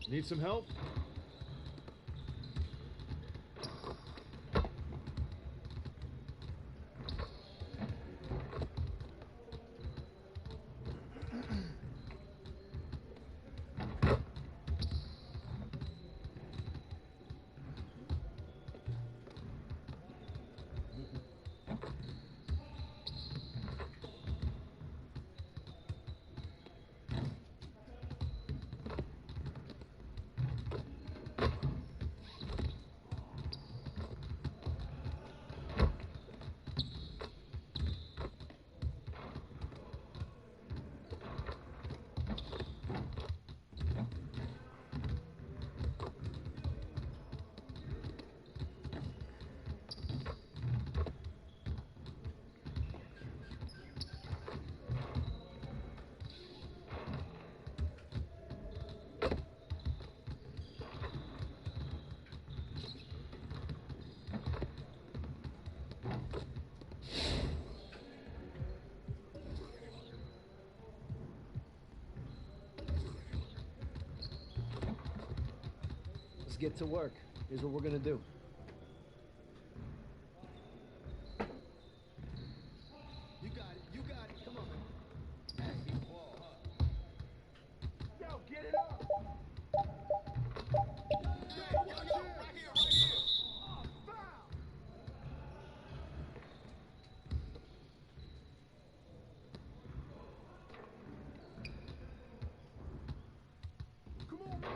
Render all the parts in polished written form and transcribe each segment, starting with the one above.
Need some help? Let's get to work. Here's what we're gonna do. You got it. You got it. Come on. Hey, ball, huh? Yo, get it up. Yo, right here, right here. Oh, foul. Come on, man.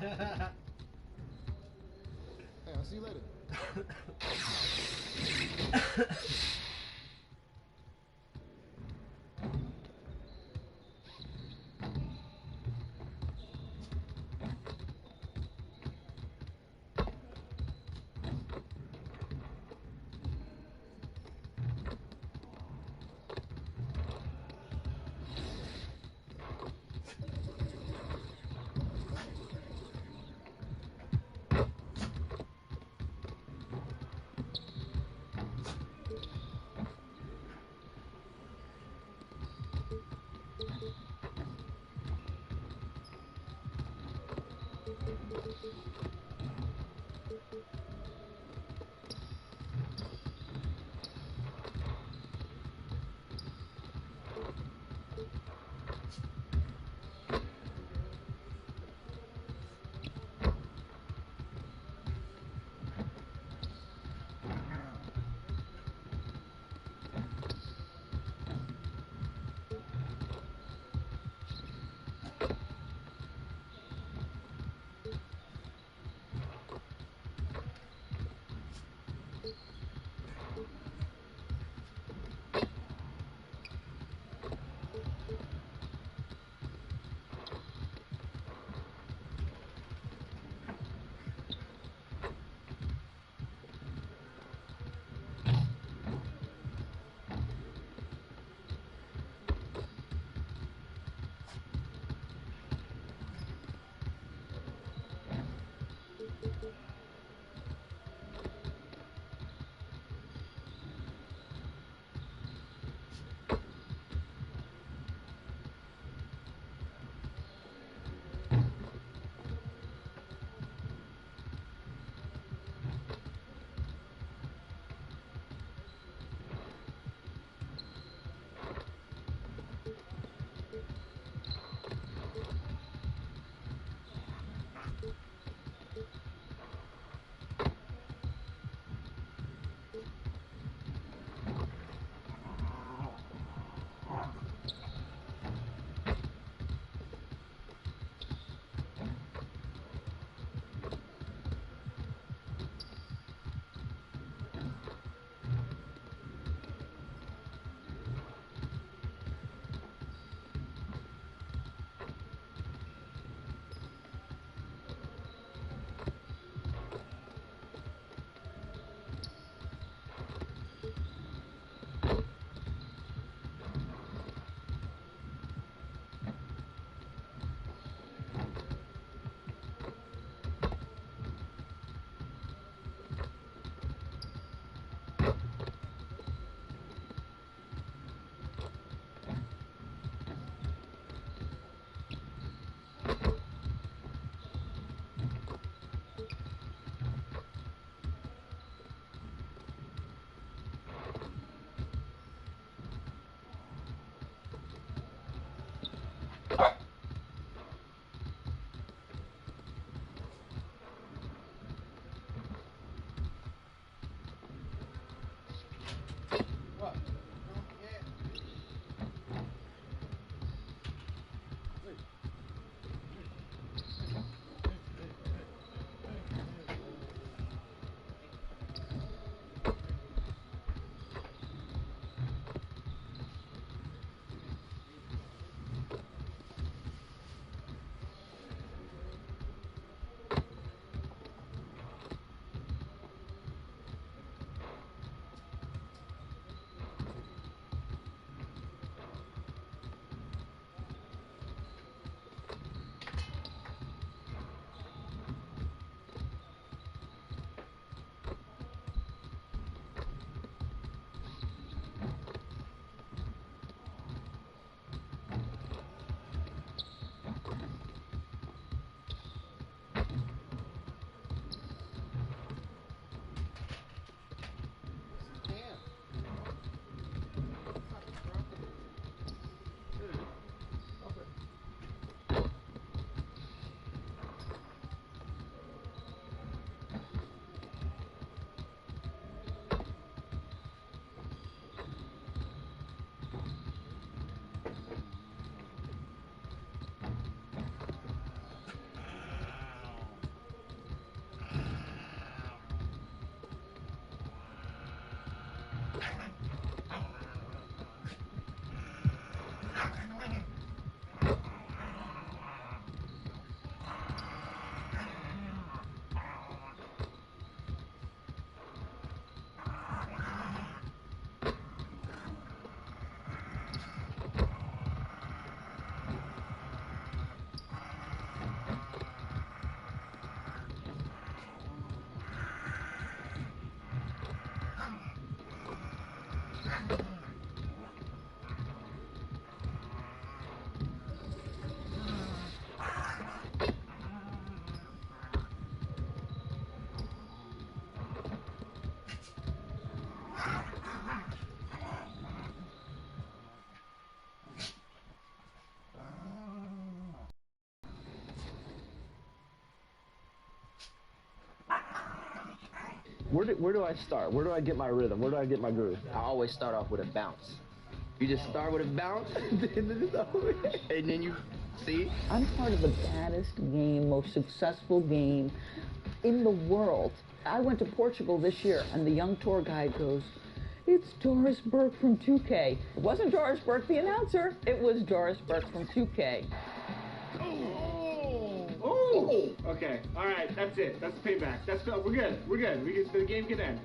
Hey, I'll see you later. Where do I start? Where do I get my rhythm? Where do I get my groove? I always start off with a bounce. You just start with a bounce, and then you see. I'm part of the baddest game, most successful game in the world. I went to Portugal this year, and the young tour guide goes, "It's Doris Burke from 2K." It wasn't Doris Burke, the announcer. It was Doris Burke from 2K. Oh! Okay, all right, that's it. That's payback. We're good. The game can end.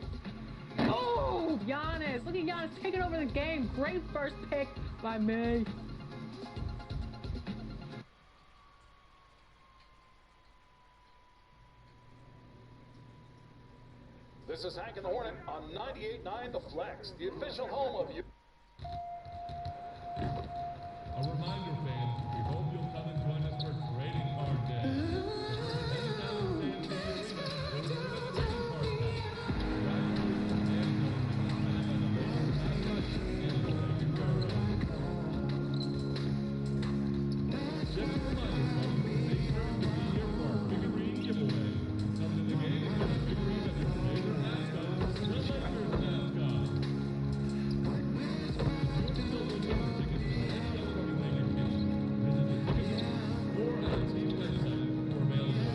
Oh, Giannis. Look at Giannis taking over the game. Great first pick by me. This is Hank and the Hornet on 98.9 The Flex, the official home of you. A reminder, fans, we hope you'll come and join us for Trading Card Day. Just a reminder, folks, make sure you be here for our figurine giveaway. Coming to the game, get a figurine of your favorite mascot, the Lakers mascot. If you're still looking for tickets to any upcoming Laker game, visit the ticket store or our team website for availability.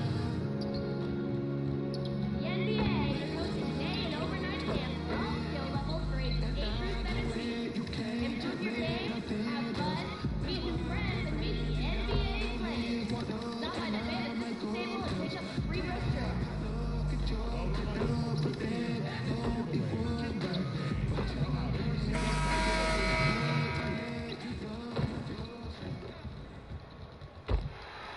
The NBA is hosting day and overnight camp for all skill levels grades 8 through 17. Improve your game, have fun, meet with friends, and meet the NBA players. Stop by the fans table and pick up a free brochure.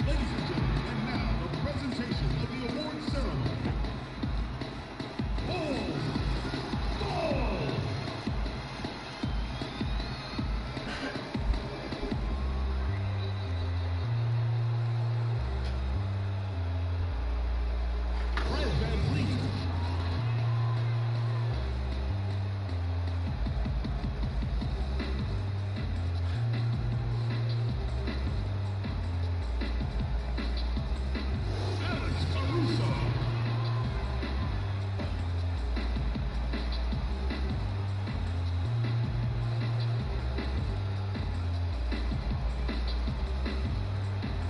Ladies and gentlemen, and now the presentation of the award ceremony. Bol Bol! Fred VanVleet. Alex Caruso.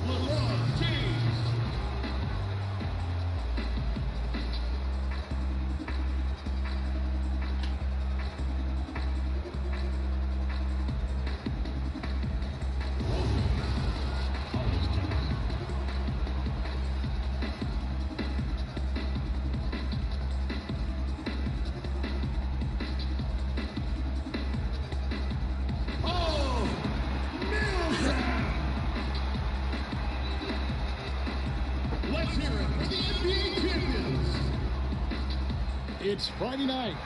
LeBron James. Oh, Millsap. Let's hear it for the NBA champions. It's Friday night,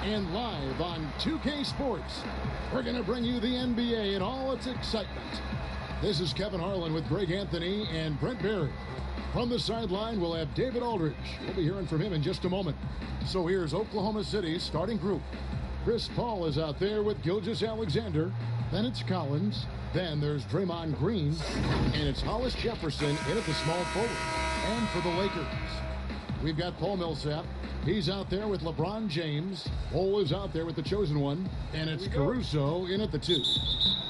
and live on 2K Sports, we're going to bring you the NBA in all its excitement. This is Kevin Harlan with Greg Anthony and Brent Barry. From the sideline, we'll have David Aldridge. We'll be hearing from him in just a moment. So here's Oklahoma City's starting group. Chris Paul is out there with Gilgeous-Alexander. Then it's Collins. Then there's Draymond Green. And it's Hollis Jefferson in at the small forward. And for the Lakers, we've got Paul Millsap. He's out there with LeBron James. Bol is out there with the chosen one. And it's Caruso in at the 2.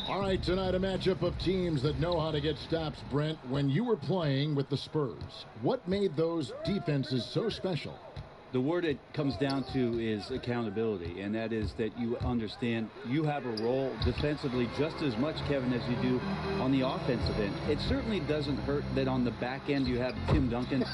All right, tonight a matchup of teams that know how to get stops, Brent. When you were playing with the Spurs, what made those defenses so special? The word it comes down to is accountability, and that is that you understand you have a role defensively just as much, Kevin, as you do on the offensive end. It certainly doesn't hurt that on the back end you have Tim Duncan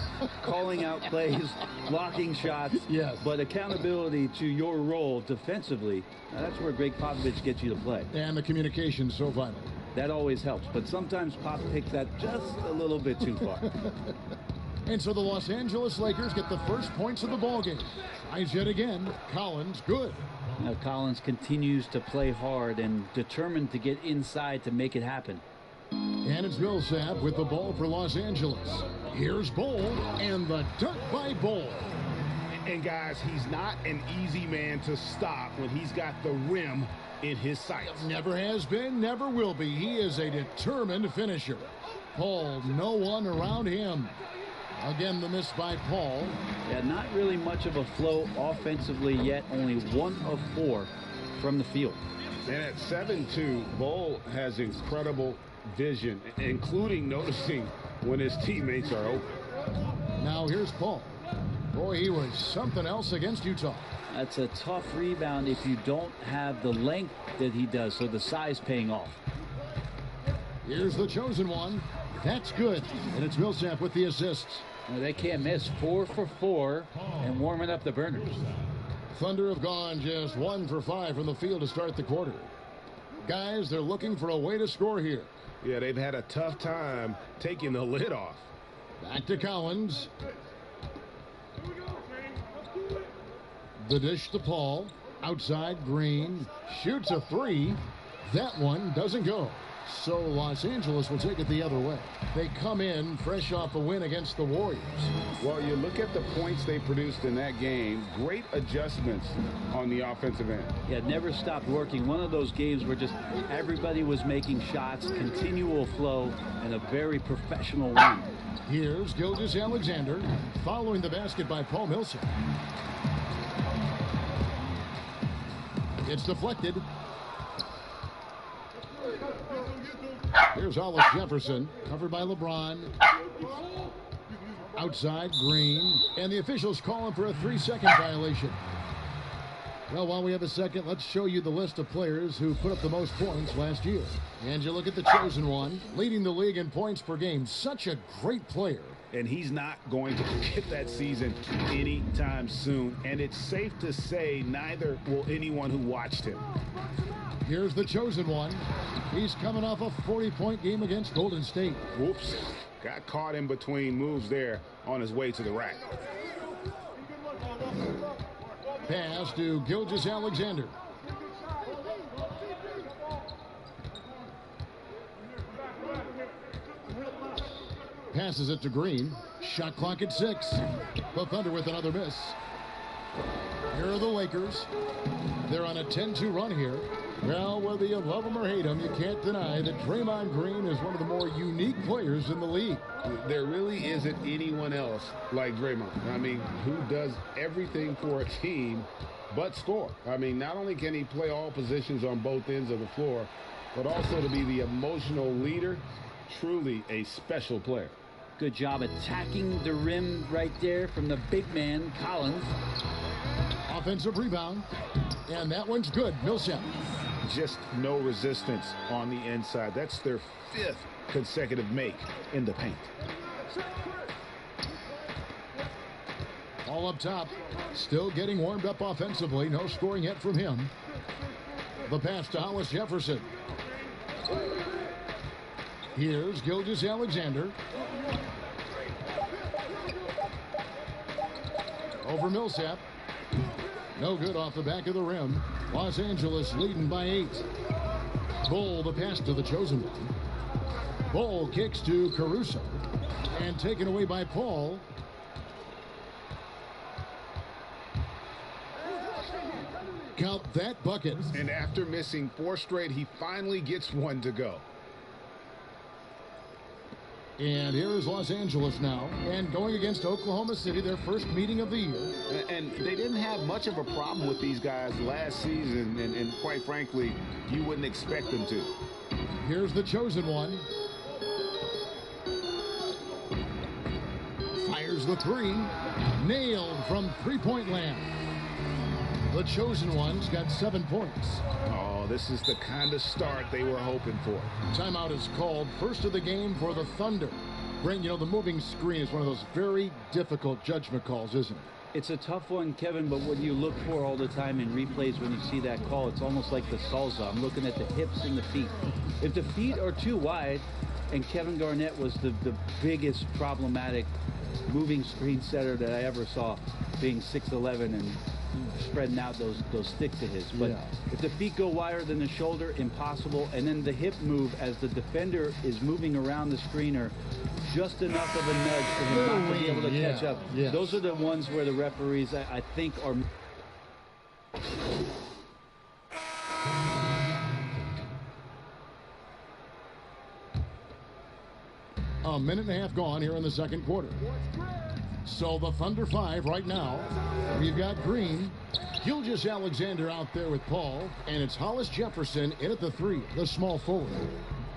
calling out plays, blocking shots. Yes. But accountability to your role defensively, that's where Greg Popovich gets you to play. And the communication so vital. That always helps, but sometimes Pop picks that just a little bit too far. And so the Los Angeles Lakers get the first points of the ballgame. Tries yet again. Collins, good. Now, Collins continues to play hard and determined to get inside to make it happen. And it's Millsap with the ball for Los Angeles. Here's Bol, and the dunk by Bol. And guys, he's not an easy man to stop when he's got the rim in his sights. Never has been, never will be. He is a determined finisher. Bol, no one around him. Again, the miss by Paul. Yeah, not really much of a flow offensively yet. Only 1 of 4 from the field. And at 7'2", Bol has incredible vision, including noticing when his teammates are open. Now here's Paul. Boy, he was something else against Utah. That's a tough rebound if you don't have the length that he does, so the size paying off. Here's the chosen one. That's good. And it's Millsap with the assists. Well, they can't miss. 4 for 4 and warming up the burners. Thunder have gone just 1 for 5 from the field to start the quarter. Guys, they're looking for a way to score here. Yeah, they've had a tough time taking the lid off. Back to Collins. The dish to Paul. Outside, Green. Shoots a 3. That one doesn't go. So Los Angeles will take it the other way. They come in fresh off a win against the Warriors. Well, you look at the points they produced in that game. Great adjustments on the offensive end. Yeah, never stopped working. One of those games where just everybody was making shots, continual flow, and a very professional win. Here's Gilgeous-Alexander following the basket by Paul Millsap. It's deflected. Here's Hollis Jefferson, covered by LeBron. Outside, Green. And the officials calling for a 3-second violation. Well, while we have a second, let's show you the list of players who put up the most points last year. And you look at the chosen one, leading the league in points per game. Such a great player. And he's not going to get that season anytime soon. And it's safe to say neither will anyone who watched him. Here's the chosen one. He's coming off a 40-point game against Golden State. Whoops. Got caught in between moves there on his way to the rack. Pass to Gilgeous-Alexander. Passes it to Green. Shot clock at 6. The Thunder with another miss. Here are the Lakers. They're on a 10-2 run here. Well, whether you love him or hate him, you can't deny that Draymond Green is one of the more unique players in the league. There really isn't anyone else like Draymond. I mean, who does everything for a team but score. I mean, not only can he play all positions on both ends of the floor, but also to be the emotional leader. Truly a special player. Good job attacking the rim right there from the big man, Collins. Offensive rebound. And that one's good. Millsap. Just no resistance on the inside. That's their 5th consecutive make in the paint. All up top. Still getting warmed up offensively. No scoring yet from him. The pass to Hollis Jefferson. Here's Gilgeous-Alexander. Over Millsap. No good off the back of the rim. Los Angeles leading by 8. Bol, the pass to the chosen one. Bol kicks to Caruso. And taken away by Paul. Count that bucket. And after missing 4 straight, he finally gets one to go. And here is Los Angeles now, and going against Oklahoma City, their first meeting of the year. And they didn't have much of a problem with these guys last season, and quite frankly, you wouldn't expect them to. Here's the chosen one. Fires the 3. Nailed from three-point land. The chosen one's got 7 points. Oh, this is the kind of start they were hoping for. Timeout is called. First of the game for the Thunder. Brent, you know, the moving screen is one of those very difficult judgment calls, isn't it? It's a tough one, Kevin, but what you look for all the time in replays when you see that call, it's almost like the salsa. I'm looking at the hips and the feet. If the feet are too wide, and Kevin Garnett was the biggest problematic moving screen setter that I ever saw, being 6'11" and spreading out those sticks of his. But if the feet go wider than the shoulder, impossible. And then the hip move as the defender is moving around the screener, just enough of a nudge for him not to be able to catch up. Those are the ones where the referees, I think, are... A minute and a half gone here in the second quarter. So the Thunder 5 right now. We've got Green, Gilgeous Alexander out there with Paul, and it's Hollis Jefferson in at the 3, the small forward.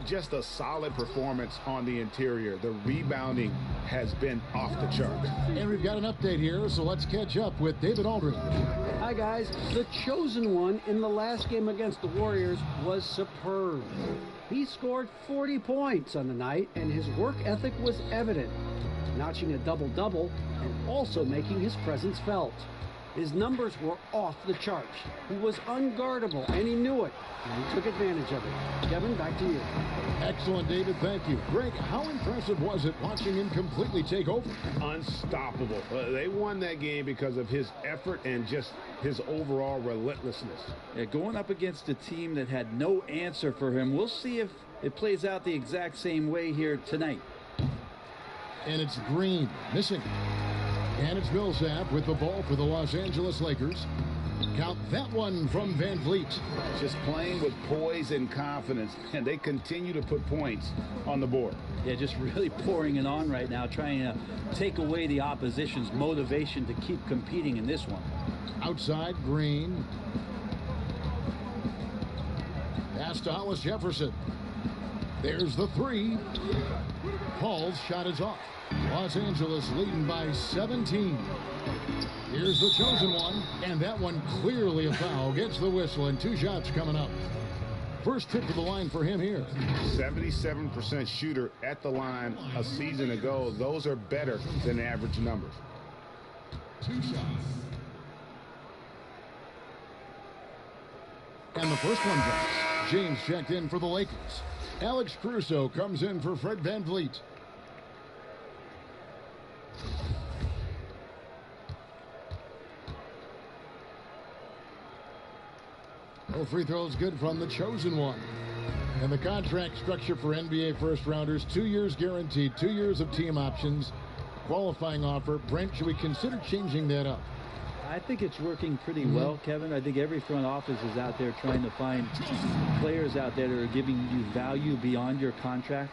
Just a solid performance on the interior. The rebounding has been off the charts. And we've got an update here, so let's catch up with David Aldridge. Hi, guys. The chosen one in the last game against the Warriors was superb. He scored 40 points on the night, and his work ethic was evident, notching a double-double and also making his presence felt. His numbers were off the charts. He was unguardable, and he knew it, and he took advantage of it. Kevin, back to you. Excellent, David. Thank you. Greg, how impressive was it watching him completely take over? Unstoppable. They won that game because of his effort and just his overall relentlessness. Yeah, going up against a team that had no answer for him, we'll see if it plays out the exact same way here tonight. And it's Green missing. And it's Millsap with the ball for the Los Angeles Lakers. Count that one from Van Vliet. Just playing with poise and confidence, and they continue to put points on the board. Yeah, just really pouring it on right now, trying to take away the opposition's motivation to keep competing in this one. Outside, Green. Pass to Hollis Jefferson. There's the 3. Paul's shot is off. Los Angeles leading by 17. Here's the chosen one, and that one clearly a foul. Gets the whistle, and 2 shots coming up. First trip to the line for him here. 77% shooter at the line a season ago. Those are better than average numbers. 2 shots. And the first one drops. James checked in for the Lakers. Alex Caruso comes in for Fred Van Vliet. No free throws good from the chosen one. And the contract structure for NBA first-rounders, 2 years guaranteed, 2 years of team options, qualifying offer. Brent, should we consider changing that up? I think it's working pretty well, Kevin. I think every front office is out there trying to find players out there that are giving you value beyond your contract.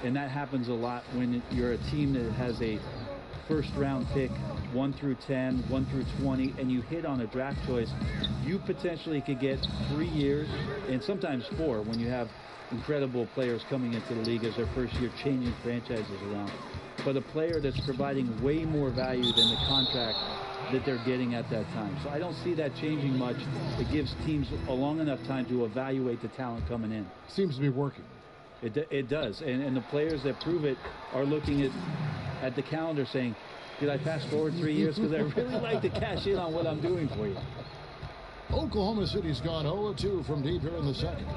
And that happens a lot when you're a team that has a first-round pick, 1 through 10, 1 through 20, and you hit on a draft choice. You potentially could get 3 years and sometimes 4 when you have incredible players coming into the league as their first year, changing franchises around. But a player that's providing way more value than the contract that they're getting at that time. So I don't see that changing much. It gives teams a long enough time to evaluate the talent coming in. Seems to be working. It does. And the players that prove it are looking at the calendar saying, did I fast forward 3 years? Because I really like to cash in on what I'm doing for you. Oklahoma City's gone 0-2 from deep here in the second.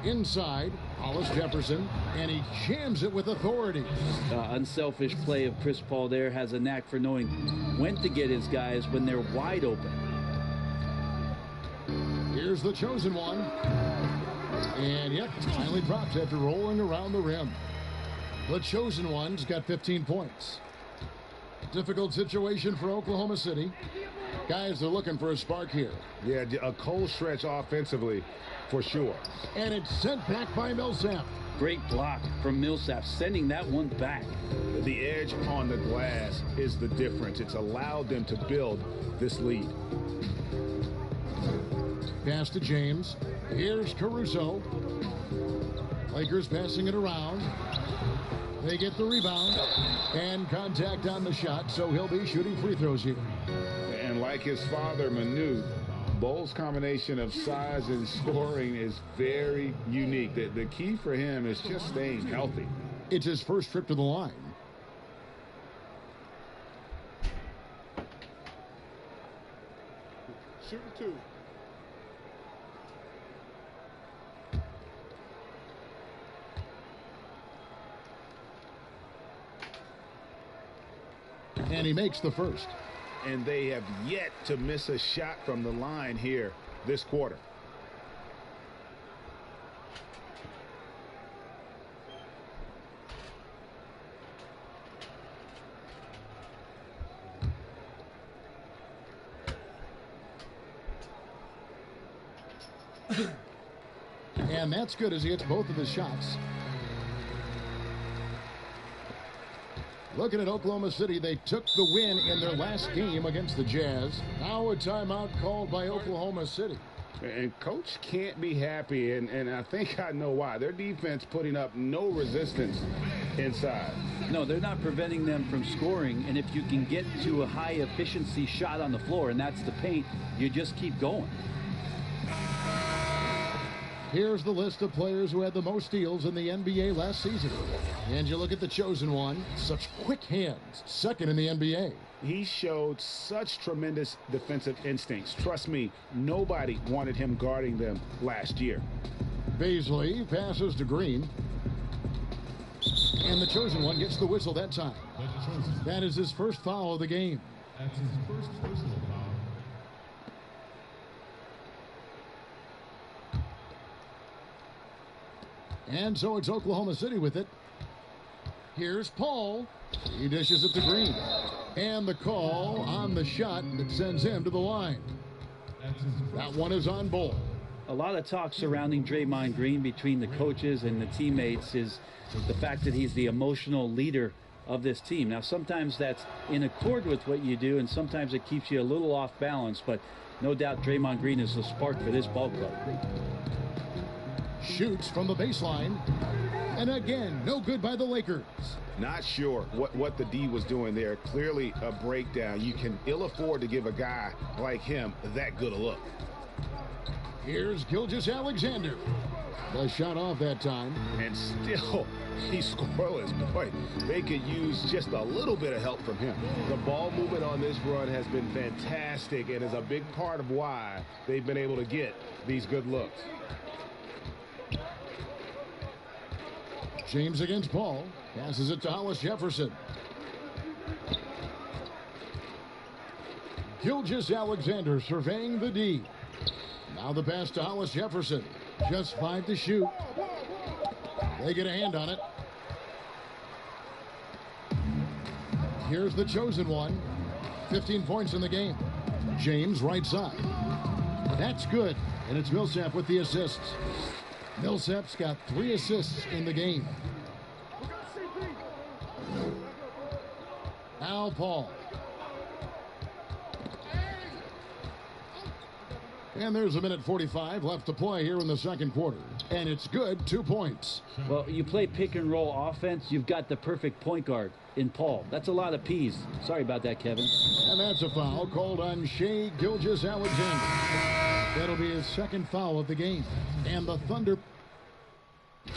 Inside, Hollis Jefferson, and he jams it with authority. Unselfish play of Chris Paul there, has a knack for knowing when to get his guys when they're wide open. Here's the chosen one. And yep, finally drops after rolling around the rim. The chosen one's got 15 points. Difficult situation for Oklahoma City. Guys are looking for a spark here. Yeah, a cold stretch offensively for sure. And it's sent back by Millsap. Great block from Millsap, sending that one back. The edge on the glass is the difference. It's allowed them to build this lead. Pass to James. Here's Caruso. Lakers passing it around. They get the rebound and contact on the shot, so he'll be shooting free throws here. And like his father, Manu, Bol's combination of size and scoring is very unique. The key for him is just staying healthy. It's his first trip to the line. Shooting 2. And he makes the first. And they have yet to miss a shot from the line here this quarter. And that's good as he hits both of his shots. Looking at Oklahoma City, they took the win in their last game against the Jazz. Now a timeout called by Oklahoma City. And Coach can't be happy, and I think I know why. Their defense putting up no resistance inside. No, they're not preventing them from scoring, and if you can get to a high-efficiency shot on the floor, and that's the paint, you just keep going. Here's the list of players who had the most steals in the NBA last season. And you look at the chosen one, such quick hands, second in the NBA. He showed such tremendous defensive instincts. Trust me, nobody wanted him guarding them last year. Baisley passes to Green. And the chosen one gets the whistle that time. That is his first foul of the game. That's his first personal foul. And so it's Oklahoma City with it. Here's Paul. He dishes it to Green. And the call on the shot that sends him to the line. That one is on Bol. A lot of talk surrounding Draymond Green between the coaches and the teammates is the fact that he's the emotional leader of this team. Now, sometimes that's in accord with what you do, and sometimes it keeps you a little off balance, but no doubt Draymond Green is the spark for this ball club. Shoots from the baseline. And again, no good by the Lakers. Not sure what the D was doing there. Clearly a breakdown. You can ill afford to give a guy like him that good a look. Here's Gilgeous-Alexander. The shot off that time. And still, he's scoreless. Boy, they could use just a little bit of help from him. The ball movement on this run has been fantastic and is a big part of why they've been able to get these good looks. James against Paul. Passes it to Hollis Jefferson. Gilgeous-Alexander surveying the D. Now the pass to Hollis Jefferson. Just 5 to shoot. They get a hand on it. Here's the chosen one. 15 points in the game. James right side. That's good. And it's Millsap with the assists. Millsap's got 3 assists in the game. Now Paul. And there's a minute 45 left to play here in the second quarter. And it's good, 2 points. Well, you play pick and roll offense, you've got the perfect point guard in Paul. That's a lot of P's. Sorry about that, Kevin. And that's a foul called on Shai Gilgeous-Alexander. That'll be his second foul of the game. And the Thunder. And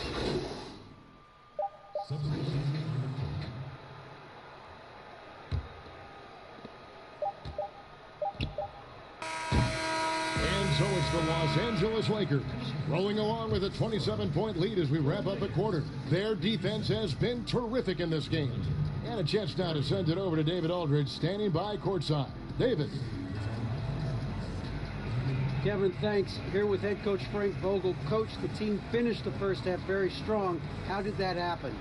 so it's the Los Angeles Lakers rolling along with a 27-point lead as we wrap up the quarter. Their defense has been terrific in this game. And a chance now to send it over to David Aldridge, standing by courtside. David. Kevin, thanks. Here with head coach Frank Vogel. Coach, the team finished the first half very strong. How did that happen?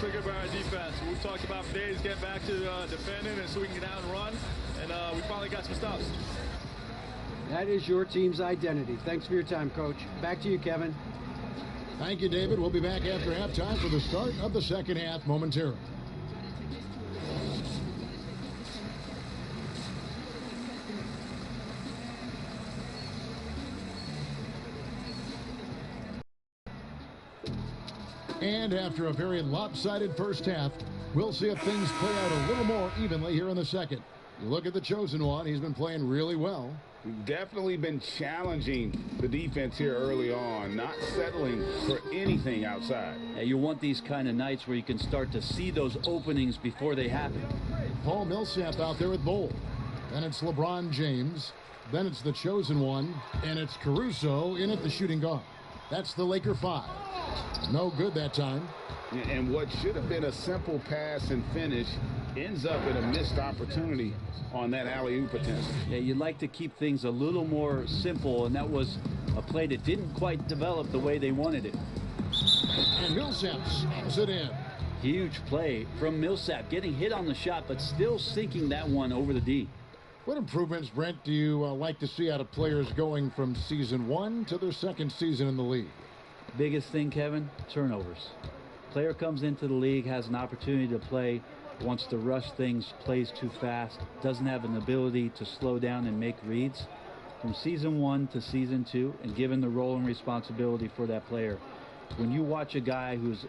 Triggered by our defense. We talked about for days getting back to defending and so we can get out and run, and we finally got some stops. That is your team's identity. Thanks for your time, Coach. Back to you, Kevin. Thank you, David. We'll be back after halftime for the start of the second half momentarily. And after a very lopsided first half, we'll see if things play out a little more evenly here in the second. You look at the chosen one. He's been playing really well. Definitely been challenging the defense here early on, not settling for anything outside. Yeah, you want these kind of nights where you can start to see those openings before they happen. Paul Millsap out there with Bol. Then it's LeBron James. Then it's the chosen one. And it's Caruso in at the shooting guard. That's the Laker 5. No good that time. And what should have been a simple pass and finish ends up in a missed opportunity on that alley-oop attempt. Yeah, you'd like to keep things a little more simple, and that was a play that didn't quite develop the way they wanted it. And Millsap slams it in. Huge play from Millsap, getting hit on the shot, but still sinking that one over the D. What improvements, Brent, do you like to see out of players going from season 1 to their second season in the league? Biggest thing, Kevin, turnovers. Player comes into the league, has an opportunity to play, wants to rush things, plays too fast, doesn't have an ability to slow down and make reads. From season 1 to season 2, and given the role and responsibility for that player, when you watch a guy whose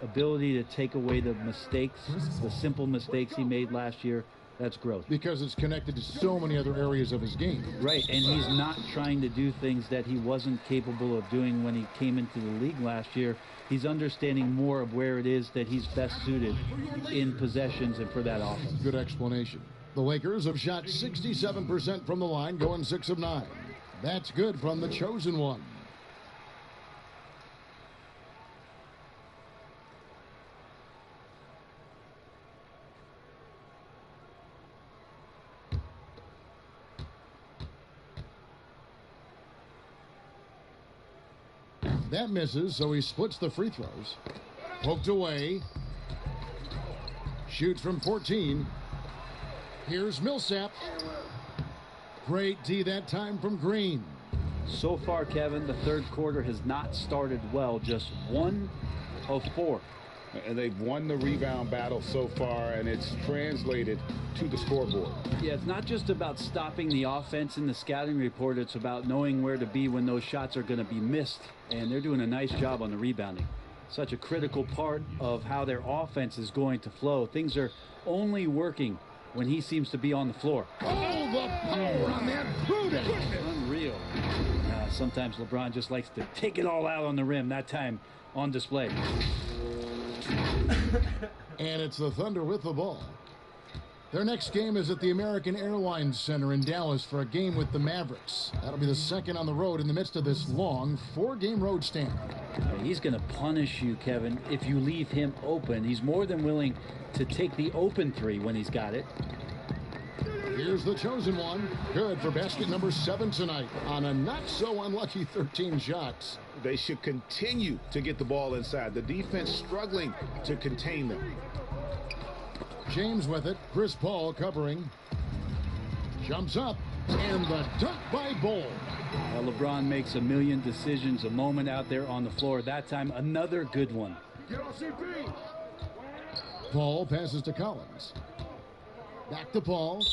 ability to take away the mistakes, the simple mistakes he made last year, that's growth. Because it's connected to so many other areas of his game. Right, and he's not trying to do things that he wasn't capable of doing when he came into the league last year. He's understanding more of where it is that he's best suited in possessions and for that offense. Good explanation. The Lakers have shot 67% from the line, going 6 of 9. That's good from the chosen one. That misses, so he splits the free throws. Poked away. Shoots from 14. Here's Millsap. Great D that time from Green. So far, Kevin, the third quarter has not started well. Just 1 of 4. And they've won the rebound battle so far, and it's translated to the scoreboard. Yeah, it's not just about stopping the offense in the scouting report. It's about knowing where to be when those shots are going to be missed. And they're doing a nice job on the rebounding. Such a critical part of how their offense is going to flow. Things are only working when he seems to be on the floor. Oh, the power on that prudence! Unreal. Sometimes LeBron just likes to take it all out on the rim. That time on display. And it's the Thunder with the ball. Their next game is at the American Airlines Center in Dallas for a game with the Mavericks. That'll be the second on the road in the midst of this long 4-game road stand. He's going to punish you, Kevin, if you leave him open. He's more than willing to take the open 3 when he's got it. Here's the chosen one. Good for basket number 7 tonight on a not-so-unlucky 13 shots. They should continue to get the ball inside. The defense struggling to contain them. James with it. Chris Paul covering. Jumps up. And the dunk by Bol. Well, LeBron makes a million decisions a moment out there on the floor. That time, another good one. Get on CP. Paul passes to Collins. Back to Paul.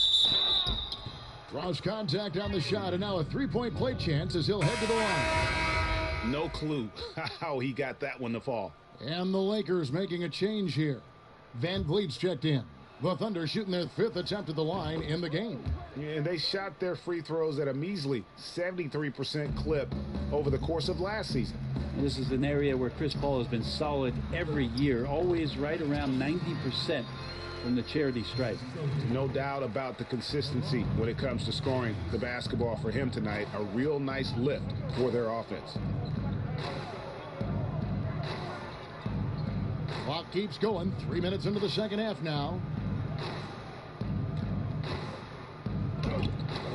Draws contact on the shot, and now a three-point play chance as he'll head to the line. No clue how he got that one to fall. And the Lakers making a change here. Van Vliet's checked in. The Thunder shooting their 5th attempt at the line in the game. Yeah, and they shot their free throws at a measly 73% clip over the course of last season. This is an area where Chris Paul has been solid every year, always right around 90% from the charity stripe. No doubt about the consistency when it comes to scoring the basketball for him tonight. A real nice lift for their offense. Clock keeps going. 3 minutes into the second half now.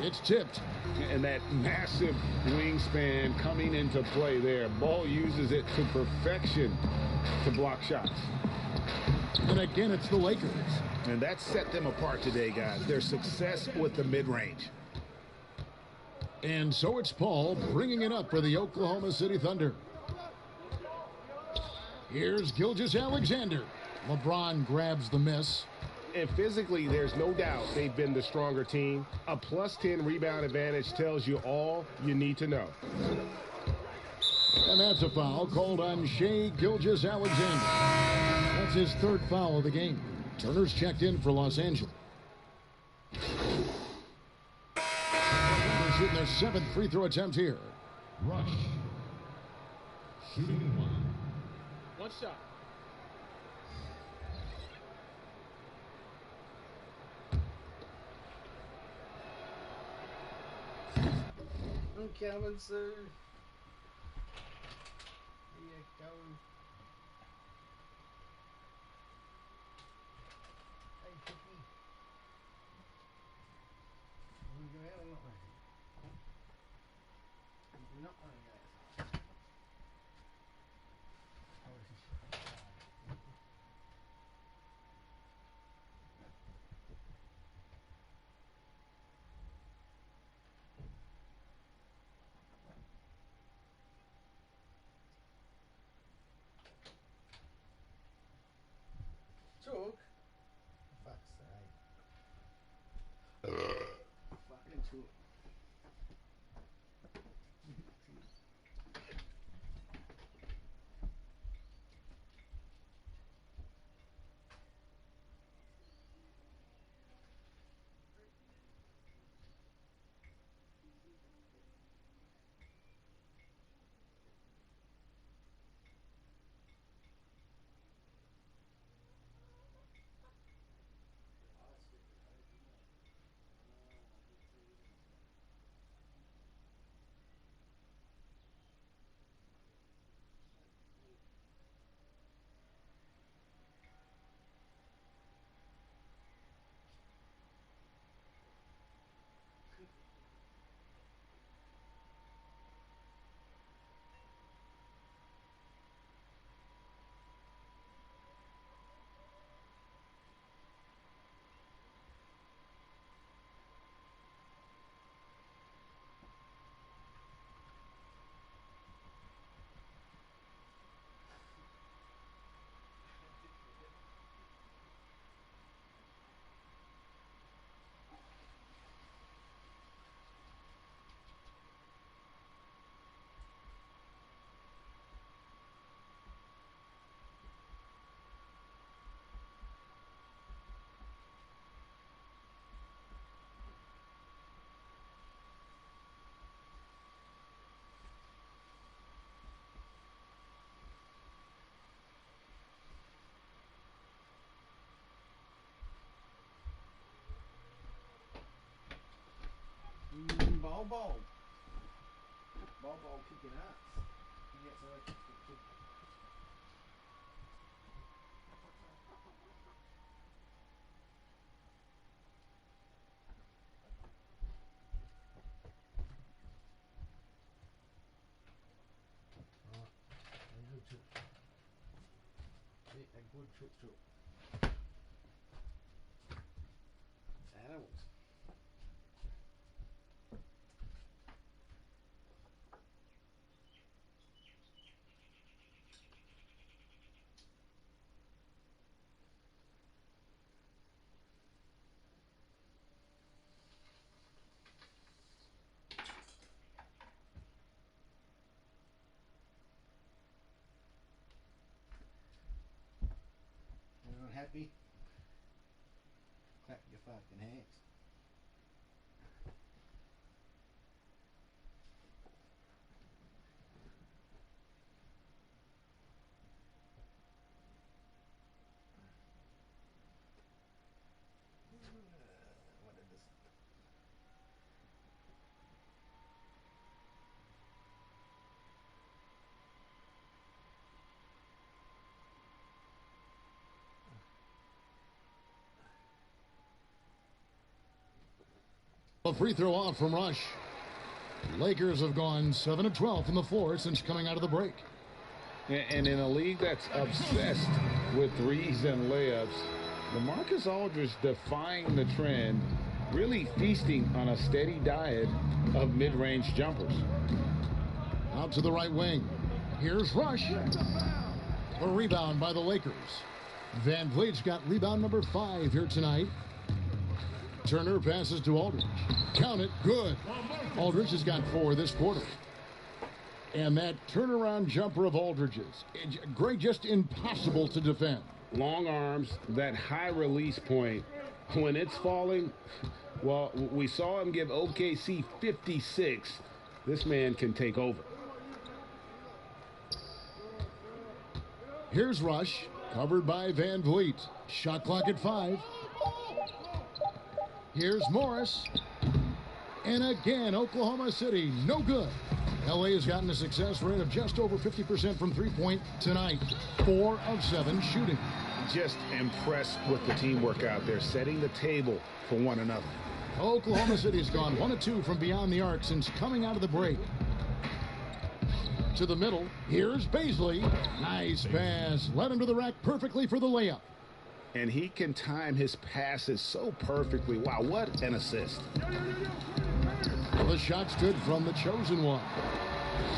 It's tipped. And that massive wingspan coming into play there. Ball uses it to perfection to block shots. And again, it's the Lakers. And that set them apart today, guys. Their success with the mid-range. And so it's Paul bringing it up for the Oklahoma City Thunder. Here's Gilgeous-Alexander. LeBron grabs the miss. And physically, there's no doubt they've been the stronger team. A +10 rebound advantage tells you all you need to know. And that's a foul called on Shai Gilgeous-Alexander. That's his 3rd foul of the game. Turner's checked in for Los Angeles. They're shooting their 7th free throw attempt here. Rush. Shooting 1. One shot. I'm coming, sir. Here you go. Hey, Cookie. Are we going out or not, mate? We're not going out. Oh, this is choke. Fuck's sake. Fucking choke. Bol Bol. Bol Bol kicking ass. He gets a kick. A good choke. Animals. You're not happy? Clap your fucking hands. What did this? A free throw off from Rush. Lakers have gone 7 of 12 from the floor since coming out of the break. And in a league that's obsessed with threes and layups, LaMarcus Aldridge defying the trend, really feasting on a steady diet of mid-range jumpers. Out to the right wing. Here's Rush. A rebound by the Lakers. Van Vliet's got rebound number 5 here tonight. Turner passes to Aldridge. Count it. Good. Aldridge has got 4 this quarter. And that turnaround jumper of Aldridge's. Great, just impossible to defend. Long arms, that high release point. When it's falling, well, we saw him give OKC 56. This man can take over. Here's Rush, covered by Van Vliet. Shot clock at 5. Here's Morris. And again, Oklahoma City, no good. LA has gotten a success rate of just over 50% from three-point tonight. 4 of 7 shooting. Just impressed with the teamwork out there, setting the table for one another. Oklahoma City's gone 1 of 2 from beyond the arc since coming out of the break. To the middle, here's Baisley. Nice pass. Led him to the rack perfectly for the layup. And he can time his passes so perfectly. Wow, what an assist. The shot's good from the Chosen One.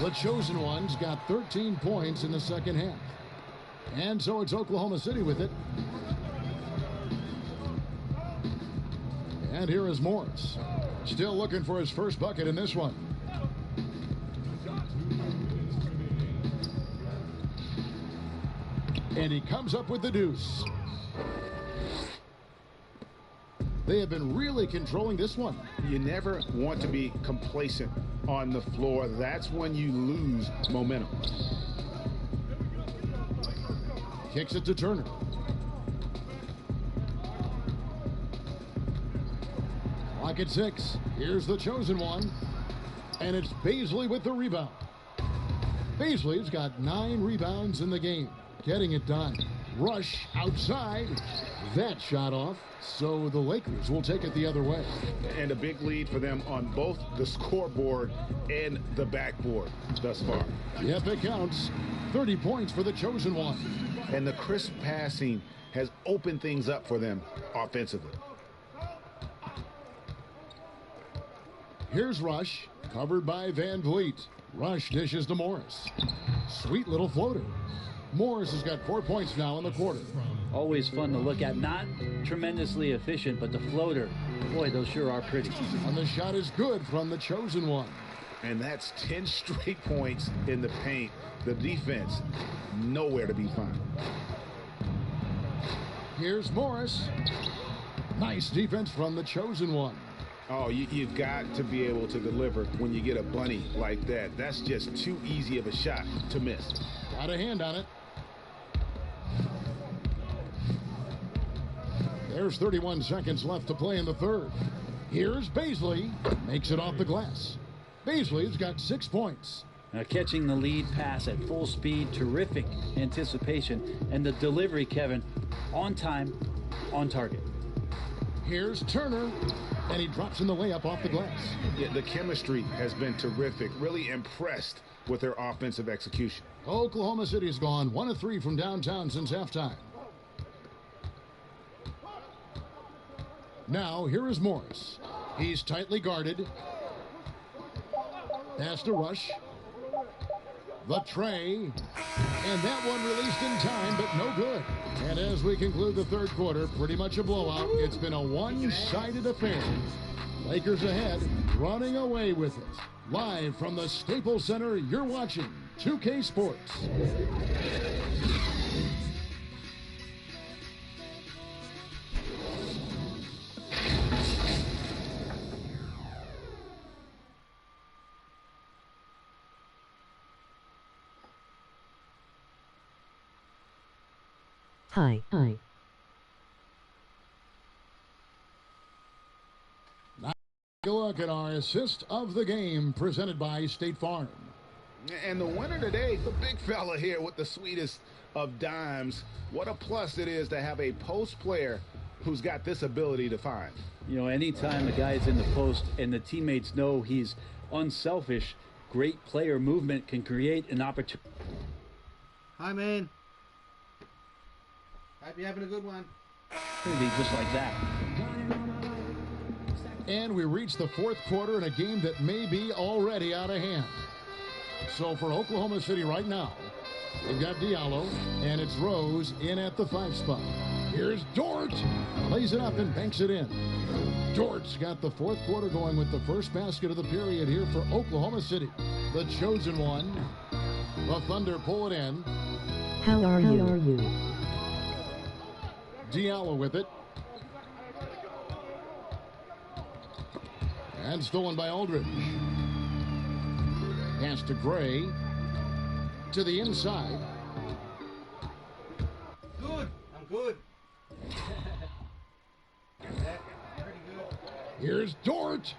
The Chosen One's got 13 points in the second half. And so it's Oklahoma City with it. And here is Morris. Still looking for his first bucket in this one. And he comes up with the deuce. They have been really controlling this one. You never want to be complacent on the floor. That's when you lose momentum. Kicks it to Turner. Clock at 6. Here's the chosen one. And it's Baisley with the rebound. Baisley's got 9 rebounds in the game. Getting it done. Rush outside. That shot off. So the Lakers will take it the other way. And a big lead for them on both the scoreboard and the backboard thus far. Yep, it counts. 30 points for the chosen one. And the crisp passing has opened things up for them offensively. Here's Rush, covered by Van Vliet. Rush dishes to Morris. Sweet little floater. Morris has got 4 points now in the quarter. Always fun to look at. Not tremendously efficient, but the floater, boy, those sure are pretty. And the shot is good from the chosen one. And that's 10 straight points in the paint. The defense, nowhere to be found. Here's Morris. Nice defense from the chosen one. Oh, you've got to be able to deliver when you get a bunny like that. That's just too easy of a shot to miss. Got a hand on it. There's 31 seconds left to play in the third. Here's Baisley. Makes it off the glass. Baisley's got 6 points. Catching the lead pass at full speed, terrific anticipation, and the delivery, Kevin, on time, on target. Here's Turner, and he drops in the layup off the glass. Yeah, the chemistry has been terrific. Really impressed with their offensive execution. Oklahoma City's gone 1 of 3 from downtown since halftime. Now, here is Morris. He's tightly guarded. Pass to Rush. The tray. And that one released in time, but no good. And as we conclude the third quarter, pretty much a blowout. It's been a one-sided affair. Lakers ahead, running away with it. Live from the Staples Center, you're watching 2K Sports. Hi. Now, take a look at our assist of the game presented by State Farm. And the winner today, the big fella here with the sweetest of dimes. What a plus it is to have a post player who's got this ability to find. You know, anytime a guy's in the post and the teammates know he's unselfish, great player movement can create an opportunity. Hi, man. Hope you're having a good one. Just like that. And we reach the fourth quarter in a game that may be already out of hand. So for Oklahoma City right now, we've got Diallo, and it's Rose in at the 5 spot. Here's Dort. Lays it up and banks it in. Dort's got the fourth quarter going with the first basket of the period here for Oklahoma City. The chosen one. The Thunder pull it in. How are you? Diallo with it. And stolen by Aldridge. Pass to Gray. To the inside. Good. I'm good. Here's Dort.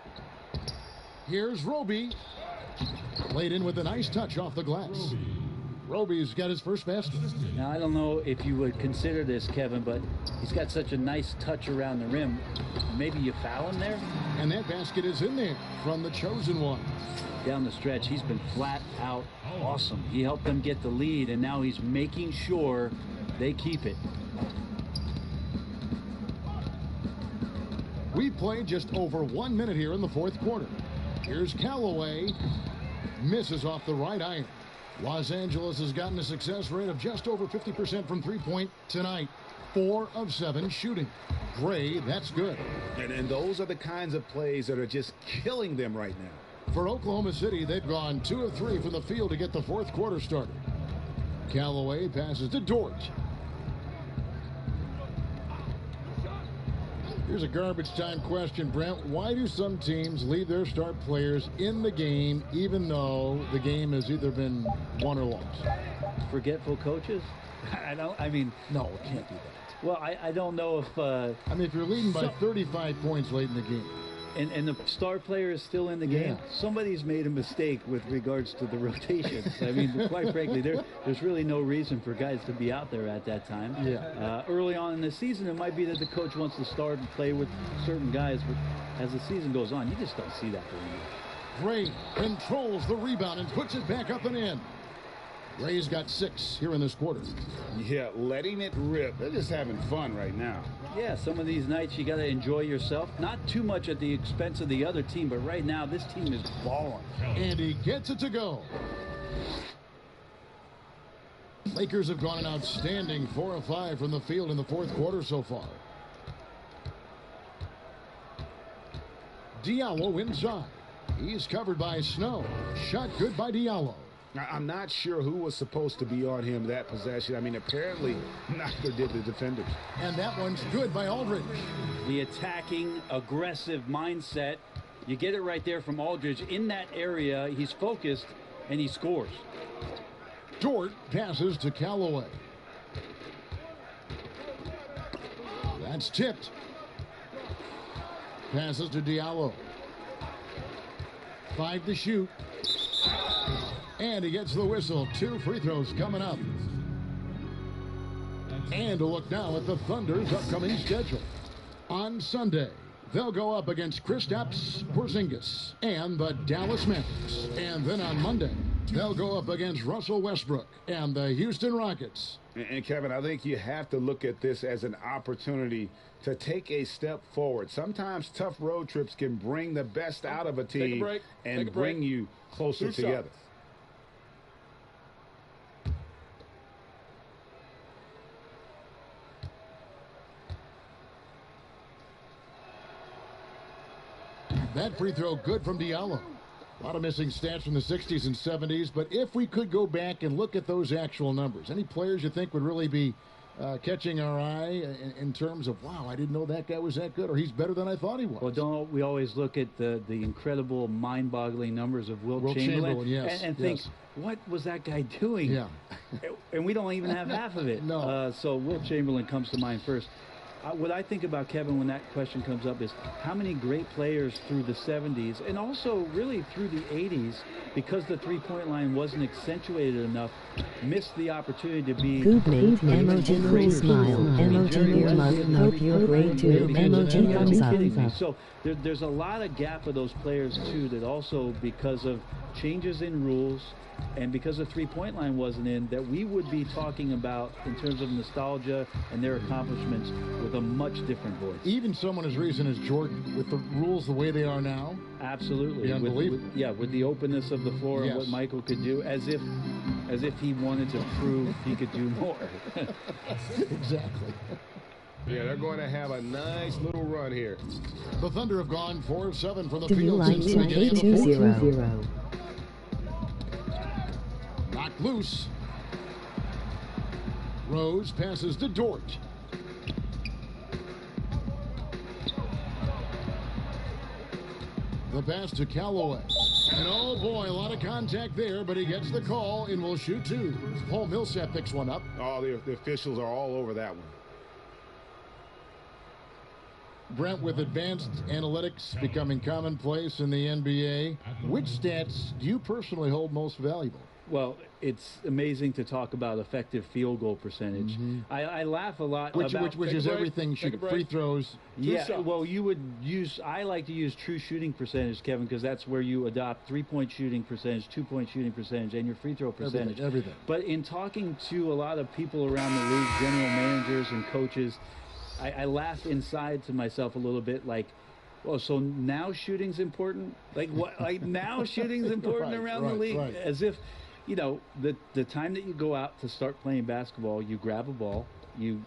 Here's Roby. Played in with a nice touch off the glass. Roby's got his first basket. Now, I don't know if you would consider this, Kevin, but he's got such a nice touch around the rim. Maybe you foul him there? And that basket is in there from the chosen one. Down the stretch, he's been flat out awesome. He helped them get the lead, and now he's making sure they keep it. We played just over 1 minute here in the fourth quarter. Here's Callaway. Misses off the right iron. Los Angeles has gotten a success rate of just over 50% from three-point tonight. 4 of 7 shooting. Gray, that's good. And those are the kinds of plays that are just killing them right now. For Oklahoma City, they've gone 2 of 3 from the field to get the fourth quarter started. Callaway passes to Dort. Here's a garbage time question, Brent. Why do some teams leave their star players in the game even though the game has either been won or lost? Forgetful coaches? I mean, no, it can't be that. Well, I don't know if... I mean, if you're leading by 35 points late in the game. And the star player is still in the game, somebody's made a mistake with regards to the rotations. I mean, quite frankly, there's really no reason for guys to be out there at that time. Early on in the season, it might be that the coach wants to start and play with certain guys, but as the season goes on, you just don't see that anymore. Gray controls the rebound and puts it back up and in. Gray's got 6 here in this quarter. Yeah, letting it rip. They're just having fun right now. Yeah, some of these nights you got to enjoy yourself. Not too much at the expense of the other team, but right now this team is balling. And he gets it to go. Lakers have gone an outstanding 4 of 5 from the field in the fourth quarter so far. Diallo inside. He's covered by Snow. Shot good by Diallo. I'm not sure who was supposed to be on him that possession. I mean, apparently neither did the defenders. And that one's good by Aldridge. The attacking, aggressive mindset. You get it right there from Aldridge. In that area, he's focused, and he scores. Dort passes to Callaway. That's tipped. Passes to Diallo. 5 to shoot. And he gets the whistle. 2 free throws coming up. And a look now at the Thunder's upcoming schedule. On Sunday, they'll go up against Kristaps Porzingis and the Dallas Mavericks. And then on Monday, they'll go up against Russell Westbrook and the Houston Rockets. And Kevin, I think you have to look at this as an opportunity to take a step forward. Sometimes tough road trips can bring the best out of a team and bring you closer together. That free throw good from Diallo. A lot of missing stats from the 60s and 70s, but if we could go back and look at those actual numbers, any players you think would really be catching our eye in terms of, wow, I didn't know that guy was that good, or he's better than I thought he was? Well, don't we always look at the incredible, mind-boggling numbers of Wilt Chamberlain yes, and think, what was that guy doing? Yeah. And we don't even have half of it. No. So Wilt Chamberlain comes to mind first. What I think about, Kevin, when that question comes up is how many great players through the 70s and also really through the 80s, because the three-point line wasn't accentuated enough, missed the opportunity to be... Good mate, emoji cool smile, emoji ear mug, hope you're great too, emoji thumbs up. So there's a lot of gap of those players, too, that also, because of changes in rules, and because the three-point line wasn't in, that we would be talking about in terms of nostalgia and their accomplishments with a much different voice. Even someone as recent as Jordan, with the rules the way they are now. Absolutely. Unbelievable. With the openness of the floor and what Michael could do, as if he wanted to prove he could do more. Exactly. Yeah, they're going to have a nice little run here. The Thunder have gone 4 of 7 from the Do you field like since the beginning of the 2-0? Knocked loose. Rose passes to Dort. The pass to Callaway. And oh boy, a lot of contact there, but he gets the call and will shoot 2. Paul Millsap picks one up. Oh, the officials are all over that one. Brent, with advanced analytics becoming commonplace in the NBA, which stats do you personally hold most valuable? Well, it's amazing to talk about effective field goal percentage. Mm-hmm. I laugh a lot which about... Which is everything, free throws. Yeah, well, you would use... I like to use true shooting percentage, Kevin, because that's where you adopt three-point shooting percentage, two-point shooting percentage, and your free throw percentage. Everything. But in talking to a lot of people around the league, general managers and coaches, I laugh inside to myself a little bit like, oh, so now shooting's important? Like what? Like now shooting's important around the league? As if you know, the time that you go out to start playing basketball, you grab a ball, you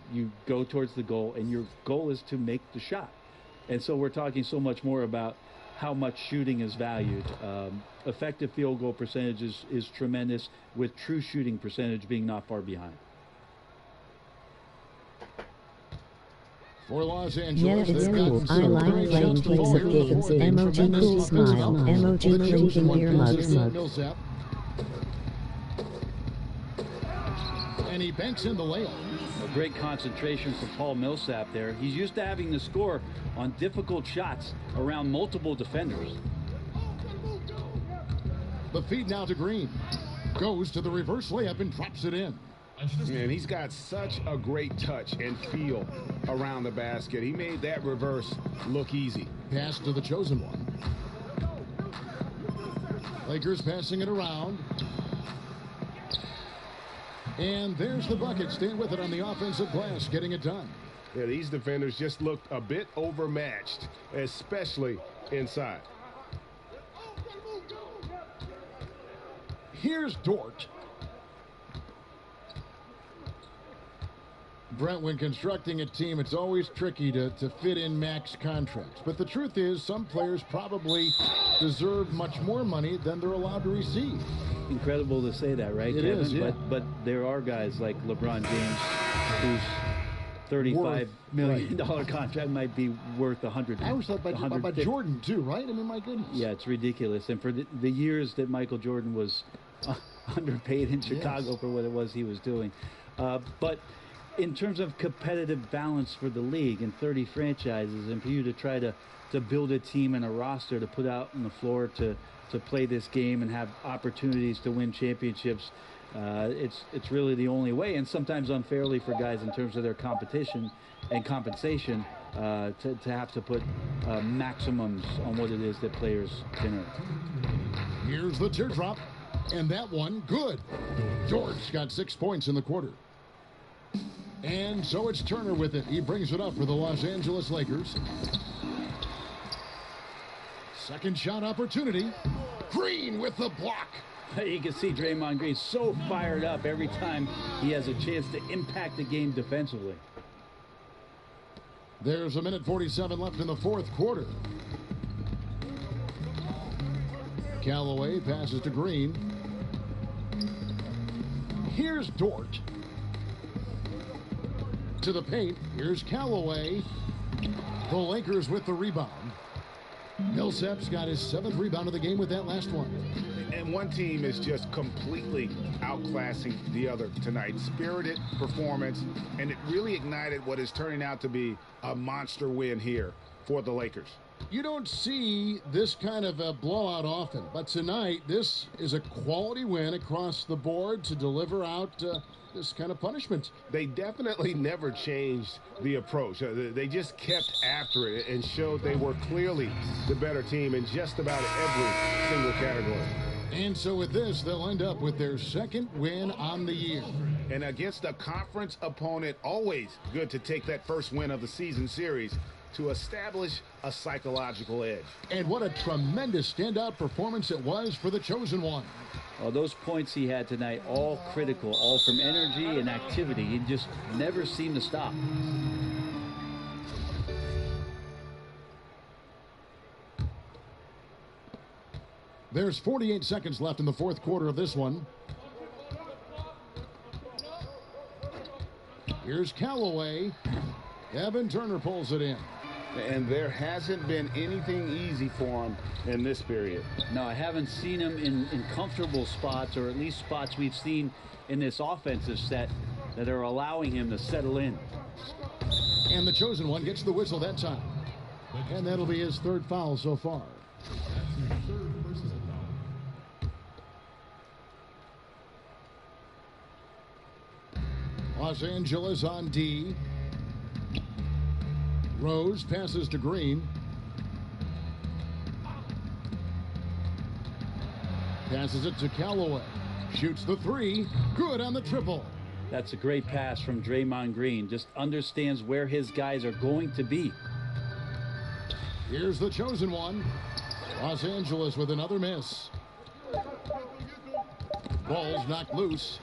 go towards the goal, and your goal is to make the shot. And so we're talking so much more about how much shooting is valued. Effective field goal percentage is tremendous, with true shooting percentage being not far behind. For Los Yeah, Angeles, it's they've cool. gotten I some like great playing shots to fall piece of here in the cake. fourth. A Emoji tremendous cool offensive smile. output. Emoji The chosen drinking one beer passes to mug. Millsap. And he banks in the layup. A great concentration for Paul Millsap there. He's used to having to score on difficult shots around multiple defenders. The feed now to Green. Goes to the reverse layup and drops it in. Man, he's got such a great touch and feel around the basket. He made that reverse look easy. Pass to the chosen one. Lakers passing it around. And there's the bucket. Staying with it on the offensive glass, getting it done. Yeah, these defenders just looked a bit overmatched, especially inside. Here's Dort. Brent, when constructing a team, it's always tricky to fit in max contracts. But the truth is, some players probably deserve much more money than they're allowed to receive. Incredible to say that, right, It Kevin? is, yeah. But there are guys like LeBron James, whose $35 million contract might be worth 100. I was thought about Jordan too, right? I mean, my goodness. Yeah, it's ridiculous. And for the years that Michael Jordan was underpaid in Chicago for what it was he was doing. But in terms of competitive balance for the league and 30 franchises, and for you to try to build a team and a roster to put out on the floor to play this game and have opportunities to win championships, it's really the only way, and sometimes unfairly for guys in terms of their competition and compensation, to have to put maximums on what it is that players can earn. Here's the teardrop, and that one good. George got 6 points in the quarter. And so it's Turner with it. He brings it up for the Los Angeles Lakers. Second shot opportunity. Green with the block. You can see Draymond Green so fired up every time he has a chance to impact the game defensively. There's 1:47 left in the fourth quarter. Callaway passes to Green. Here's Dort. To the paint. Here's Callaway. The Lakers with the rebound. Millsap's got his 7th rebound of the game with that last one. And one team is just completely outclassing the other tonight. Spirited performance, and it really ignited what is turning out to be a monster win here for the Lakers. You don't see this kind of a blowout often, but tonight this is a quality win across the board to deliver out this kind of punishment. They definitely never changed the approach. They just kept after it and showed they were clearly the better team in just about every single category. And so with this, they'll end up with their 2nd win on the year. And against a conference opponent, always good to take that first win of the season series to establish a psychological edge. And what a tremendous standout performance it was for the chosen one. Well, those points he had tonight, all critical, all from energy and activity. He just never seemed to stop. There's 48 seconds left in the fourth quarter of this one. Here's Callaway. Evan Turner pulls it in. And there hasn't been anything easy for him in this period. No, I haven't seen him in comfortable spots, or at least spots we've seen in this offensive set that are allowing him to settle in. And the chosen one gets the whistle that time. And that'll be his 3rd foul so far. That's his 3rd personal foul. Los Angeles on D. Rose passes to Green. Passes it to Callaway. Shoots the 3. Good on the triple. That's a great pass from Draymond Green. Just understands where his guys are going to be. Here's the chosen one. Los Angeles with another miss. Ball's knocked loose.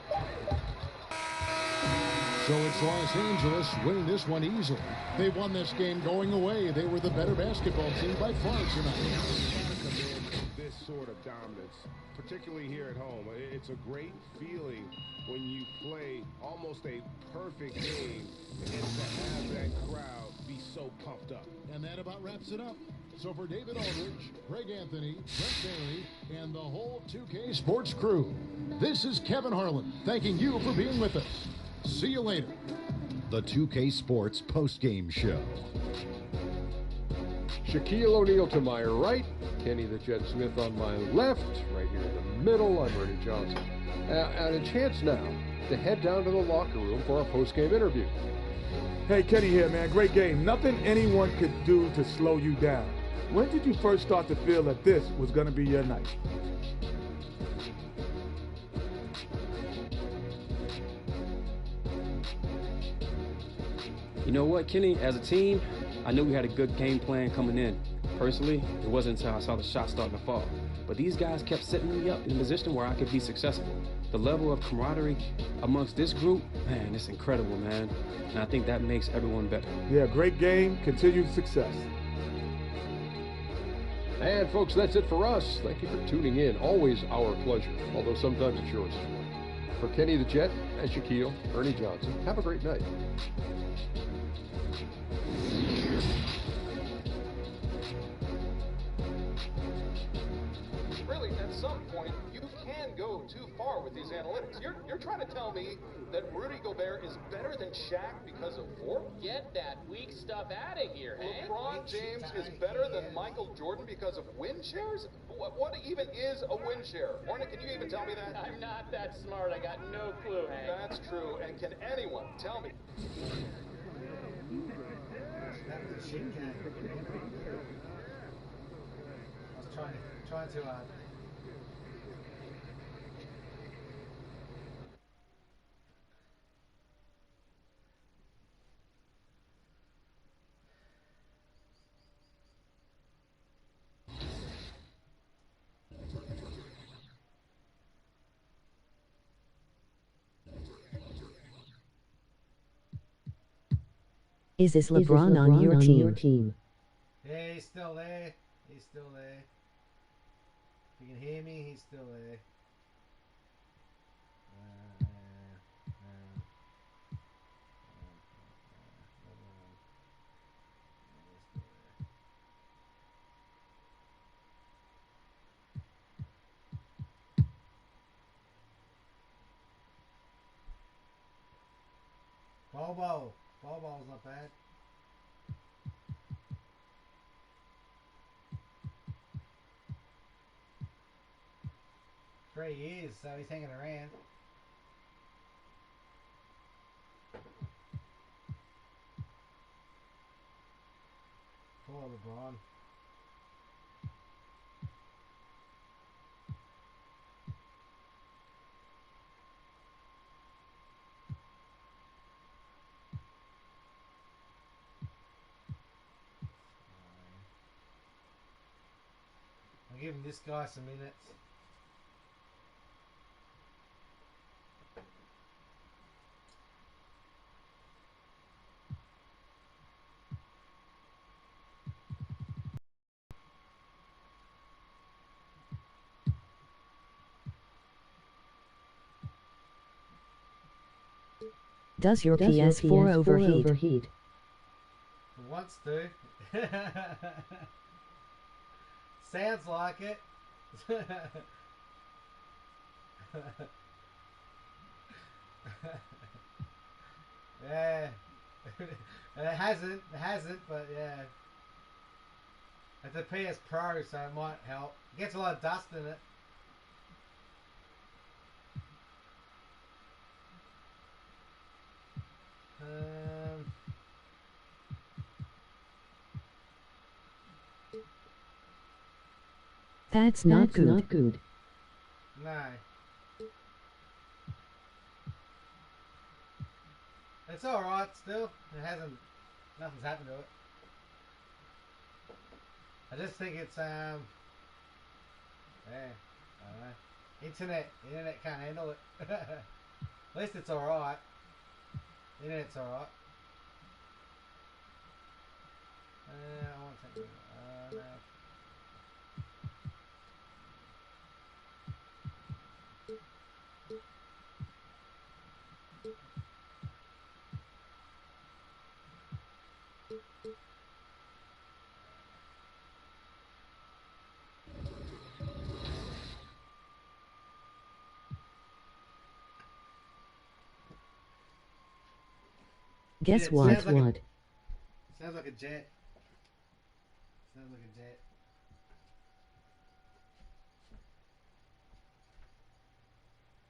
So it's Los Angeles winning this one easily. They won this game going away. They were the better basketball team by far tonight. This sort of dominance, particularly here at home. It's a great feeling when you play almost a perfect game and to have that crowd be so pumped up. And that about wraps it up. So for David Aldridge, Greg Anthony, Brent Bailey, and the whole 2K Sports crew, this is Kevin Harlan thanking you for being with us. See you later. The 2K Sports postgame show. Shaquille O'Neal to my right, Kenny the Jet Smith on my left, right here in the middle, I'm Ernie Johnson. And a chance now to head down to the locker room for our postgame interview. Hey, Kenny here, man. Great game. Nothing anyone could do to slow you down. When did you first start to feel that this was going to be your night? You know what, Kenny? As a team, I knew we had a good game plan coming in. Personally, it wasn't until I saw the shot starting to fall. But these guys kept setting me up in a position where I could be successful. The level of camaraderie amongst this group, man, it's incredible, man. And I think that makes everyone better. Yeah, great game, continued success. And folks, that's it for us. Thank you for tuning in. Always our pleasure, although sometimes it's yours. For Kenny the Jet and Shaquille, Ernie Johnson, have a great night. Really, at some point, you can go too far with these analytics. You're trying to tell me that Rudy Gobert is better than Shaq because of VORP? Get that weak stuff out of here, Hank. LeBron James is better than Michael Jordan because of win shares? What even is a win share? Hornet, can you even tell me that? I'm not that smart. I got no clue, Hank. That's true. And can anyone tell me? That's a shit game. I was trying to Is this LeBron on your team? Yeah, he's still there. He's still there. If you can hear me, he's still there. Bol Bol. Bol Bol's not bad. 3 years, so he's hanging around. Poor LeBron. I'll give him this guy some minutes. Does your PS4 overheat? It wants to. Sounds like it. Yeah. It hasn't, but yeah. It's a PS Pro, so it might help. It gets a lot of dust in it. That's not good. No. It's alright still. It hasn't, nothing's happened to it. I just think it's, yeah, I don't know. Internet can't handle it. At least it's alright. Internet's alright. I want to take no. Guess what? Sounds like a jet. Sounds like a jet.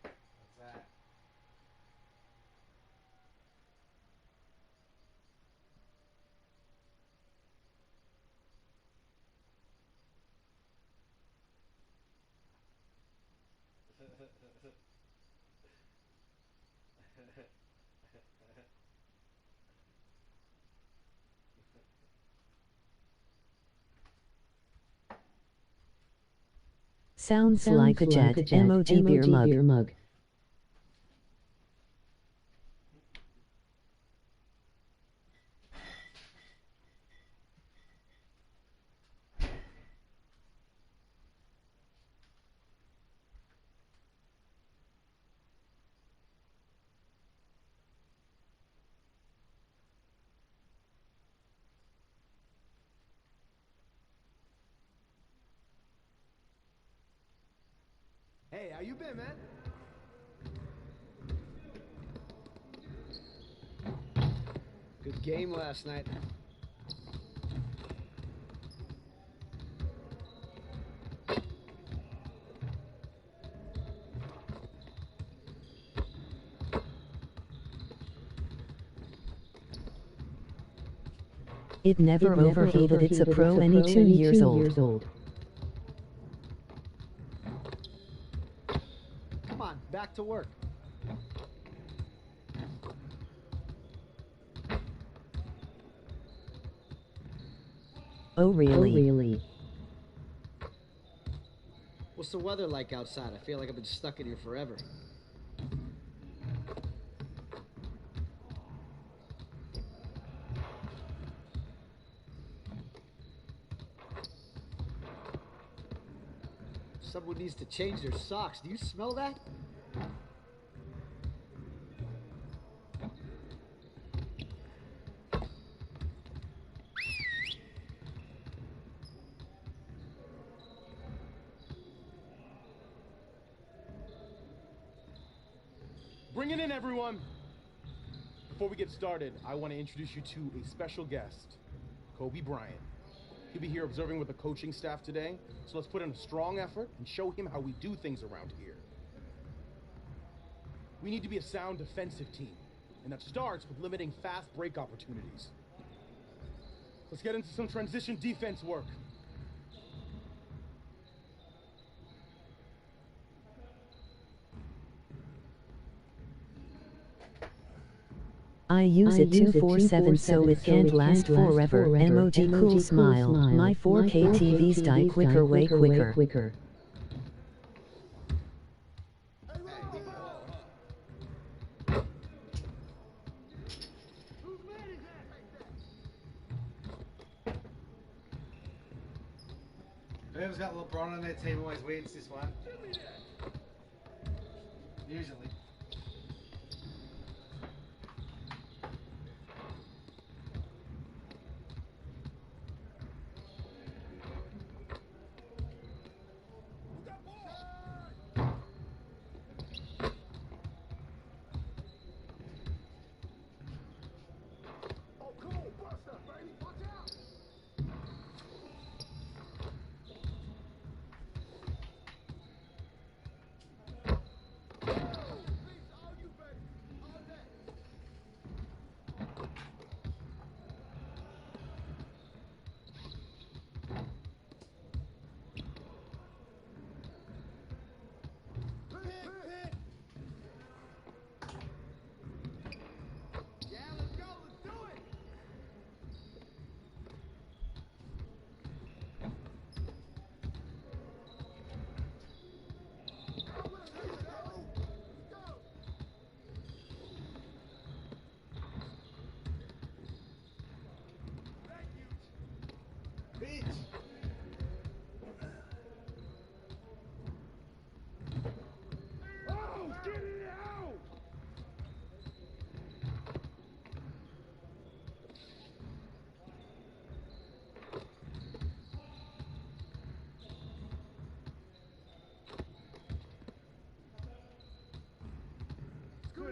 What's that? Sounds like a jet. Emoji beer mug. Hey, how you been, man? Good game last night. It never overheated. It's a Pro 22 years old. Come on, back to work. Oh really? What's the weather like outside? I feel like I've been stuck in here forever. Someone needs to change their socks. Do you smell that? Bring it in, everyone. Before we get started, I want to introduce you to a special guest, Kobe Bryant. He'll be here observing with the coaching staff today, so let's put in a strong effort and show him how we do things around here. We need to be a sound defensive team, and that starts with limiting fast break opportunities. Let's get into some transition defense work. I use it 247 so it can't last forever. Emoji cool smile. My 4K TVs die quicker, way quicker. Whoever's got LeBron on their team always wins this one. Usually.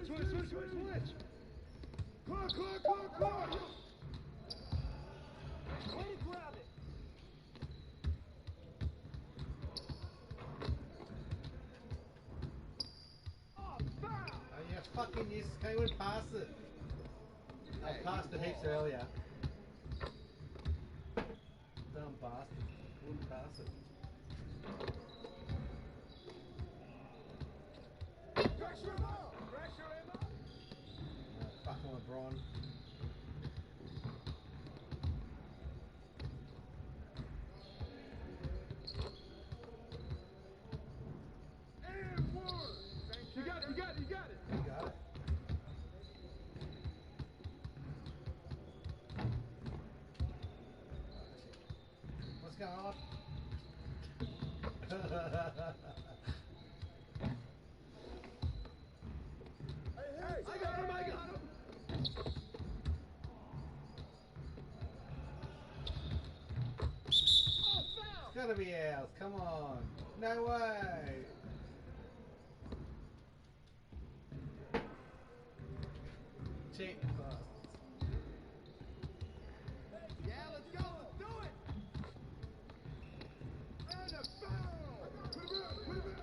Switch. Clark. Way to grab it. Oh, you fucking you can't even pass it. I passed the heaps earlier. Dumb bastard. Wouldn't pass it. Pressure him up! Fucking LeBron. And one! You got it! You got it! What's going on? Hey, I got him! It's gotta be ours, come on. No way! Cheap bastards. Yeah, let's go, let's do it! And a foul! Put him in!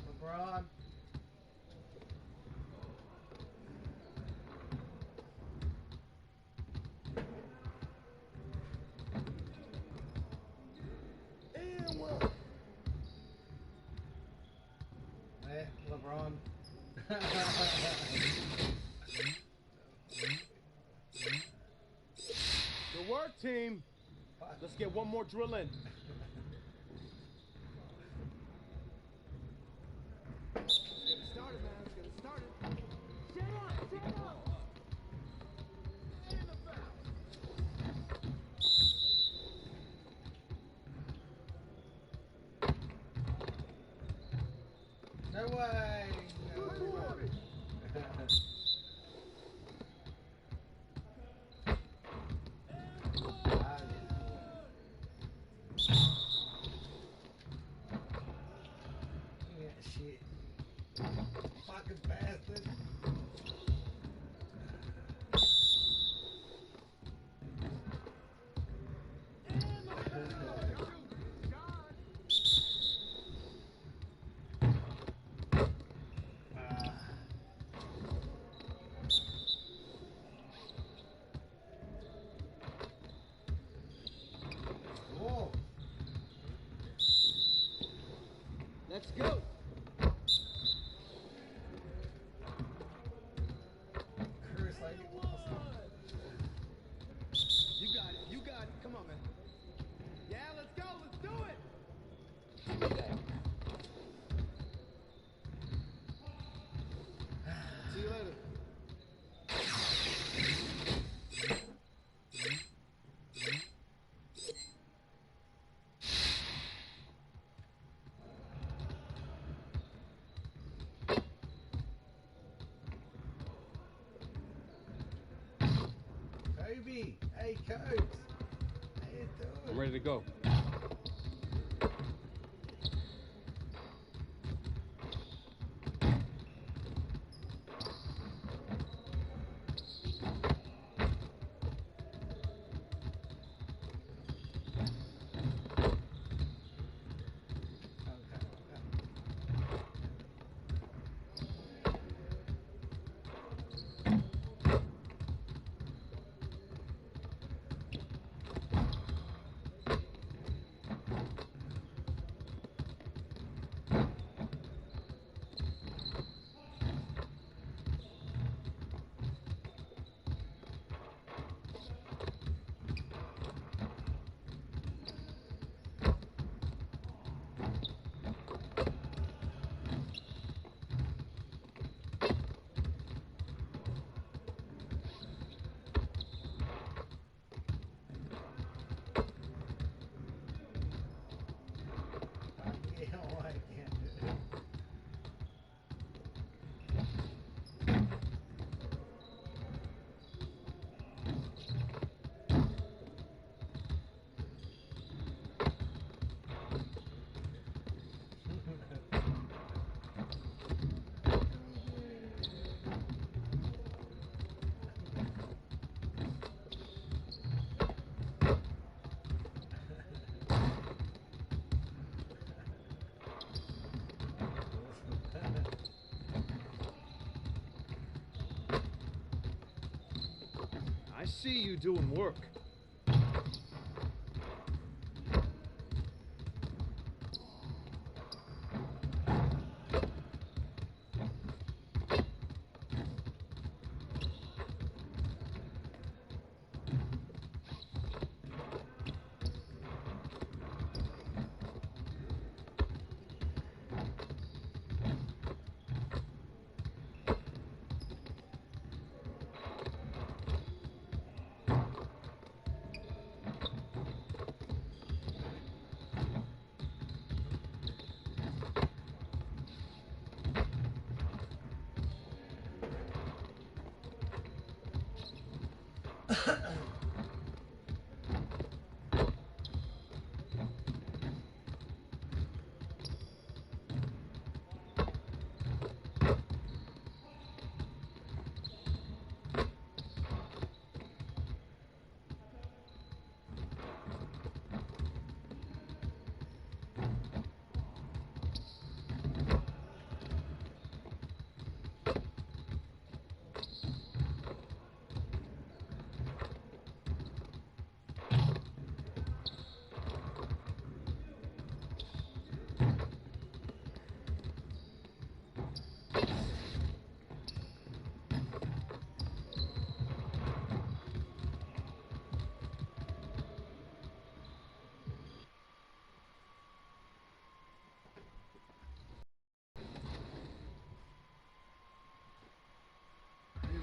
LeBron. And one. Hey, LeBron. Good work, team. Let's get one more drill in. Started, man. Let's get it started. Stand up. And the foul. No way. Shit. Fucking bastard. Whoa. Let's go. You got it. Come on, man. Yeah, let's go. Let's do it. See you later. Kobe. Hey, Coach. How you doing? I'm ready to go. see you doing work.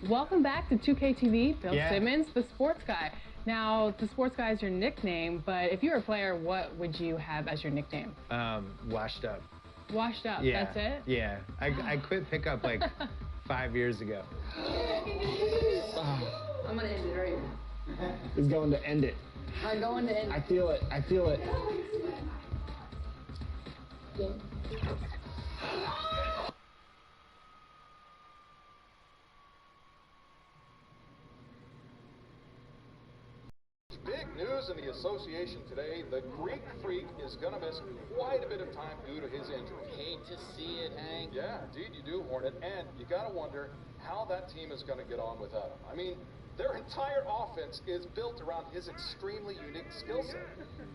Welcome back to 2K TV. Bill Yeah. Simmons, the sports guy. Now, the sports guy is your nickname, but if you were a player, what would you have as your nickname? Washed up. Washed up, Yeah. that's it? Yeah. I quit pickup like 5 years ago. I'm gonna end it right here. He's going to end it. I'm going to end it. I feel it. I feel it. Big news in the association today. The Greek Freak is going to miss quite a bit of time due to his injury. Hate to see it, Hank. Yeah, indeed you do, Hornet. And you got to wonder how that team is going to get on without him. I mean, their entire offense is built around his extremely unique skill set.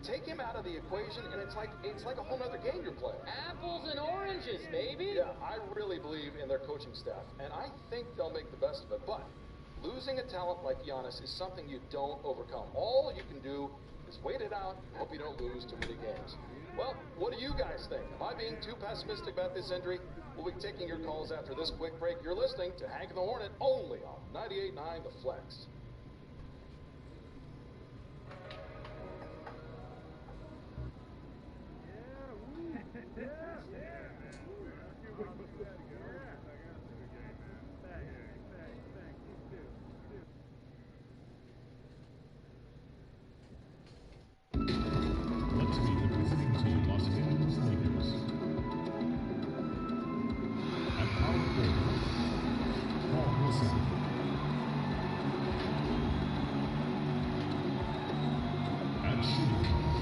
Take him out of the equation, and it's like a whole other game you're playing. Apples and oranges, baby. Yeah, I really believe in their coaching staff, and I think they'll make the best of it. But losing a talent like Giannis is something you don't overcome. All you can do is wait it out, hope you don't lose too many games. Well, what do you guys think? Am I being too pessimistic about this injury? We'll be taking your calls after this quick break. You're listening to Hank and the Hornet only on 98.9 The Flex. Let's meet the visiting team, Los Angeles Lakers. At power forward, Paul Millsap. At shooting guard,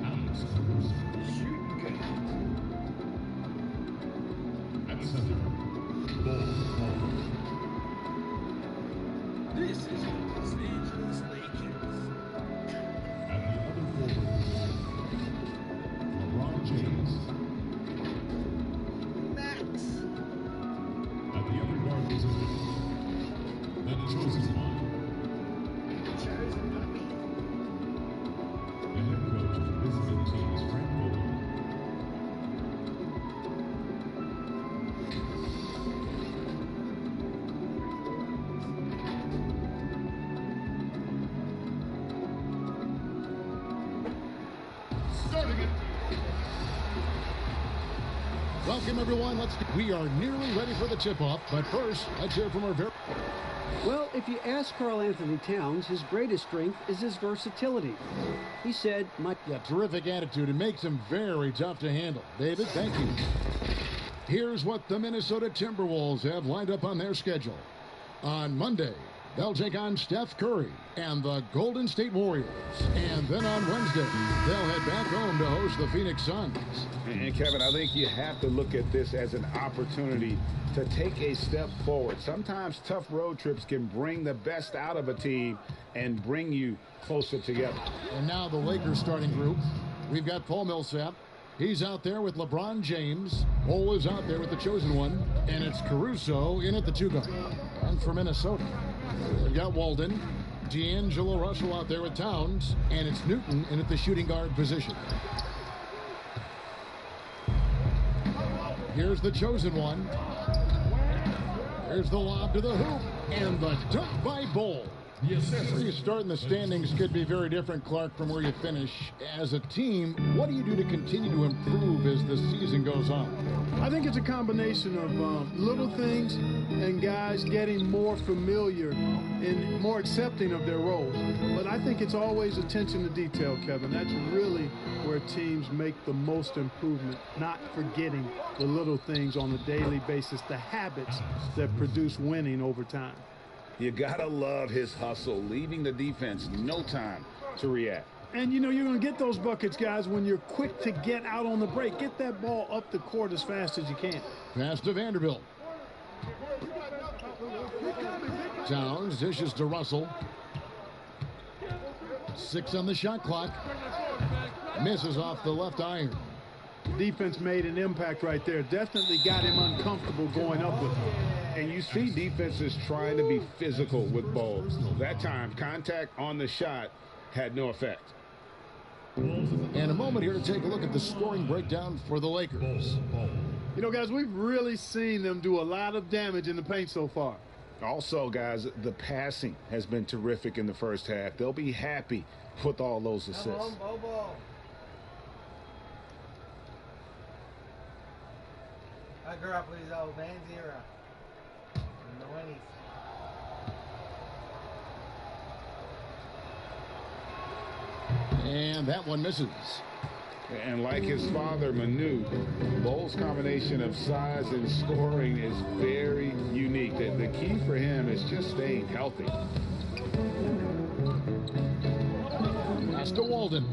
Alex Caruso. At center, Bol Bol. This is the Los Angeles Lakers. At the other forward position, LeBron James. Max. At the other guard position, the chosen one. The head coach of the visiting team is Frank Vogel. Starting it. Welcome, everyone. We are nearly ready for the tip-off, but first, let's hear from our very... Well, if you ask Karl Anthony Towns, his greatest strength is his versatility. He said, Yeah, terrific attitude. It makes him very tough to handle. David, thank you. Here's what the Minnesota Timberwolves have lined up on their schedule. On Monday, they'll take on Steph Curry and the Golden State Warriors. And then on Wednesday, they'll head back home to host the Phoenix Suns. And Kevin, I think you have to look at this as an opportunity to take a step forward. Sometimes tough road trips can bring the best out of a team and bring you closer together. And now the Lakers starting group. We've got Paul Millsap. He's out there with LeBron James. Bol is out there with the chosen one. And it's Caruso in at the 2 guard. And for Minnesota, we've got Walden, D'Angelo Russell out there with Towns. And it's Newton in at the shooting guard position. Here's the chosen one. Here's the lob to the hoop. And the dunk by Bol. Where you start in the standings could be very different, Clark, from where you finish. As a team, what do you do to continue to improve as the season goes on? I think it's a combination of little things and guys getting more familiar and more accepting of their roles. But I think it's always attention to detail, Kevin. That's really where teams make the most improvement, not forgetting the little things on a daily basis, the habits that produce winning over time. You gotta love his hustle, leaving the defense no time to react. And, you know, you're going to get those buckets, guys, when you're quick to get out on the break. Get that ball up the court as fast as you can. Pass to Vanderbilt. Towns dishes to Russell. 6 on the shot clock. Misses off the left iron. Defense made an impact right there. Definitely got him uncomfortable going up with him. And you see defenses trying to be physical with Bol. That time, contact on the shot had no effect. And a moment here to take a look at the scoring breakdown for the Lakers. You know, guys, we've really seen them do a lot of damage in the paint so far. Also, guys, the passing has been terrific in the first half. They'll be happy with all those assists. Come on, Bol Bol. I grew up with these old man's era. In the 20s. And that one misses. And like his father, Manu, Bol's combination of size and scoring is very unique. The key for him is just staying healthy. Pass to Walden.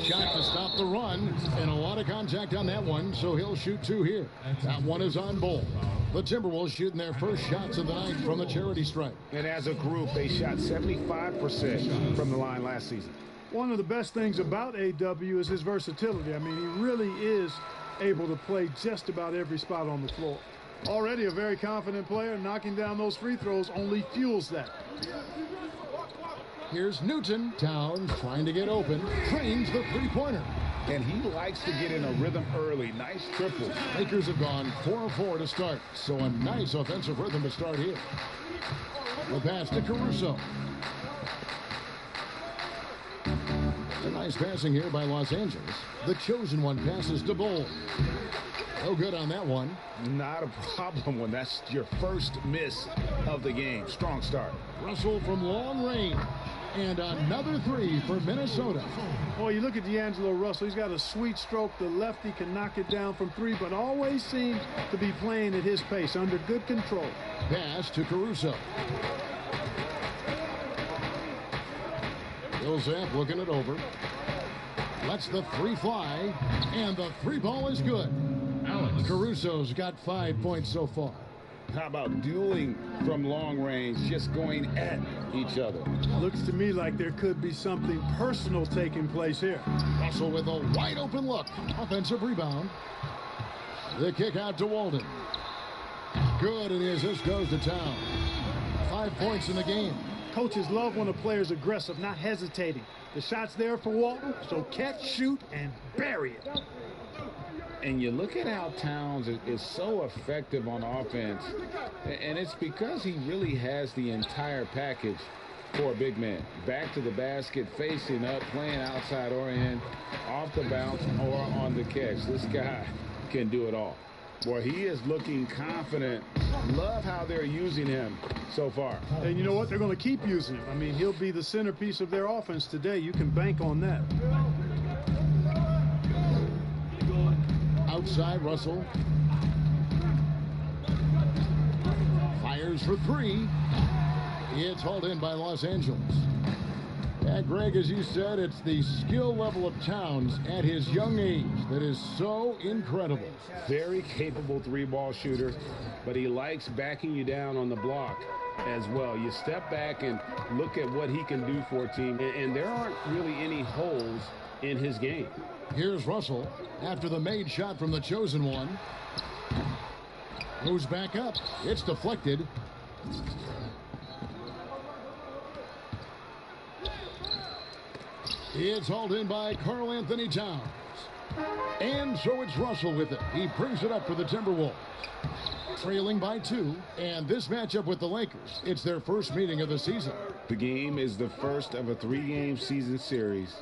Shot to stop the run, and a lot of contact on that one, so he'll shoot 2 here. That one is on Bol. The Timberwolves shooting their first shots of the night from the charity stripe. And as a group, they shot 75% from the line last season. One of the best things about AW is his versatility. I mean, he really is able to play just about every spot on the floor. Already a very confident player, knocking down those free throws only fuels that. Here's Newton. Towns trying to get open. Trains the three-pointer. And he likes to get in a rhythm early. Nice triple. Lakers have gone 4-4 to start, so a nice offensive rhythm to start here. The pass to Caruso. A nice passing here by Los Angeles. The chosen one passes to Bol. No good on that one. Not a problem when that's your first miss of the game. Strong start. Russell from long range. And another 3 for Minnesota. Boy, you look at D'Angelo Russell. He's got a sweet stroke. The lefty can knock it down from 3, but always seems to be playing at his pace, under good control. Pass to Caruso. Millsap looking it over. Lets the 3 fly. And the 3 ball is good. Caruso's got 5 points so far. How about dueling from long range, just going at each other? Looks to me like there could be something personal taking place here. Russell with a wide open look. Offensive rebound. The kick out to Walden. Good, and his assist goes to Town. 5 points in the game. Coaches love when a player's aggressive, not hesitating. The shot's there for Walton, so catch, shoot, and bury it. And you look at how Towns is so effective on offense, and it's because he really has the entire package for a big man. Back to the basket, facing up, playing outside orient, off the bounce, or on the catch. This guy can do it all. Boy, he is looking confident. Love how they're using him so far. And you know what? They're going to keep using him. I mean, he'll be the centerpiece of their offense today. You can bank on that. Outside, Russell. Fires for 3. It's hauled in by Los Angeles. Yeah, Greg, as you said, it's the skill level of Towns at his young age that is so incredible. Very capable three-ball shooter, but he likes backing you down on the block as well. You step back and look at what he can do for a team, and there aren't really any holes in his game. Here's Russell after the made shot from the chosen one. Goes back up. It's deflected. It's hauled in by Karl Anthony Towns. And so it's Russell with it. He brings it up for the Timberwolves. Trailing by 2, and this matchup with the Lakers, it's their first meeting of the season. The game is the first of a 3-game season series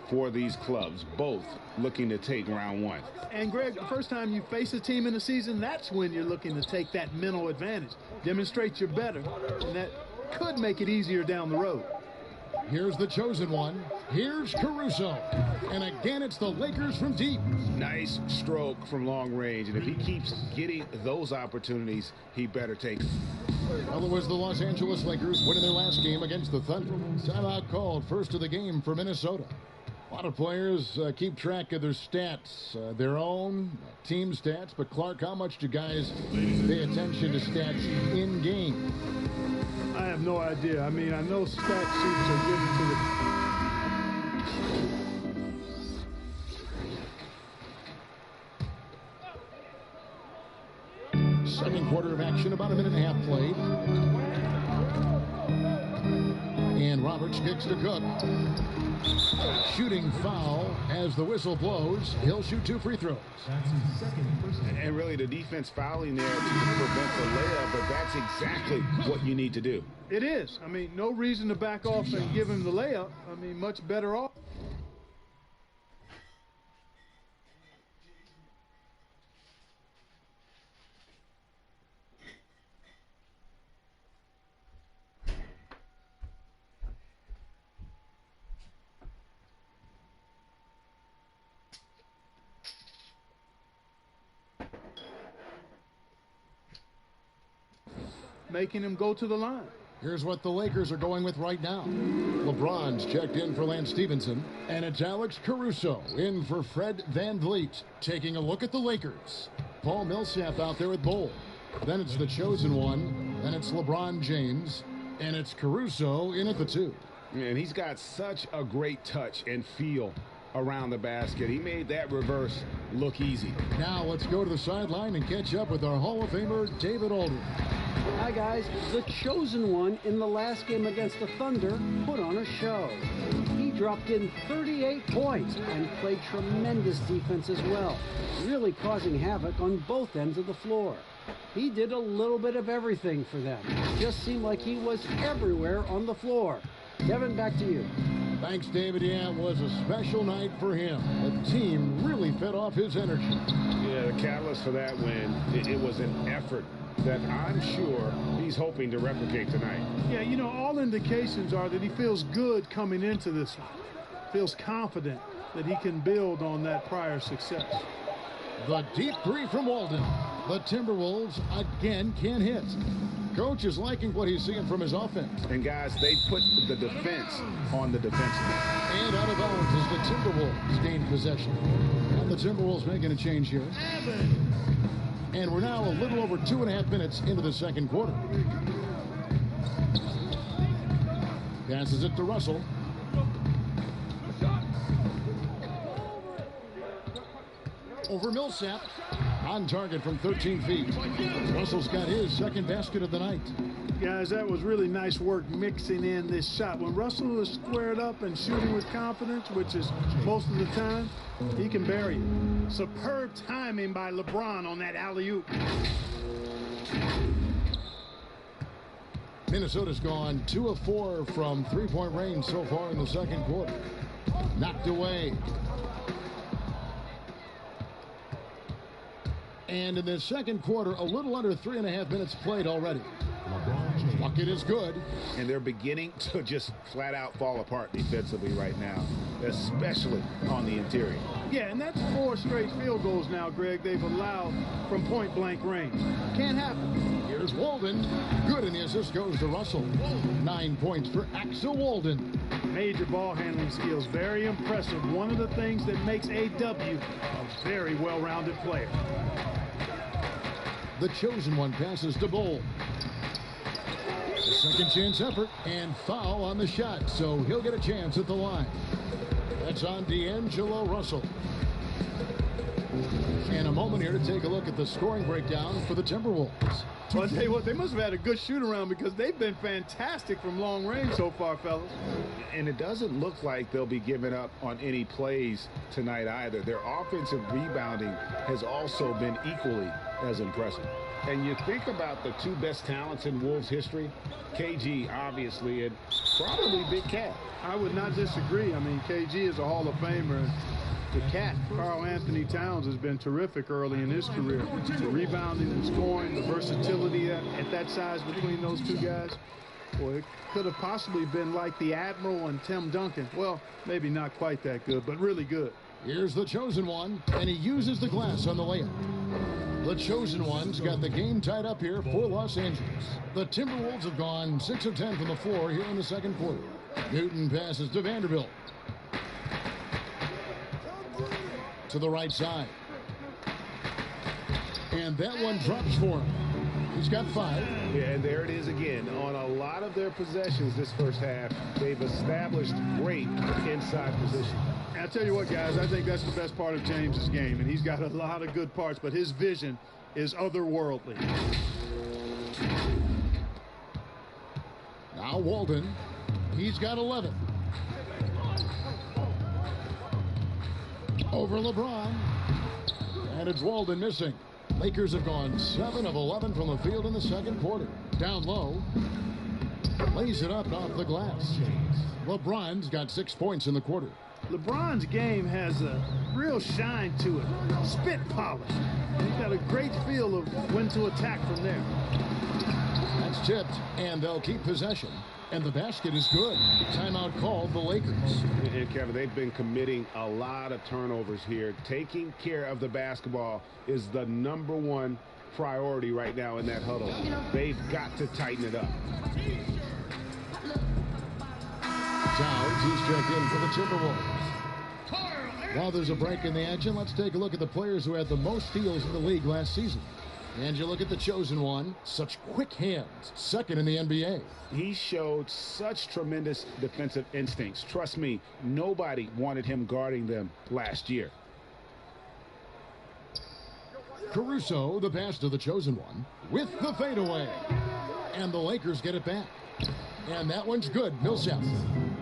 for these clubs, both looking to take round 1. And Greg, the first time you face a team in the season, that's when you're looking to take that mental advantage. Demonstrate you're better, and that could make it easier down the road. Here's the chosen one. Here's Caruso. And again, it's the Lakers from deep. Nice stroke from long range. And if he keeps getting those opportunities, he better take them. Well, it was the Los Angeles Lakers winning their last game against the Thunder. Timeout called, first of the game for Minnesota. A lot of players keep track of their stats, their own team stats. But, Clark, how much do guys pay attention to stats in game? I have no idea. I mean, I know stat sheets are given to the... Second quarter of action, about a minute and a half played. And Roberts kicks to Cook. Shooting foul as the whistle blows. He'll shoot 2 free throws. And really the defense fouling there to prevent the layup, but that's exactly what you need to do. It is. I mean, no reason to back off and give him the layup. I mean, much better off. Making him go to the line. Here's what the Lakers are going with right now. LeBron's checked in for Lance Stevenson, and it's Alex Caruso in for Fred VanVleet. Taking a look at the Lakers. Paul Millsap out there with Bol. Then it's the chosen one. Then it's LeBron James, and it's Caruso in at the 2. And he's got such a great touch and feel around the basket. He made that reverse look easy. Now let's go to the sideline and catch up with our Hall of Famer, David Aldridge. Hi, guys. The chosen one in the last game against the Thunder put on a show. He dropped in 38 points and played tremendous defense as well, really causing havoc on both ends of the floor. He did a little bit of everything for them. Just seemed like he was everywhere on the floor. Kevin, back to you. Thanks, David. Yeah, it was a special night for him. The team really fed off his energy. Yeah, the catalyst for that win, it was an effort that I'm sure he's hoping to replicate tonight. Yeah, you know, all indications are that he feels good coming into this one. Feels confident that he can build on that prior success. The deep 3 from Walden. The Timberwolves again can't hit. Coach is liking what he's seeing from his offense. And guys, they put the defense on the defensive. And out of bounds as the Timberwolves gain possession. And the Timberwolves making a change here. And we're now a little over 2.5 minutes into the second quarter. Passes it to Russell. Over Millsap. On target from 13 feet. Russell's got his second basket of the night. Guys, that was really nice work mixing in this shot. When Russell is squared up and shooting with confidence, which is most of the time, he can bury it. Superb timing by LeBron on that alley-oop. Minnesota's gone 2 of 4 from three-point range so far in the second quarter. Knocked away. And in the second quarter, a little under 3.5 minutes played already. Bucket is good. And they're beginning to just flat out fall apart defensively right now. especially on the interior. Yeah, and that's 4 straight field goals now, Greg, they've allowed from point-blank range. Can't happen. Here's Walden. Good, and the assist goes to Russell. 9 points for Axel Walden. Major ball handling skills, very impressive. One of the things that makes A.W. a very well-rounded player. The chosen one passes to Bol. A second chance effort and foul on the shot, so he'll get a chance at the line. That's on D'Angelo Russell. And a moment here to take a look at the scoring breakdown for the Timberwolves. Well, I'll tell you what, they must have had a good shoot-around because they've been fantastic from long range so far, fellas. And it doesn't look like they'll be giving up on any plays tonight either. Their offensive rebounding has also been equally as impressive. And you think about the 2 best talents in Wolves history, KG, obviously, and probably Big Cat. I would not disagree. I mean, KG is a Hall of Famer. The Cat, Karl Anthony Towns, has been terrific early in his career. The rebounding and scoring, the versatility at that size between those 2 guys. Boy, it could have possibly been like the Admiral and Tim Duncan. Well, maybe not quite that good, but really good. Here's the chosen one, and he uses the glass on the layup. The chosen one's got the game tied up here for Los Angeles. The Timberwolves have gone 6 of 10 from the floor here in the second quarter. Newton passes to Vanderbilt. To the right side. And that one drops for him. He's got 5. Yeah, and there it is again. On a lot of their possessions this first half, they've established great inside position. And I'll tell you what, guys, I think that's the best part of James's game. And he's got a lot of good parts, but his vision is otherworldly. Now Walden. He's got 11. Over LeBron. And it's Walden missing. Lakers have gone 7 of 11 from the field in the second quarter. Down low. Lays it up and off the glass. LeBron's got 6 points in the quarter. LeBron's game has a real shine to it. Spit polish. He's got a great feel of when to attack from there. That's tipped, and they'll keep possession. And the basket is good. Timeout called the Lakers. And Kevin, they've been committing a lot of turnovers here. Taking care of the basketball is the #1 priority right now in that huddle. They've got to tighten it up. Towns, he's checked in for the Timberwolves. While there's a break in the action, let's take a look at the players who had the most steals in the league last season. And you look at the chosen one, such quick hands, second in the NBA. He showed such tremendous defensive instincts. Trust me, nobody wanted him guarding them last year. Caruso, the pass to the chosen one, with the fadeaway. And the Lakers get it back. And that one's good, Millsap.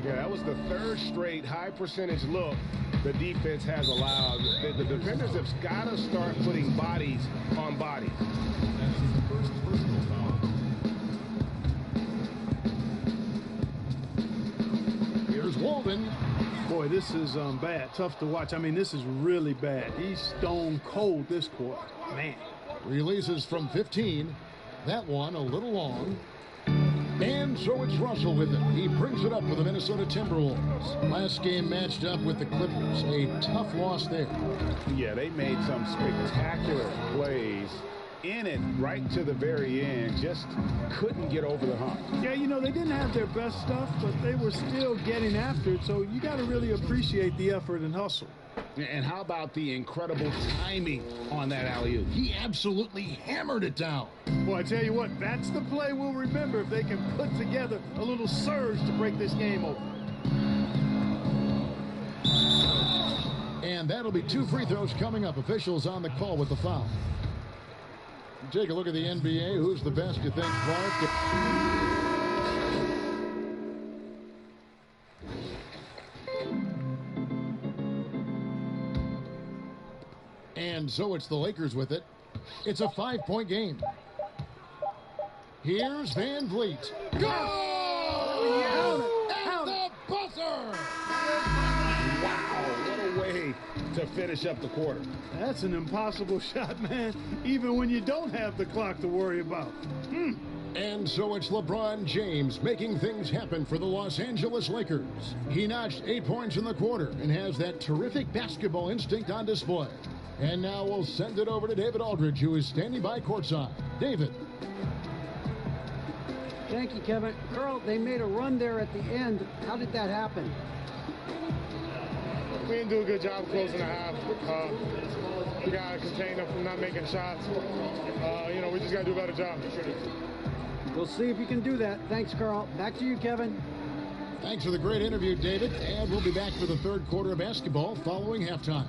Yeah, that was the 3rd straight high percentage look the defense has allowed. The defenders have got to start putting bodies on bodies. Here's Walden. Boy, this is bad. Tough to watch. I mean, this is really bad. He's stone cold this quarter. Man. Releases from 15. That one a little long. And so it's Russell with it. He brings it up for the Minnesota Timberwolves. Last game matched up with the Clippers. A tough loss there. Yeah, they made some spectacular plays in it right to the very end. Just couldn't get over the hump. Yeah, you know, they didn't have their best stuff, but they were still getting after it. So you got to really appreciate the effort and hustle. And how about the incredible timing on that alley-oop? He absolutely hammered it down. Well, I tell you what, that's the play we'll remember if they can put together a little surge to break this game open. And that'll be 2 free throws coming up. Officials on the call with the foul. Take a look at the NBA. Who's the best, you think, Clark? And so it's the Lakers with it. It's a 5-point game. Here's Van Vliet. Go! At the buzzer! Wow, what a way to finish up the quarter. That's an impossible shot, man, even when you don't have the clock to worry about. And so it's LeBron James making things happen for the Los Angeles Lakers. He notched 8 points in the quarter and has that terrific basketball instinct on display. And now we'll send it over to David Aldridge, who is standing by courtside. David. Thank you, Kevin. Carl, they made a run there at the end. How did that happen? We didn't do a good job closing the half. We got to contain them from not making shots. We just got to do a better job. We'll see if you can do that. Thanks, Carl. Back to you, Kevin. Thanks for the great interview, David. And we'll be back for the third quarter of basketball following halftime.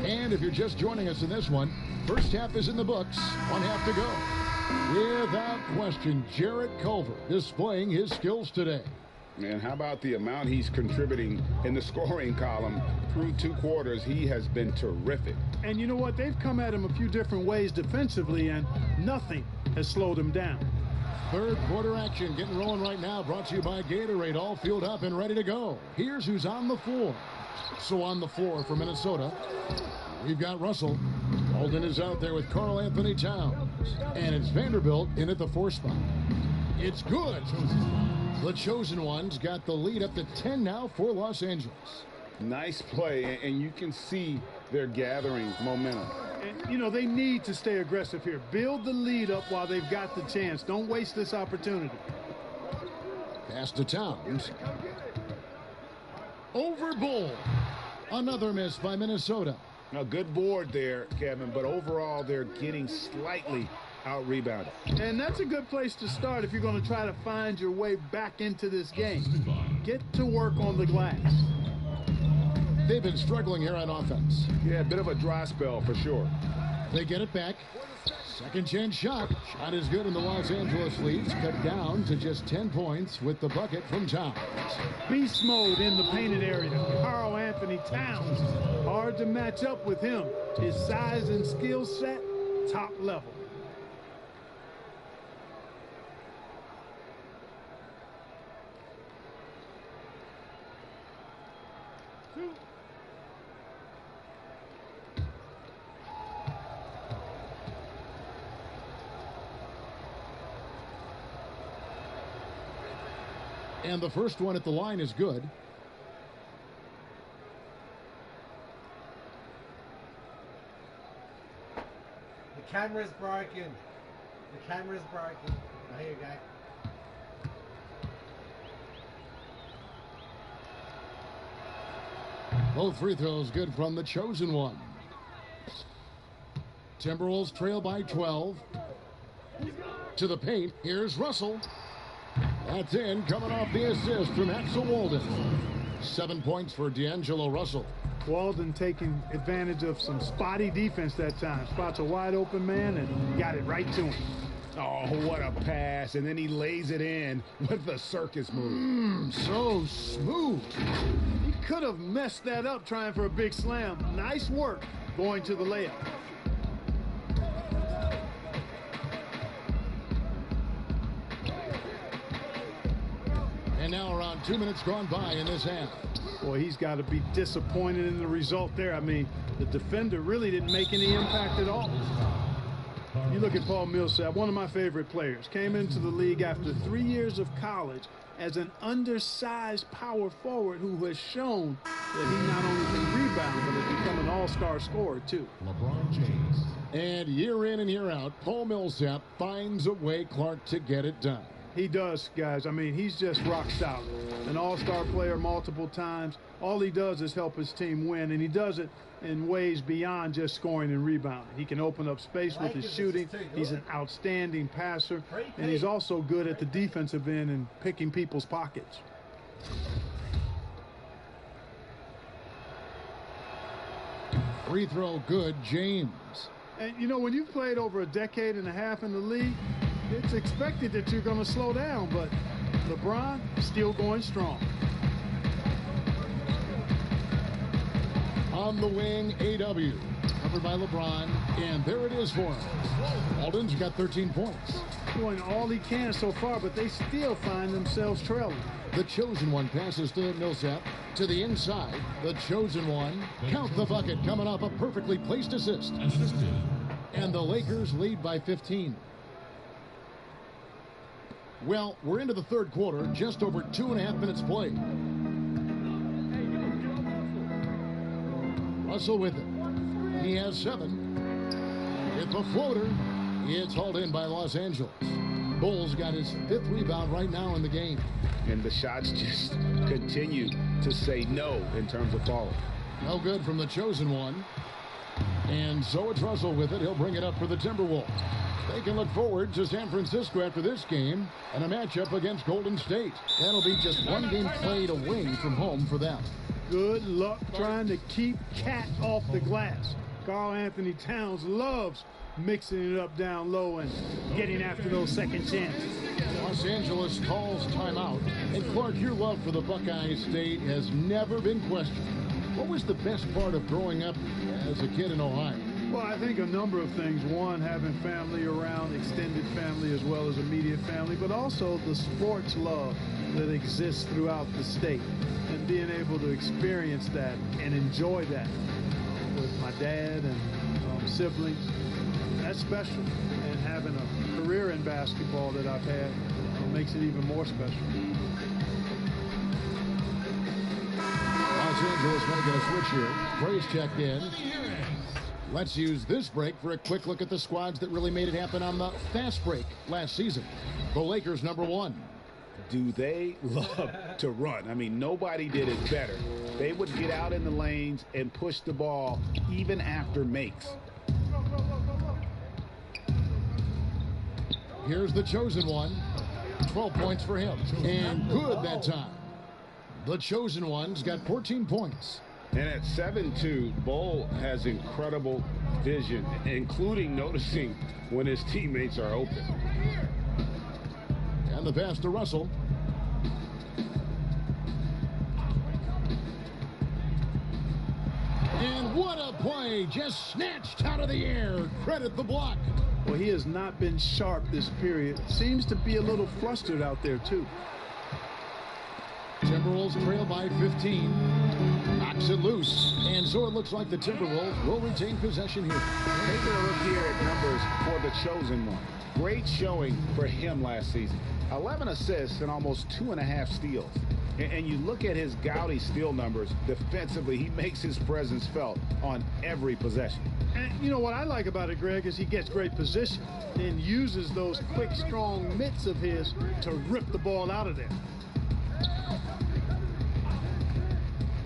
And if you're just joining us in this one, first half is in the books, 1 half to go. Without question, Jarrett Culver displaying his skills today. Man, how about the amount he's contributing in the scoring column through 2 quarters? He has been terrific. And you know what? They've come at him a few different ways defensively, and nothing has slowed him down. Third quarter action getting rolling right now, brought to you by Gatorade, all fueled up and ready to go. Here's who's on the floor. So on the floor for Minnesota, we've got Russell. Holden is out there with Karl Anthony Towns. And it's Vanderbilt in at the 4 spot. It's good. The Chosen Ones got the lead up to 10 now for Los Angeles. Nice play, and you can see they're gathering momentum. And, they need to stay aggressive here. Build the lead up while they've got the chance. Don't waste this opportunity. Pass to Towns. Over Bol. Another miss by Minnesota. A good board there, Kevin, but overall they're getting slightly out-rebounded. And that's a good place to start if you're going to try to find your way back into this game. Get to work on the glass. They've been struggling here on offense. Yeah, a bit of a dry spell for sure. They get it back. Second chance shot. Shot is good, and the Los Angeles leads cut down to just 10 points with the bucket from Towns. Beast mode in the painted area. Karl Anthony Towns. Hard to match up with him. His size and skill set, top level. And the first one at the line is good. The camera's broken. The camera's broken. Oh, here you go. Both free throws good from the Chosen One. Timberwolves trail by 12. To the paint. Here's Russell. That's in, coming off the assist from Axel Walden. 7 points for D'Angelo Russell. Walden taking advantage of some spotty defense that time. Spots a wide open man and got it right to him. Oh, what a pass. And then he lays it in with the circus move. So smooth. He could have messed that up trying for a big slam. Nice work going to the layup. And now around 2 minutes gone by in this half. Boy, he's got to be disappointed in the result there. I mean, the defender really didn't make any impact at all. You look at Paul Millsap, one of my favorite players. Came into the league after 3 years of college as an undersized power forward who has shown that he not only can rebound, but has become an all-star scorer, too. LeBron James. And year in and year out, Paul Millsap finds a way, Clark, to get it done. He does, guys. I mean, he's just rock solid. An all-star player multiple times. All he does is help his team win, and he does it in ways beyond just scoring and rebounding. He can open up space with his shooting. He's an outstanding passer, and he's also good at the defensive end and picking people's pockets. Free throw good, James. And, you know, when you've played over a decade and a half in the league, it's expected that you're going to slow down, but LeBron still going strong. On the wing, AW. Covered by LeBron. And there it is for him. Walden's got 13 points. Doing all he can so far, but they still find themselves trailing. The chosen one passes to Millsap. To the inside, the chosen one. Count the bucket, coming off a perfectly placed assist. And the Lakers lead by 15. Well, we're into the third quarter, just over 2.5 minutes played. Russell with it. He has 7. With the floater, it's hauled in by Los Angeles. Bol's got his 5th rebound right now in the game. And the shots just continue to say no in terms of falling. No good from the chosen one. And so it's Russell with it. He'll bring it up for the Timberwolves. They can look forward to San Francisco after this game and a matchup against Golden State. That'll be just one game played away from home for them. Good luck trying to keep Cat off the glass. Karl Anthony Towns loves mixing it up down low and getting after those second chances. Los Angeles calls timeout. And Clark, your love for the Buckeye State has never been questioned. What was the best part of growing up as a kid in Ohio? Well, I think a number of things. One, having family around, extended family as well as immediate family, but also the sports love that exists throughout the state and being able to experience that and enjoy that with my dad and siblings. That's special. And having a career in basketball that I've had makes it even more special. Los Angeles making a switch here. Bray's checked in. Let's use this break for a quick look at the squads that really made it happen on the fast break last season. The Lakers, number 1. Do they love to run? I mean, nobody did it better. They would get out in the lanes and push the ball even after makes. Here's the chosen one. 12 points for him. And good that time. The chosen one's got 14 points. And at 7'2", Bol has incredible vision, including noticing when his teammates are open. And the pass to Russell. And what a play, just snatched out of the air. Credit the block. Well, he has not been sharp this period. Seems to be a little flustered out there, too. Timberwolves trail by 15. Knocks it loose. And so it looks like the Timberwolves will retain possession here. Taking a look here at numbers for the chosen one. Great showing for him last season. 11 assists and almost 2.5 steals. And you look at his gaudy steal numbers defensively, he makes his presence felt on every possession. And you know what I like about it, Greg, is he gets great position and uses those quick, strong mitts of his to rip the ball out of there.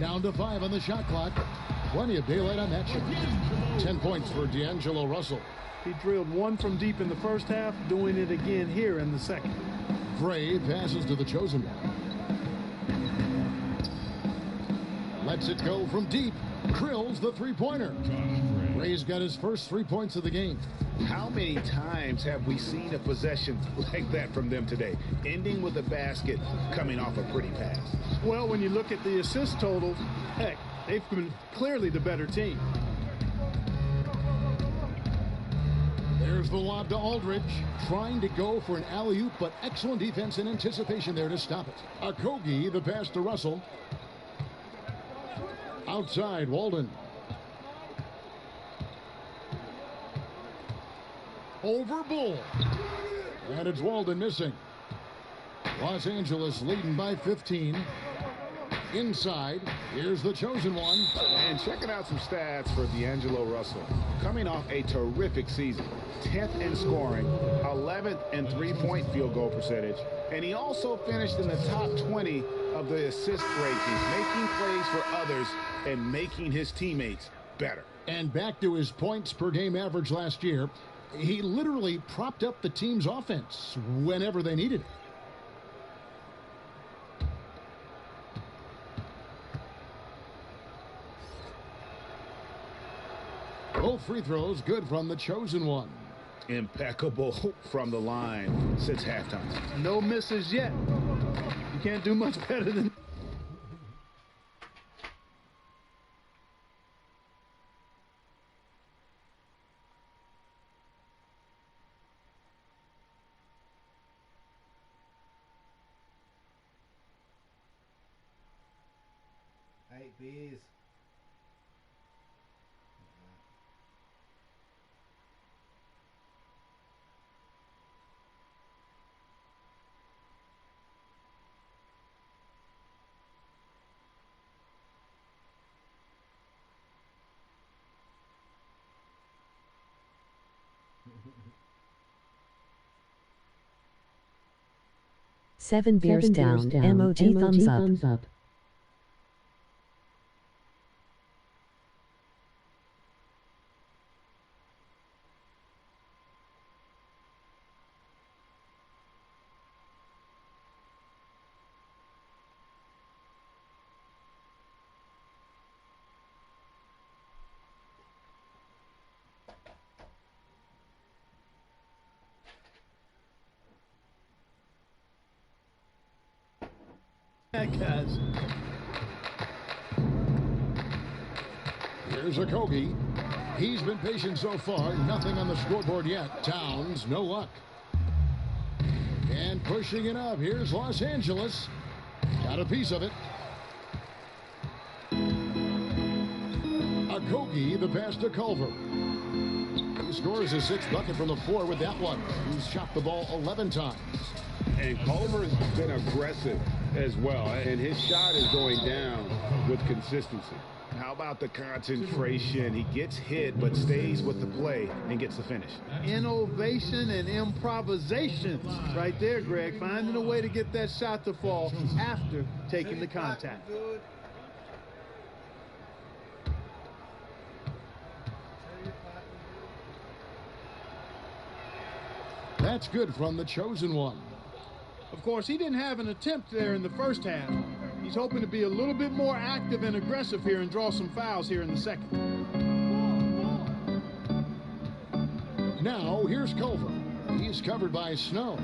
Down to 5 on the shot clock. Plenty of daylight on that shot. 10 points for D'Angelo Russell. He drilled one from deep in the first half, doing it again here in the second. Gray passes to the chosen one. Lets it go from deep. Drills the three-pointer. Gray's got his first 3 points of the game. How many times have we seen a possession like that from them today, ending with a basket coming off a pretty pass? Well, when you look at the assist totals, heck, they've been clearly the better team. There's the lob to Aldridge, trying to go for an alley-oop, but excellent defense and anticipation there to stop it. Okogie, the pass to Russell. Outside, Walden. Over Bol. And it's Walden missing. Los Angeles leading by 15. Inside, here's the chosen one. And checking out some stats for D'Angelo Russell. Coming off a terrific season. 10th in scoring, 11th in three-point field goal percentage. And he also finished in the top 20 of the assist rankings, making plays for others and making his teammates better. And back to his points per game average last year, he literally propped up the team's offense whenever they needed it. Both free throws good from the chosen one. Impeccable from the line since halftime. No misses yet. You can't do much better than 8 beers. Seven beers down. Emoji thumbs up. Guys. Here's a Kogi. He's been patient so far. Nothing on the scoreboard yet. Towns, no luck. And pushing it up. Here's Los Angeles. Got a piece of it. A Kogi, the pass to Culver. He scores his 6th bucket from the floor with that one. He's shot the ball 11 times. And Culver's been aggressive as well, and his shot is going down with consistency. How about the concentration? He gets hit, but stays with the play and gets the finish. Innovation and improvisation right there, Greg. Finding a way to get that shot to fall after taking the contact. That's good from the chosen one. Of course, he didn't have an attempt there in the first half. He's hoping to be a little bit more active and aggressive here and draw some fouls here in the second. Now, here's Culver. He's covered by Snow.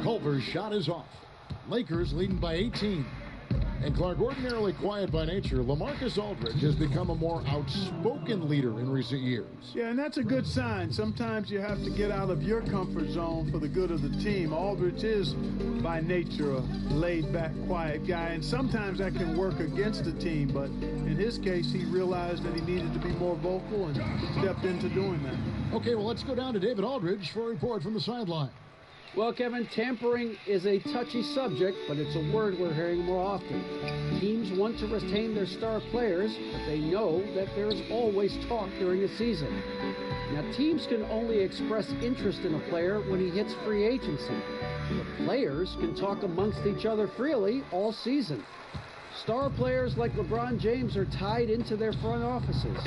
Culver's shot is off. Lakers leading by 18. And Clark, ordinarily quiet by nature, LaMarcus Aldridge has become a more outspoken leader in recent years. Yeah, and that's a good sign. Sometimes you have to get out of your comfort zone for the good of the team. Aldridge is, by nature, a laid-back, quiet guy, and sometimes that can work against the team. But in his case, he realized that he needed to be more vocal and stepped into doing that. Okay, well, let's go down to David Aldridge for a report from the sideline. Well, Kevin, tampering is a touchy subject, but it's a word we're hearing more often. Teams want to retain their star players, but they know that there is always talk during a season. Now, teams can only express interest in a player when he hits free agency. The players can talk amongst each other freely all season. Star players like LeBron James are tied into their front offices.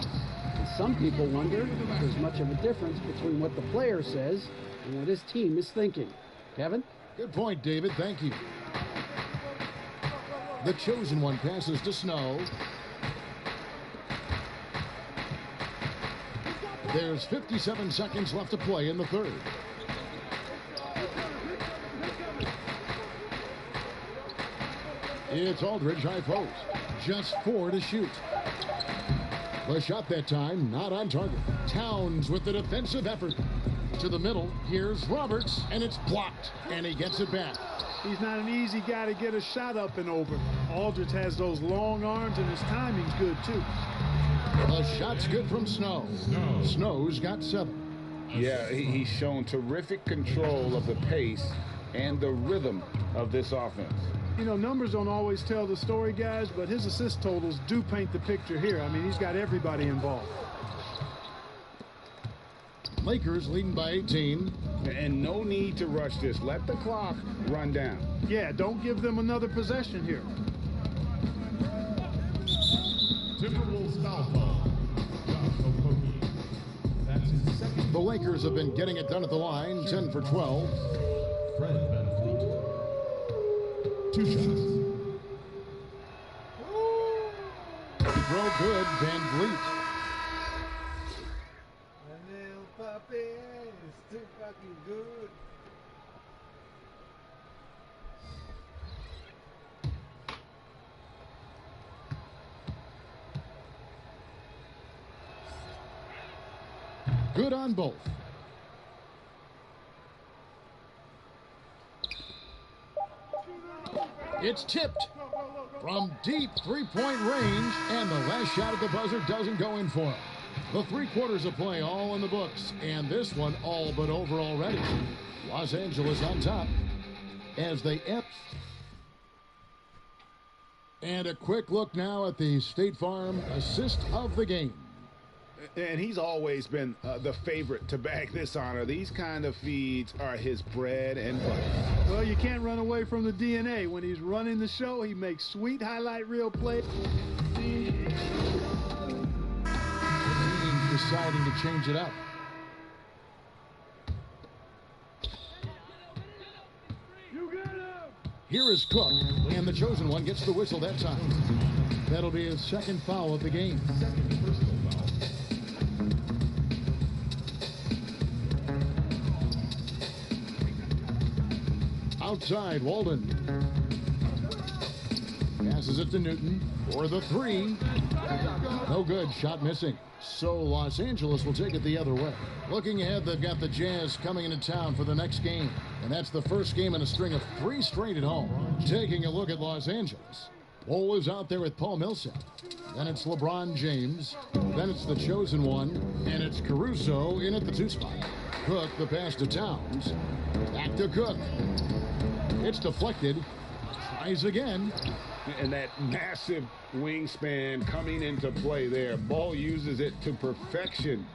And some people wonder if there's much of a difference between what the player says and what his team is thinking. Kevin? Good point, David. Thank you. The chosen one passes to Snow. There's 57 seconds left to play in the third. It's Aldridge high post. Just 4 to shoot. The shot that time, not on target. Towns with the defensive effort. To the middle, here's Roberts, and it's blocked, and he gets it back. He's not an easy guy to get a shot up and over. Aldridge has those long arms, and his timing's good, too. The shot's good from Snow. Snow's got 7. Yeah, he's shown terrific control of the pace and the rhythm of this offense. You know, numbers don't always tell the story, guys, but his assist totals do paint the picture here. I mean, he's got everybody involved. Lakers leading by 18. And no need to rush this. Let the clock run down. Yeah, don't give them another possession here. Timberwolves foul ball. That's his second. The Lakers have been getting it done at the line, 10 for 12. Fred VanVleet. 2 shots. Throw good, VanVleet. It's too fucking good. Good on both. It's tipped. from deep three-point range, and the last shot at the buzzer doesn't go in for him. The 3 quarters of play all in the books, and this one all but over already. Los Angeles on top as they end. And a quick look now at the State Farm assist of the game. And he's always been the favorite to bag this honor. These kind of feeds are his bread and butter. Well, you can't run away from the DNA. When he's running the show, he makes sweet highlight reel plays. Deciding to change it up. Here is Cook, and the chosen one gets the whistle that time. That'll be his second foul of the game. Outside, Walden. Passes it to Newton for the 3. No good, shot missing. So Los Angeles will take it the other way. Looking ahead, they've got the Jazz coming into town for the next game. And that's the first game in a string of 3 straight at home. Taking a look at Los Angeles. Bol is out there with Paul Millsap. Then it's LeBron James. Then it's the chosen one. And it's Caruso in at the 2 spot. Cook, the pass to Towns. Back to Cook. It's deflected. Tries again. And that massive wingspan coming into play there. Ball uses it to perfection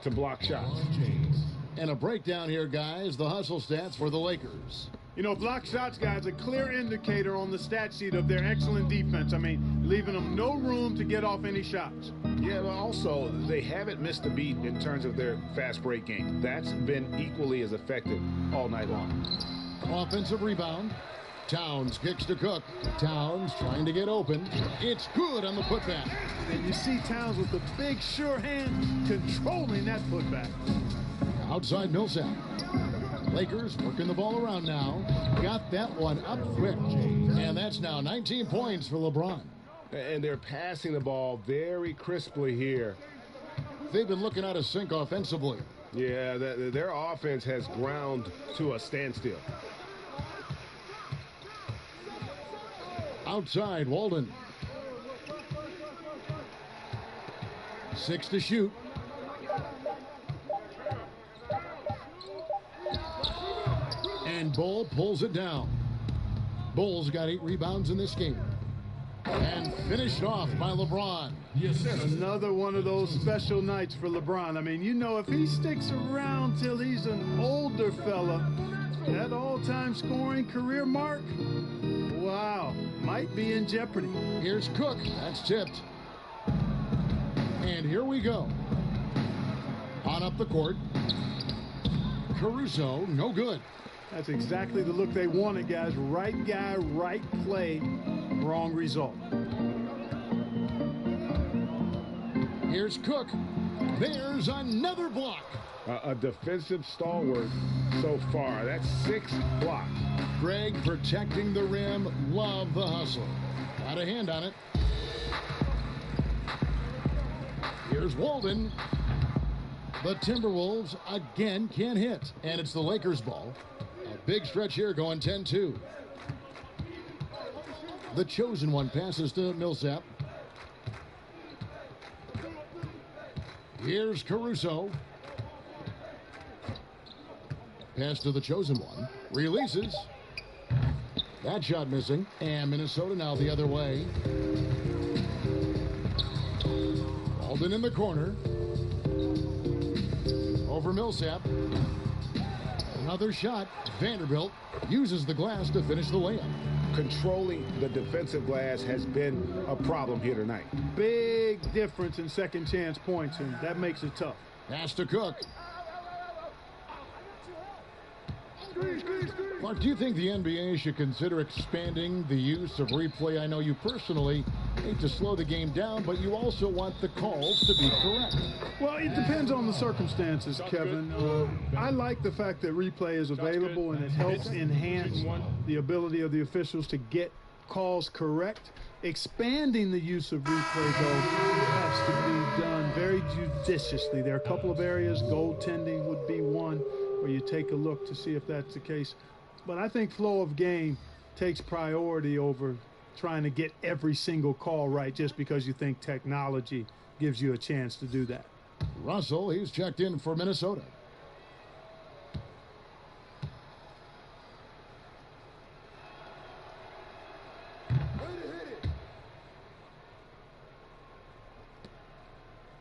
to block shots. And a breakdown here, guys. The hustle stats for the Lakers. You know, block shots, guys, a clear indicator on the stat sheet of their excellent defense. I mean, leaving them no room to get off any shots. Yeah, but also, they haven't missed a beat in terms of their fast break game. That's been equally as effective all night long. Offensive rebound. Towns kicks to Cook. Towns trying to get open. It's good on the putback. And you see Towns with the big, sure hand controlling that putback. Outside Millsap. Lakers working the ball around now. Got that one up quick. And that's now 19 points for LeBron. And they're passing the ball very crisply here. They've been looking out of sync offensively. Yeah, their offense has ground to a standstill. Outside, Walden. 6 to shoot. And Bol pulls it down. Bol's got 8 rebounds in this game. And finished off by LeBron. Yes, sir. Another one of those special nights for LeBron. I mean, you know, if he sticks around till he's an older fella, that all-time scoring career mark, wow, might be in jeopardy. Here's Cook. That's tipped. And here we go. On up the court. Caruso, no good. That's exactly the look they wanted, guys. Right guy, right play, wrong result. Here's Cook. There's another block. A defensive stalwart so far. That's 6 blocks. Greg protecting the rim. Love the hustle. Got a hand on it. Here's Walden. The Timberwolves again can't hit. And it's the Lakers' ball. A big stretch here going 10-2. The chosen one passes to Millsap. Here's Caruso. Pass to the chosen one. Releases. That shot missing. And Minnesota now the other way. Walden in the corner. Over Millsap. Another shot. Vanderbilt uses the glass to finish the layup. Controlling the defensive glass has been a problem here tonight. Big difference in second chance points, and that makes it tough. Pass to Cook. Mark, do you think the NBA should consider expanding the use of replay? I know you personally hate to slow the game down, but you also want the calls to be correct. Well, it depends on the circumstances, Kevin. I like the fact that replay is available and it helps enhance the ability of the officials to get calls correct. Expanding the use of replay, though, has to be done very judiciously. There are a couple of areas, goaltending would be one, where you take a look to see if that's the case. But I think flow of game takes priority over trying to get every single call right just because you think technology gives you a chance to do that. Russell, he's checked in for Minnesota.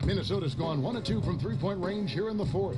Minnesota's gone 1 of 2 from three-point range here in the fourth.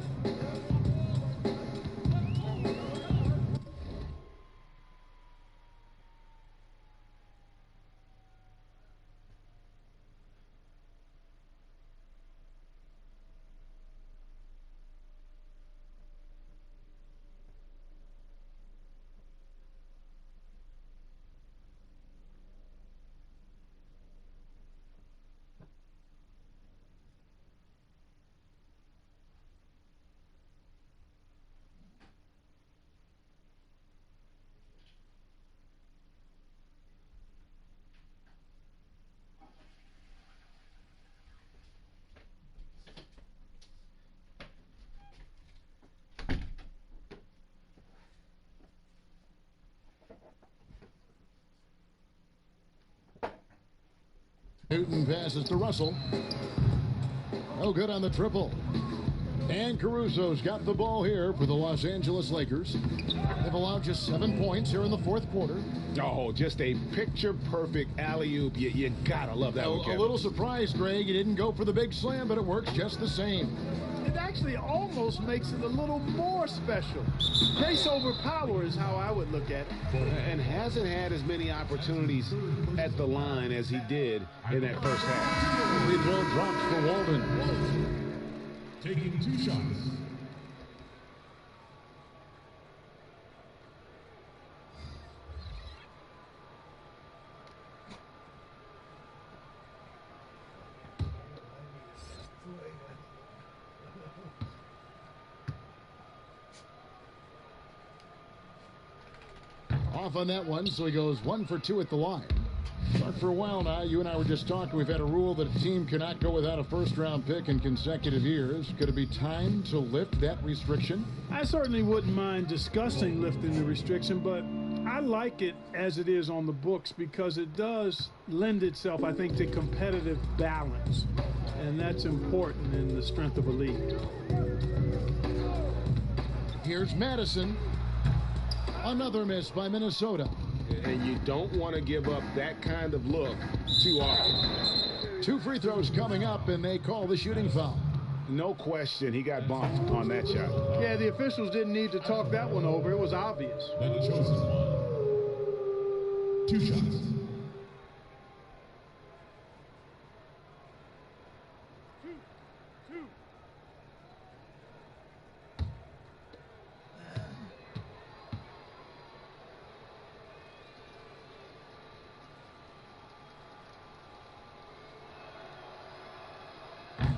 Newton passes to Russell. No good on the triple. And Caruso's got the ball here for the Los Angeles Lakers. They've allowed just 7 points here in the fourth quarter. Oh, just a picture-perfect alley-oop. You gotta love that one, Kevin. A little surprised, Greg. He didn't go for the big slam, but it works just the same. It actually almost makes it a little more special. Pace over power is how I would look at it. And hasn't had as many opportunities at the line as he did in that first half. Free throw drops for Walden. Taking 2 shots. Off on that one, so he goes 1 for 2 at the line. But for a while now, you and I were just talking, we've had a rule that a team cannot go without a first-round pick in consecutive years. Could it be time to lift that restriction? I certainly wouldn't mind discussing lifting the restriction, but I like it as it is on the books because it does lend itself, I think, to competitive balance. And that's important in the strength of a league. Here's Madison. Another miss by Minnesota. And you don't want to give up that kind of look too often. 2 free throws coming up, and they call the shooting foul. No question, he got bumped on that shot. Yeah, the officials didn't need to talk that one over. It was obvious. Then the chosen one. 2 shots.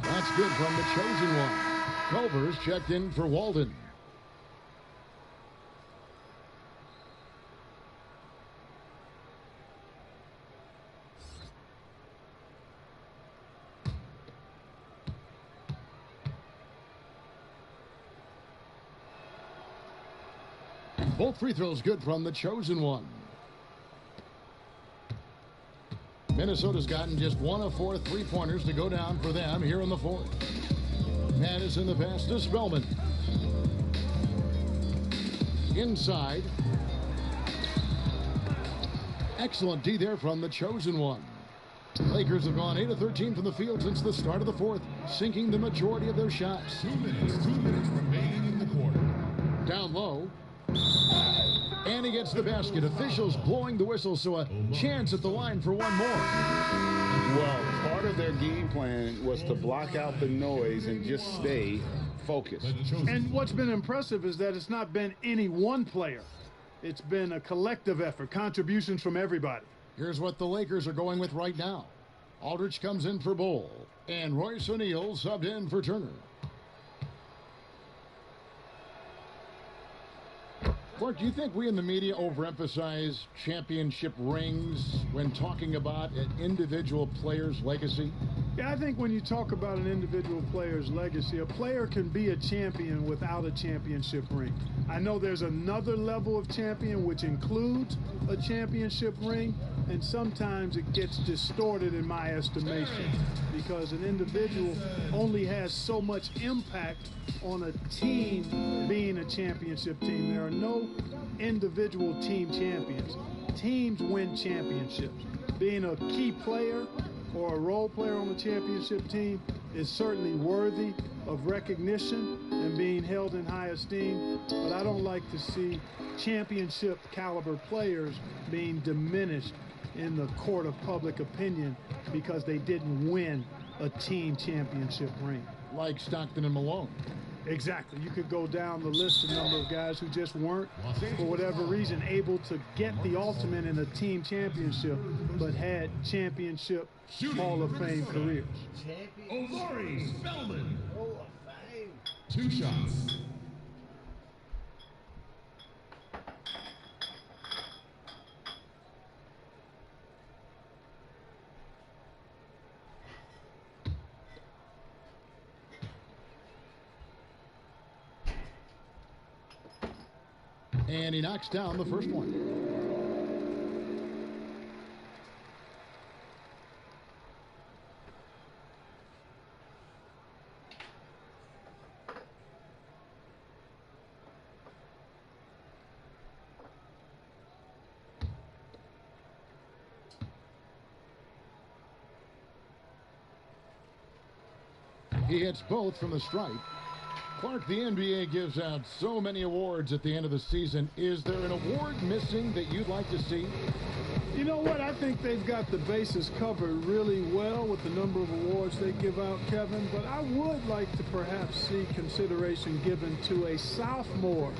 That's good from the chosen one. Culver's checked in for Walden. Both free throws good from the chosen one. Minnesota's gotten just 1 of 4 three-pointers to go down for them here in the fourth. Madison the pass to Spellman. Inside. Excellent D there from the chosen one. Lakers have gone 8 of 13 from the field since the start of the fourth, sinking the majority of their shots. 2 minutes remaining in the quarter. Down low. And he gets the basket. Officials blowing the whistle, so a chance at the line for one more. Well, part of their game plan was to block out the noise and just stay focused. And what's been impressive is that it's not been any one player. It's been a collective effort, contributions from everybody. Here's what the Lakers are going with right now. Aldridge comes in for Bol, and Royce O'Neal subbed in for Turner. Clark, do you think we in the media overemphasize championship rings when talking about an individual player's legacy? Yeah, I think when you talk about an individual player's legacy, a player can be a champion without a championship ring. I know there's another level of champion which includes a championship ring, and sometimes it gets distorted in my estimation because an individual only has so much impact on a team being a championship team. There are no individual team champions. Teams win championships. Being a key player or a role player on the championship team is certainly worthy of recognition and being held in high esteem, but I don't like to see championship caliber players being diminished in the court of public opinion because they didn't win a team championship ring. Like Stockton and Malone. Exactly. You could go down the list of number of guys who just weren't, for whatever reason, able to get the ultimate in a team championship, but had championship Hall of Fame careers. Omari Spellman. Hall of Fame. 2 shots. And he knocks down the first one. He hits both from the stripe. Clark, the NBA gives out so many awards at the end of the season. Is there an award missing that you'd like to see? You know what? I think they've got the bases covered really well with the number of awards they give out, Kevin. But I would like to perhaps see consideration given to a sophomore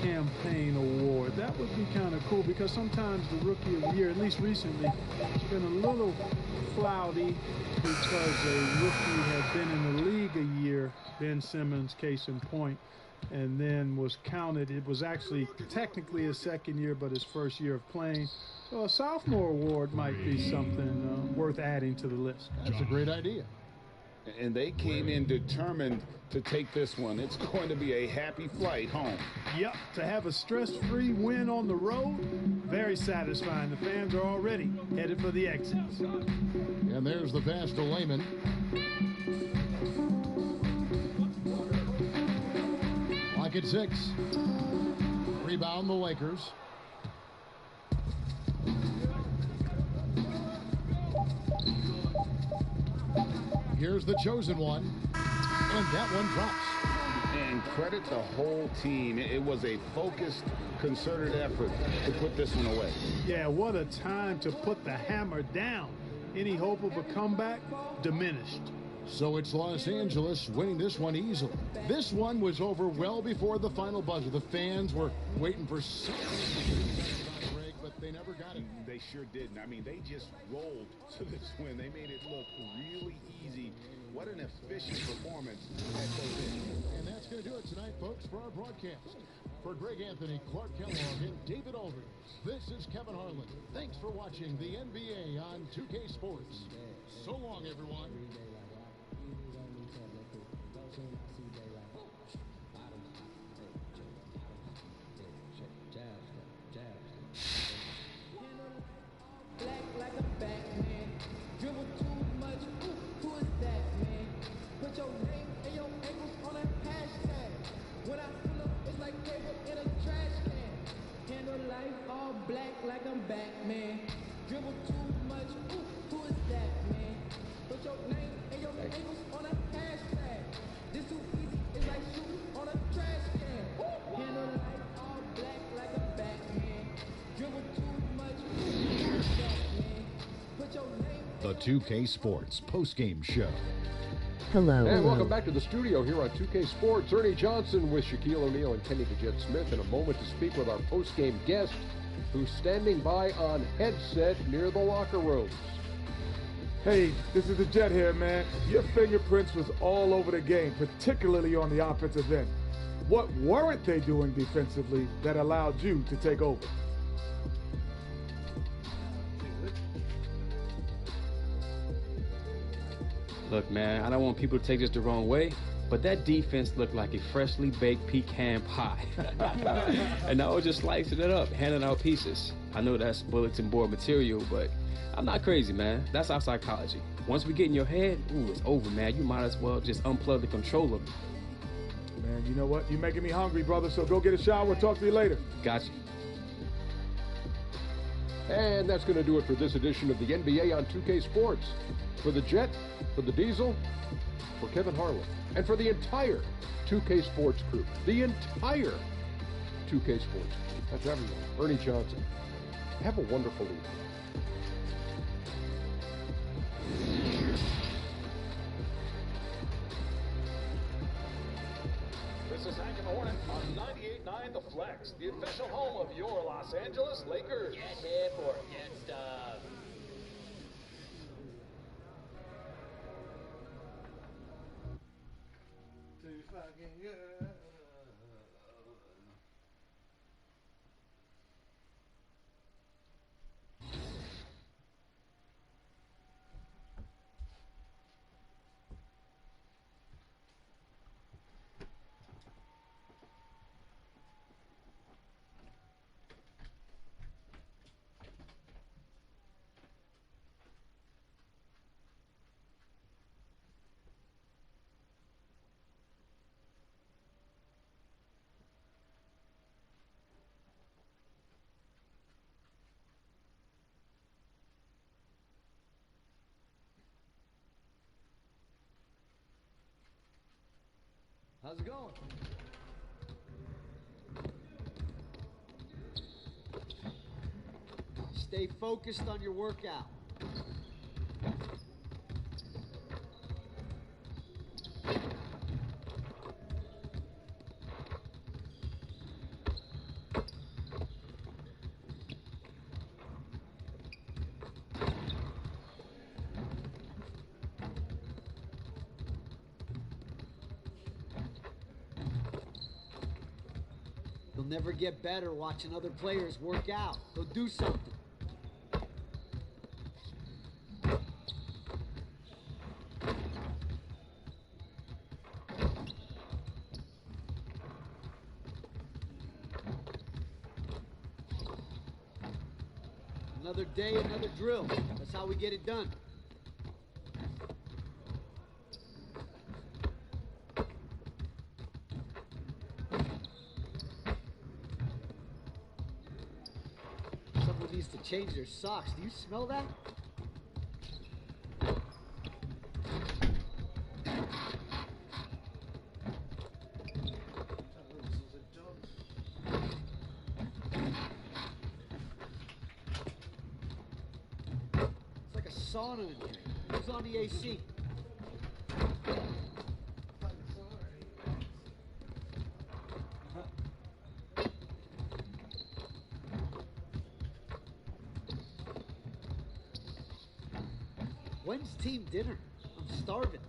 campaign award. That would be kind of cool because sometimes the rookie of the year, at least recently, has been a little cloudy because a rookie had been in the league a year, Ben Simmons, case in point, and then was counted. It was actually technically his second year, but his first year of playing. So a sophomore award might be something worth adding to the list. That's a great idea. And they came in determined to take this one. It's going to be a happy flight home. Yep, to have a stress-free win on the road, very satisfying. The fans are already headed for the exits. And there's the pass to Layman. Lock at 6. Rebound the Lakers. Here's the chosen one, and that one drops. And credit the whole team. It was a focused, concerted effort to put this one away. Yeah, what a time to put the hammer down. Any hope of a comeback diminished. So it's Los Angeles winning this one easily. This one was over well before the final buzzer. The fans were waiting for something to break, but they never got it. They sure didn't. I mean, they just rolled to this win. They made it look really easy. What an efficient performance at those ends. And that's going to do it tonight, folks, for our broadcast. For Greg Anthony, Clark Kellogg, and David Aldridge, this is Kevin Harlan. Thanks for watching the NBA on 2K Sports. So long, everyone. Black like a Batman, dribble too much, ooh, who is that, man? Put your name and your ankles on a hashtag. When I pull up, it's like paper in a trash can. Handle life all black like I'm Batman, dribble too much, ooh, who is that, man? Put your name and your ankles on a hashtag. This too easy, it's like shooting on a trash can. Handle life all black like I'm Batman, dribble too much, ooh, who is that, man? Put your name. The 2K Sports postgame show. Hello. And welcome back to the studio here on 2K Sports. Ernie Johnson with Shaquille O'Neal and Kenny the Jet Smith in a moment to speak with our postgame guest who's standing by on headset near the locker rooms. Hey, this is the Jet here, man. Your fingerprints was all over the game, particularly on the offensive end. What weren't they doing defensively that allowed you to take over? Look, man, I don't want people to take this the wrong way, but that defense looked like a freshly baked pecan pie. And I was just slicing it up, handing out pieces. I know that's bulletin board material, but I'm not crazy, man. That's our psychology. Once we get in your head, ooh, it's over, man. You might as well just unplug the controller. Man, you know what? You're making me hungry, brother, so go get a shower. Talk to you later. Got you. And that's going to do it for this edition of the NBA on 2K Sports. For the Jet, for the Diesel, for Kevin Harlan, and for the entire 2K Sports crew. The entire 2K Sports crew. That's everyone. Ernie Johnson. Have a wonderful evening. This is Hank and the Hornet on 98.9 The Flex, the official home of your Los Angeles Lakers. Get hip or get stuff. Too fucking good. How's it going? Stay focused on your workout. You'll never get better watching other players work out. Go do something. Another day, another drill. That's how we get it done. Someone needs to change their socks. Do you smell that? It's like a sauna in here. Who's on the AC? When's team dinner? I'm starving.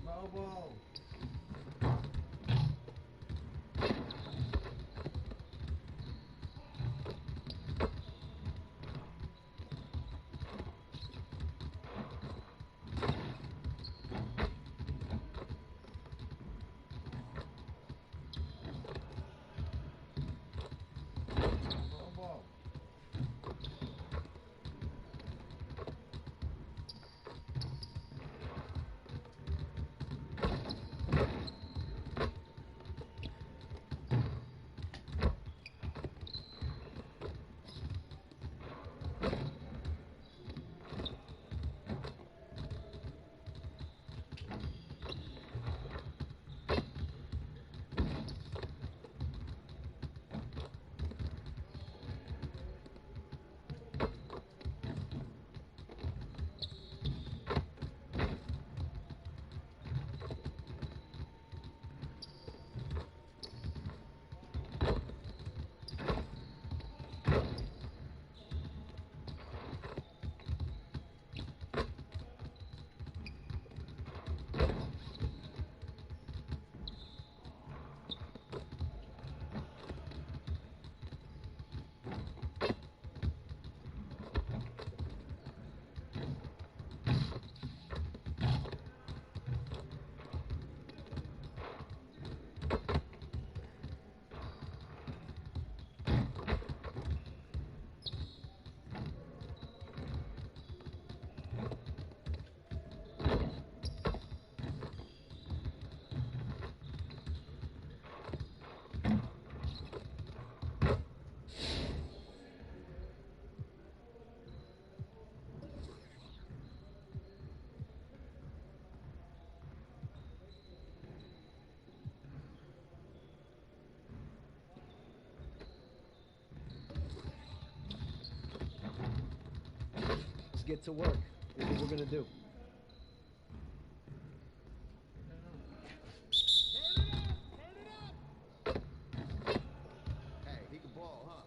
Bol Bol. Bol Bol. get to work. This is what we're going to do. Hey, he can ball, huh?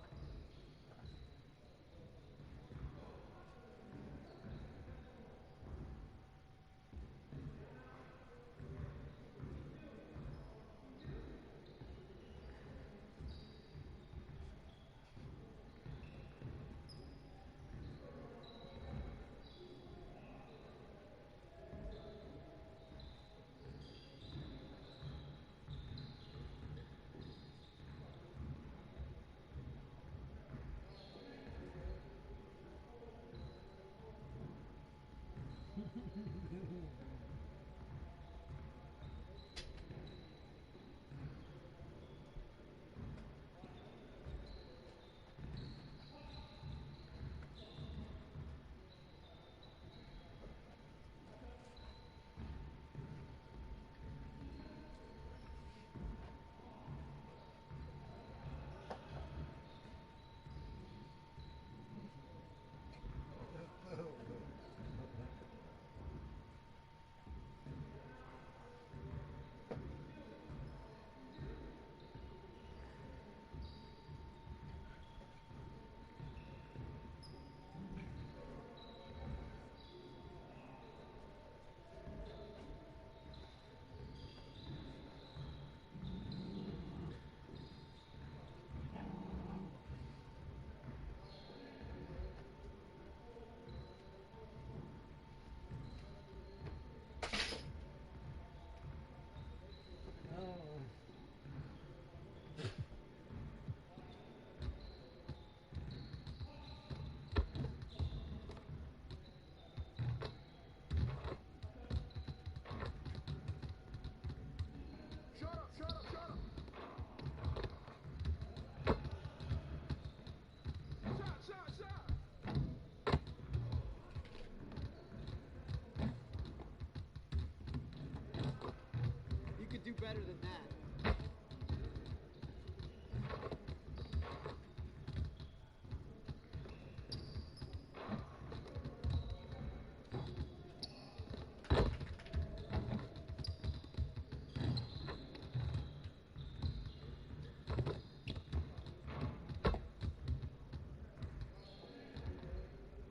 You could do better than that.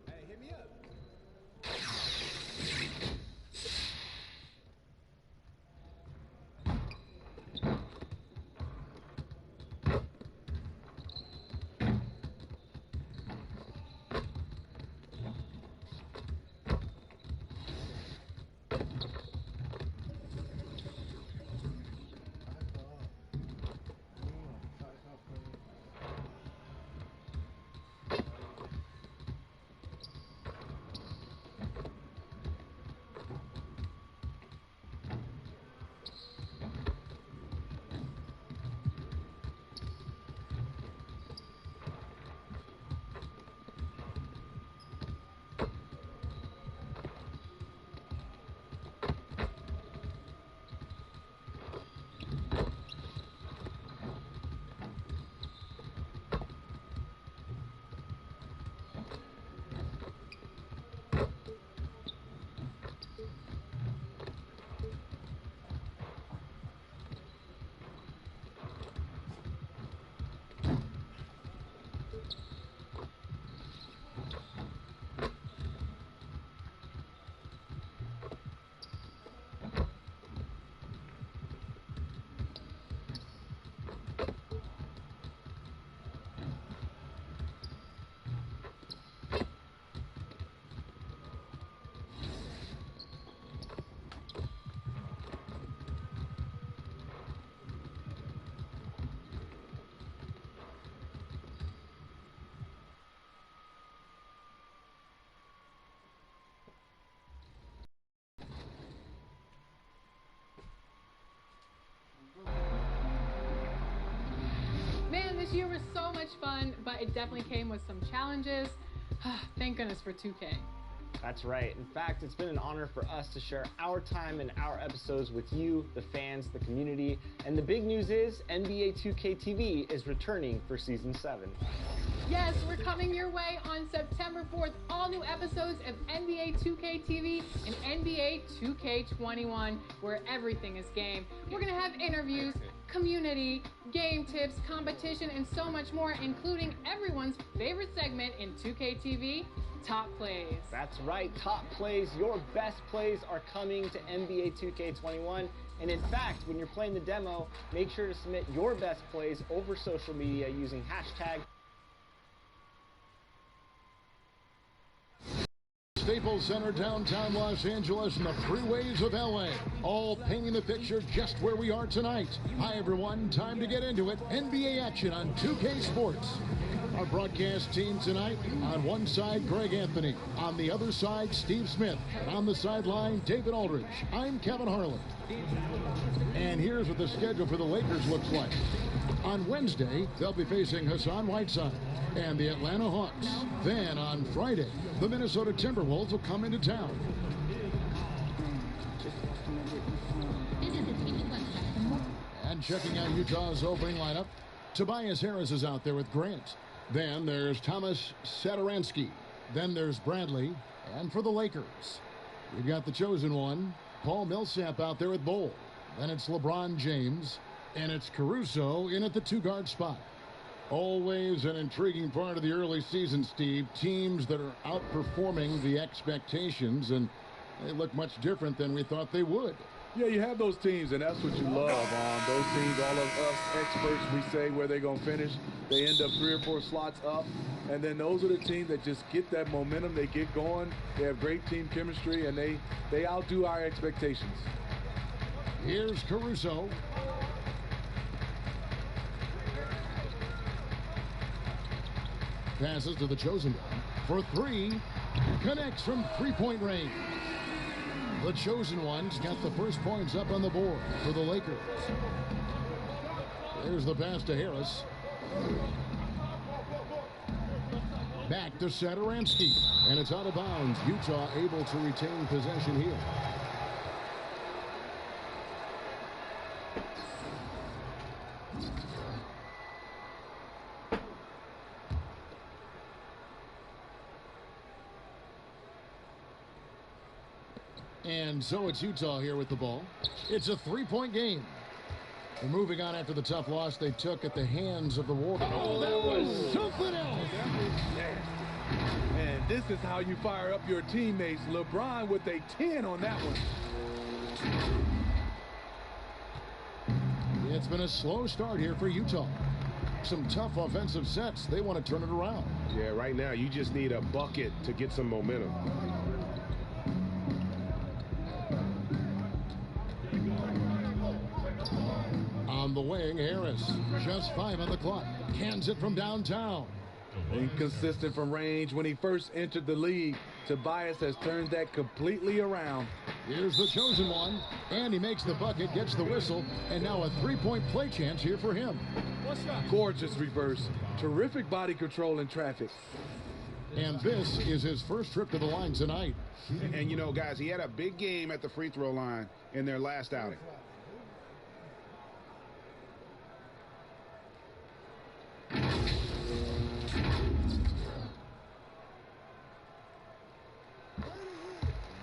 Hey, hit me up. Man, this year was so much fun, but it definitely came with some challenges. Thank goodness for 2K. That's right. In fact, it's been an honor for us to share our time and our episodes with you, the fans, the community. And the big news is NBA 2K TV is returning for Season 7. Yes, we're coming your way on September 4th. All new episodes of NBA 2K TV and NBA 2K21, where everything is game. We're going to have interviews, community, game tips, competition, and so much more, including everyone's favorite segment in 2K TV, Top Plays. That's right, Top Plays. Your best plays are coming to NBA 2K21. And in fact, when you're playing the demo, make sure to submit your best plays over social media using hashtag Staples Center, downtown Los Angeles, and the freeways of LA, all painting the picture just where we are tonight. Hi, everyone. Time to get into it. NBA action on 2K Sports. Our broadcast team tonight, on one side, Greg Anthony. On the other side, Steve Smith. And on the sideline, David Aldridge. I'm Kevin Harlan. And here's what the schedule for the Lakers looks like. On Wednesday, they'll be facing Hassan Whiteside and the Atlanta Hawks. Then on Friday, the Minnesota Timberwolves will come into town. And checking out Utah's opening lineup, Tobias Harris is out there with Grant. Then there's Thomas Satoransky. Then there's Bradley. And for the Lakers, we've got the chosen one, Paul Millsap, out there with Bol. Then it's LeBron James. And it's Caruso in at the two-guard spot. Always an intriguing part of the early season, Steve. Teams that are outperforming the expectations, and they look much different than we thought they would. Yeah, you have those teams, and that's what you love. Those teams, all of us experts, we say where they're going to finish. They end up 3 or 4 slots up, and then those are the teams that just get that momentum. They get going. They have great team chemistry, and they outdo our expectations. Here's Caruso. Passes to the chosen one for 3. Connects from three-point range. The chosen one's got the first points up on the board for the Lakers. There's the pass to Harris. Back to Satoransky. And it's out of bounds. Utah able to retain possession here. And so it's Utah here with the ball. It's a 3-point game. We're moving on after the tough loss they took at the hands of the Warriors. Oh, that was something else. And this is how you fire up your teammates. LeBron with a 10 on that one. It's been a slow start here for Utah. Some tough offensive sets. They want to turn it around. Yeah, right now you just need a bucket to get some momentum. On the wing, Harris. Just 5 on the clock. Cans it from downtown. Inconsistent from range. When he first entered the league, Tobias has turned that completely around. Here's the chosen one. And he makes the bucket, gets the whistle, and now a 3-point play chance here for him. Gorgeous reverse. Terrific body control in traffic. And this is his first trip to the line tonight. And you know, guys, he had a big game at the free throw line in their last outing.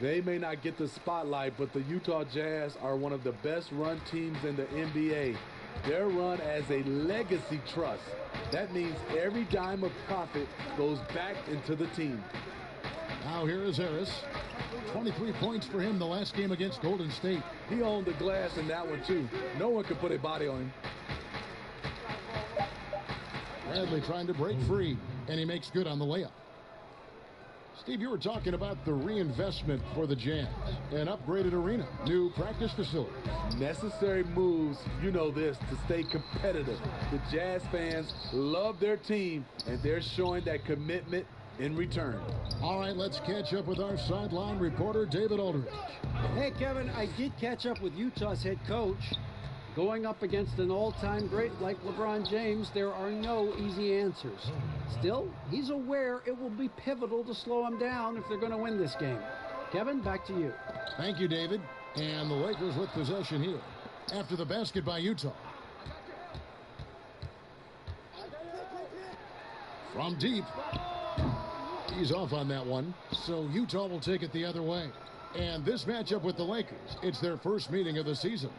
They may not get the spotlight, but the Utah Jazz are one of the best run teams in the NBA. They're run as a legacy trust. That means every dime of profit goes back into the team. Now here is Harris. 23 points for him the last game against Golden State. He owned the glass in that one, too. No one could put a body on him. Bradley trying to break free, and he makes good on the layup. Steve, you were talking about the reinvestment for the Jazz. An upgraded arena, new practice facility. Necessary moves, you know this, to stay competitive. The Jazz fans love their team, and they're showing that commitment in return. All right, let's catch up with our sideline reporter, David Aldridge. Hey, Kevin, I did catch up with Utah's head coach. Going up against an all-time great like LeBron James, there are no easy answers. Still, he's aware it will be pivotal to slow him down if they're going to win this game. Kevin, back to you. Thank you, David. And the Lakers with possession here after the basket by Utah. From deep. He's off on that one. So Utah will take it the other way. And this matchup with the Lakers, it's their first meeting of the season.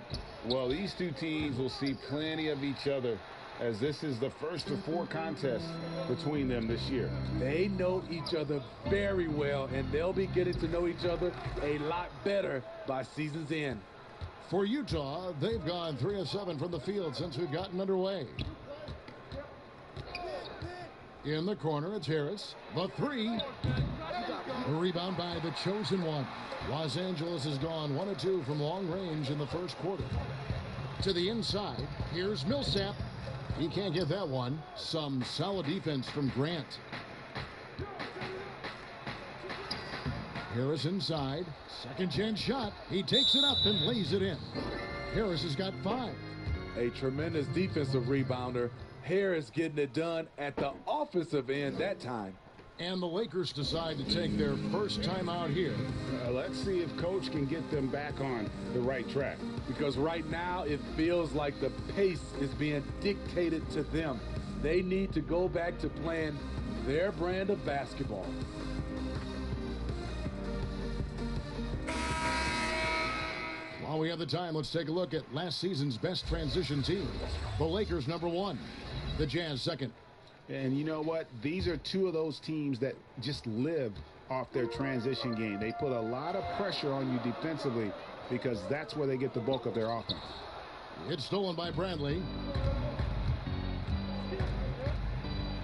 Well, these two teams will see plenty of each other, as this is the first of 4 contests between them this year. They know each other very well, and they'll be getting to know each other a lot better by season's end. For Utah, they've gone 3 of 7 from the field since we've gotten underway. In the corner, it's Harris. The 3. The rebound by the chosen one. Los Angeles has gone 1 of 2 from long range in the first quarter. To the inside, here's Millsap. He can't get that one. Some solid defense from Grant. Harris inside. Second chance shot. He takes it up and lays it in. Harris has got 5. A tremendous defensive rebounder. Harris getting it done at the offensive end that time. And the Lakers decide to take their first time out here. Let's see if Coach can get them back on the right track. Because right now it feels like the pace is being dictated to them. They need to go back to playing their brand of basketball. While we have the time, let's take a look at last season's best transition teams. The Lakers, number 1. The Jazz, second. And you know what? These are 2 of those teams that just live off their transition game. They put a lot of pressure on you defensively because that's where they get the bulk of their offense. It's stolen by Bradley.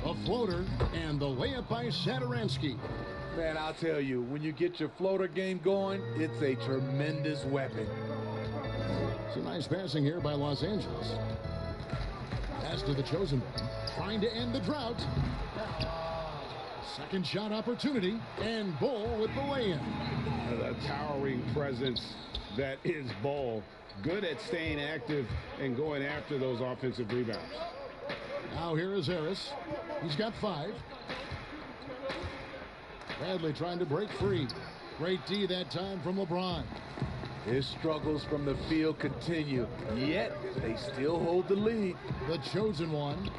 A floater and the layup by Satoransky. Man, I'll tell you, when you get your floater game going, it's a tremendous weapon. Some nice passing here by Los Angeles. Pass to the chosen one, trying to end the drought. Second shot opportunity, and Bol with the lay-in. The towering presence that is Bol. Good at staying active and going after those offensive rebounds. Now here is Harris. He's got 5. Bradley trying to break free. Great D that time from LeBron. His struggles from the field continue, yet they still hold the lead. The chosen one.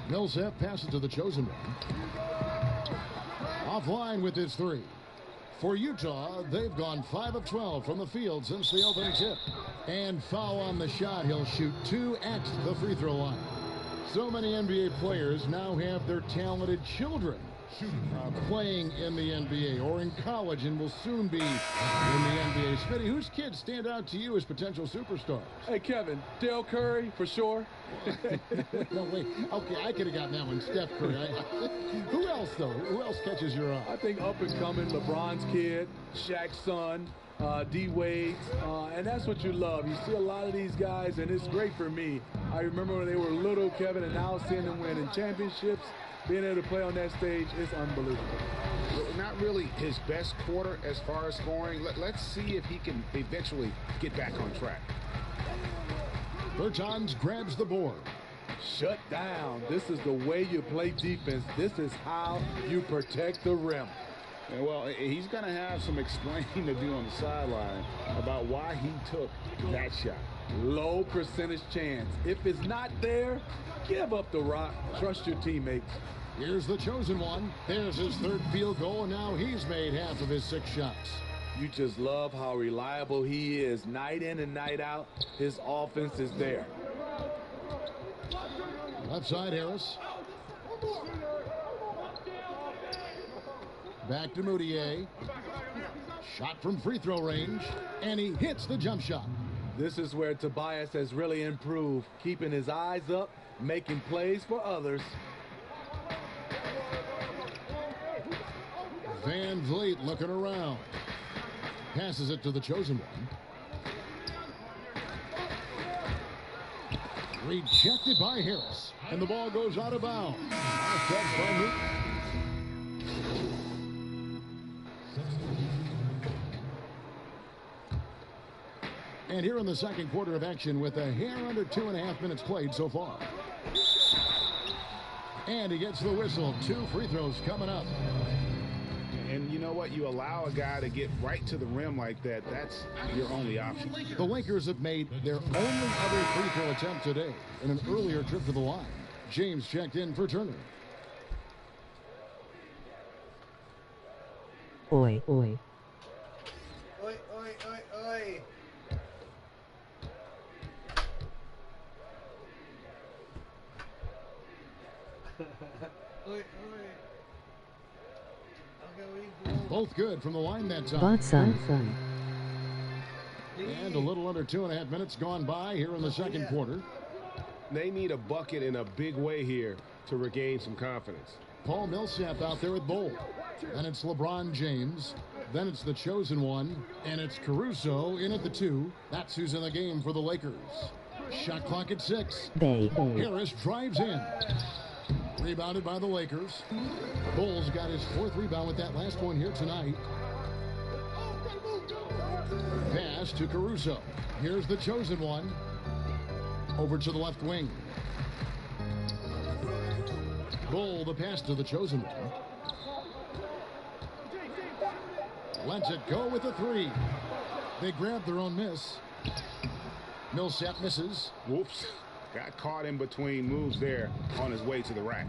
Millsap passes to the chosen one. Offline with his 3. For Utah, they've gone 5 of 12 from the field since the opening tip. And foul on the shot. He'll shoot 2 at the free throw line. So many NBA players now have their talented children playing in the NBA or in college and will soon be in the NBA. Smitty, whose kids stand out to you as potential superstars? Hey, Kevin, Dale Curry, for sure. No, wait. Okay, I could have gotten that one. Steph Curry. Who else, though? Who else catches your eye? I think up-and-coming LeBron's kid, Shaq's son, D-Wade's, and that's what you love. You see a lot of these guys, and it's great for me. I remember when they were little, Kevin, and now seeing them winning championships. Being able to play on that stage is unbelievable. Not really his best quarter as far as scoring. Let's see if he can eventually get back on track. Bertans grabs the board. Shut down. This is the way you play defense. This is how you protect the rim. Yeah, well, he's going to have some explaining to do on the sideline about why he took that shot. Low percentage chance. If it's not there, give up the rock. Trust your teammates. Here's the chosen one. There's his 3rd field goal, and now he's made half of his 6 shots. You just love how reliable he is. Night in and night out, his offense is there. Left side, Harris. Back to Moutier. Shot from free throw range, and he hits the jump shot. This is where Tobias has really improved, keeping his eyes up, making plays for others. Van Vliet looking around. Passes it to the chosen one. Rejected by Harris. And the ball goes out of bounds. And here in the second quarter of action with a hair under 2.5 minutes played so far. And he gets the whistle. 2 free throws coming up. And you know what? You allow a guy to get right to the rim like that, that's your only option. The Lakers have made their only other free throw attempt today in an earlier trip to the line. James checked in for Turner. Oi, oi. Oi, oi, oi, oi. Oi, oi. Both good from the line that time. Botson. And a little under 2.5 minutes gone by here in the second quarter. They need a bucket in a big way here to regain some confidence. Paul Millsap out there with Bol. Then it's LeBron James. Then it's the chosen one. And it's Caruso in at the 2. That's who's in the game for the Lakers. Shot clock at 6. Harris drives in. Rebounded by the Lakers. Bol's got his 4th rebound with that last one here tonight. Pass to Caruso. Here's the chosen one. Over to the left wing. Bol, the pass to the chosen one. Lets it go with a 3. They grab their own miss. Millsap misses. Whoops. Got caught in between moves there on his way to the rack.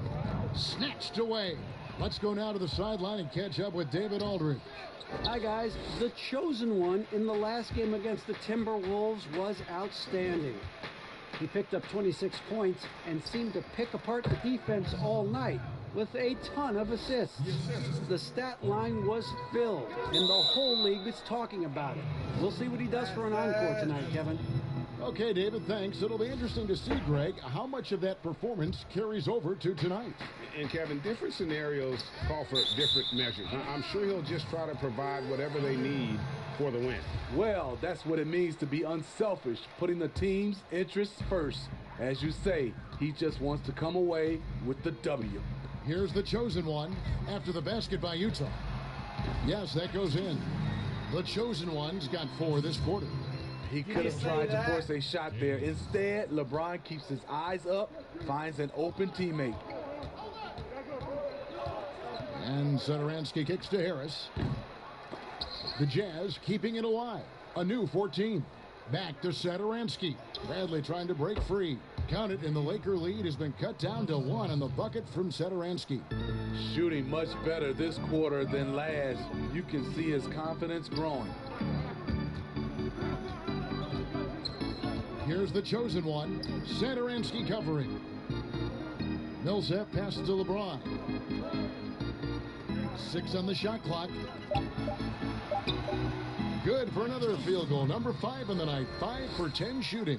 Snatched away. Let's go now to the sideline and catch up with David Aldridge. Hi, guys. The chosen one in the last game against the Timberwolves was outstanding. He picked up 26 points and seemed to pick apart the defense all night with a ton of assists. The stat line was filled, and the whole league is talking about it. We'll see what he does for an encore tonight, Kevin. Okay, David, thanks. It'll be interesting to see, Greg, how much of that performance carries over to tonight. And, Kevin, different scenarios call for different measures. I'm sure he'll just try to provide whatever they need for the win. Well, that's what it means to be unselfish, putting the team's interests first. As you say, he just wants to come away with the W. Here's the chosen one after the basket by Utah. Yes, that goes in. The chosen one's got 4 this quarter. He could have tried to force a shot there. Instead, LeBron keeps his eyes up, finds an open teammate. And Satoransky kicks to Harris. The Jazz keeping it alive. A new 14. Back to Satoransky. Bradley trying to break free. Count it, and the Laker lead has been cut down to 1 on the bucket from Satoransky. Shooting much better this quarter than last. You can see his confidence growing. Here's the chosen one. Satoransky covering. Millsap passes to LeBron. 6 on the shot clock. Good for another field goal. Number 5 in the night. 5 for 10 shooting.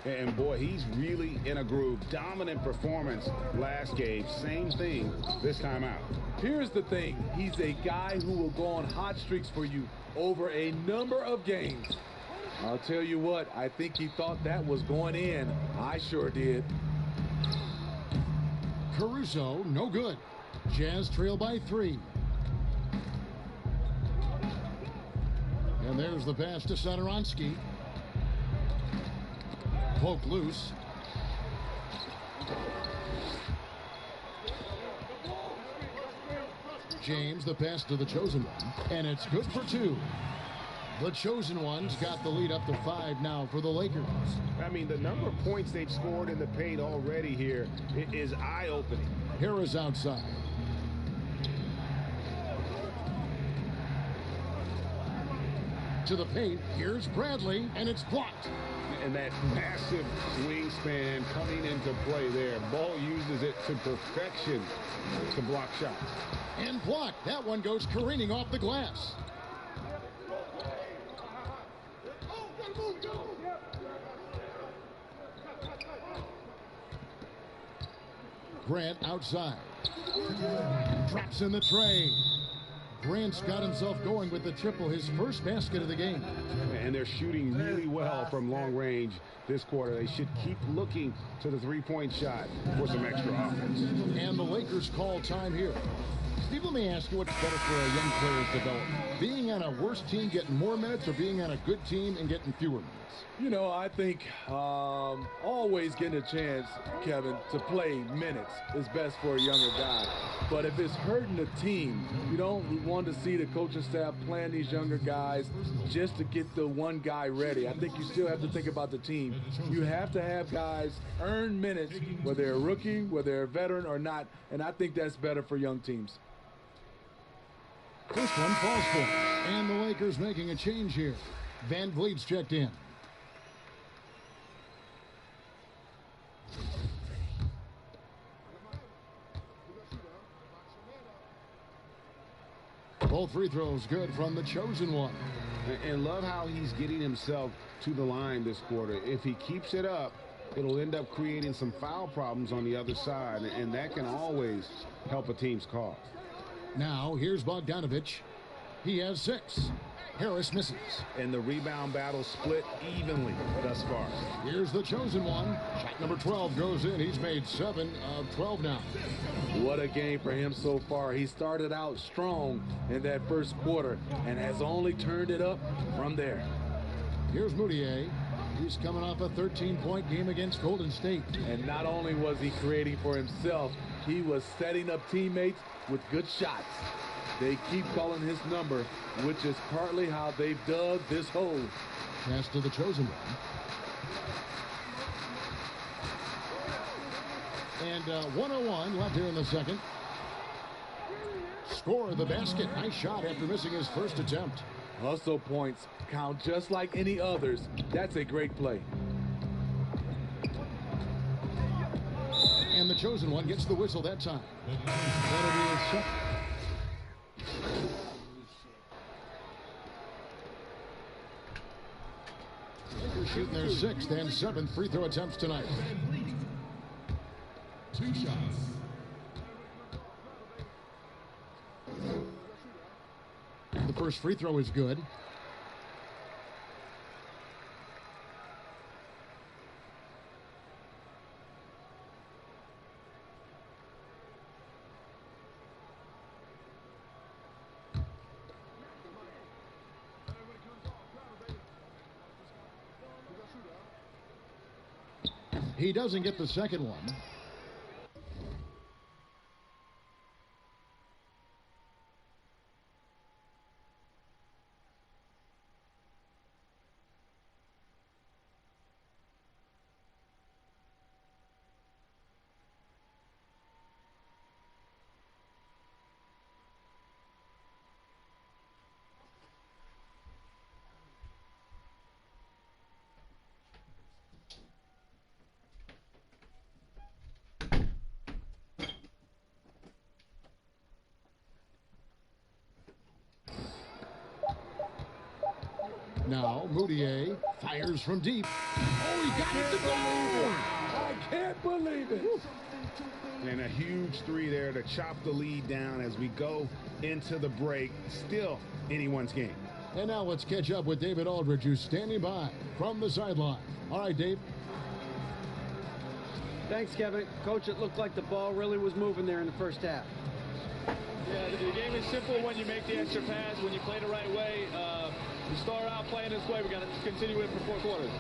And boy, he's really in a groove. Dominant performance last game. Same thing this time out. Here's the thing. He's a guy who will go on hot streaks for you over a number of games. I'll tell you what, I think he thought that was going in. I sure did. Caruso, no good. Jazz trail by 3. And there's the pass to Satoransky. Poke loose. James, the pass to the chosen one. And it's good for 2. The chosen one's got the lead up to 5 now for the Lakers. I mean, the number of points they've scored in the paint already here is eye-opening. Harris outside. To the paint, here's Bradley, and it's blocked. And that massive wingspan coming into play there. Ball uses it to perfection to block shots. And blocked. That one goes careening off the glass. Grant outside. Drops in the tray. Grant's got himself going with the triple, his first basket of the game. And they're shooting really well from long range this quarter. They should keep looking to the three-point shot for some extra offense. And the Lakers call time here. Steve, let me ask you what's better for a young player's development. Being on a worse team getting more minutes or being on a good team and getting fewer minutes? You know, I think always getting a chance, Kevin, to play minutes is best for a younger guy. But if it's hurting the team, you don't want to see the coaching staff playing these younger guys just to get the one guy ready. I think you still have to think about the team. You have to have guys earn minutes, whether they're a rookie, whether they're a veteran or not, and I think that's better for young teams. First one falls for. And the Lakers making a change here. Van Vliet's checked in. Both free throws good from the chosen one. And love how he's getting himself to the line this quarter. If he keeps it up, it'll end up creating some foul problems on the other side, and that can always help a team's cause. Now, here's Bogdanovich. He has 6. Harris misses. And the rebound battle split evenly thus far. Here's the chosen one. Shot number 12 goes in. He's made 7 of 12 now. What a game for him so far. He started out strong in that first quarter and has only turned it up from there. Here's Moutier. He's coming off a 13-point game against Golden State. And not only was he creating for himself, he was setting up teammates with good shots. They keep calling his number, which is partly how they've dug this hole. Pass to the chosen one. And 1:01 left here in the second. Score the basket. Nice shot after missing his first attempt. Hustle points count just like any others. That's a great play. And the chosen one gets the whistle that time. That'll be a shot. Lakers shooting their 6th and 7th free throw attempts tonight. 2 shots. The first free throw is good. He doesn't get the second one. Now, Moutier fires from deep. Oh, he got it to go! I can't believe it. And a huge 3 there to chop the lead down as we go into the break. Still anyone's game. And now let's catch up with David Aldridge, who's standing by from the sideline. All right, Dave. Thanks, Kevin. Coach, it looked like the ball really was moving there in the first half. Yeah, the game is simple when you make the extra pass, when you play the right way. We start out playing this way. We got to continue it for 4 quarters.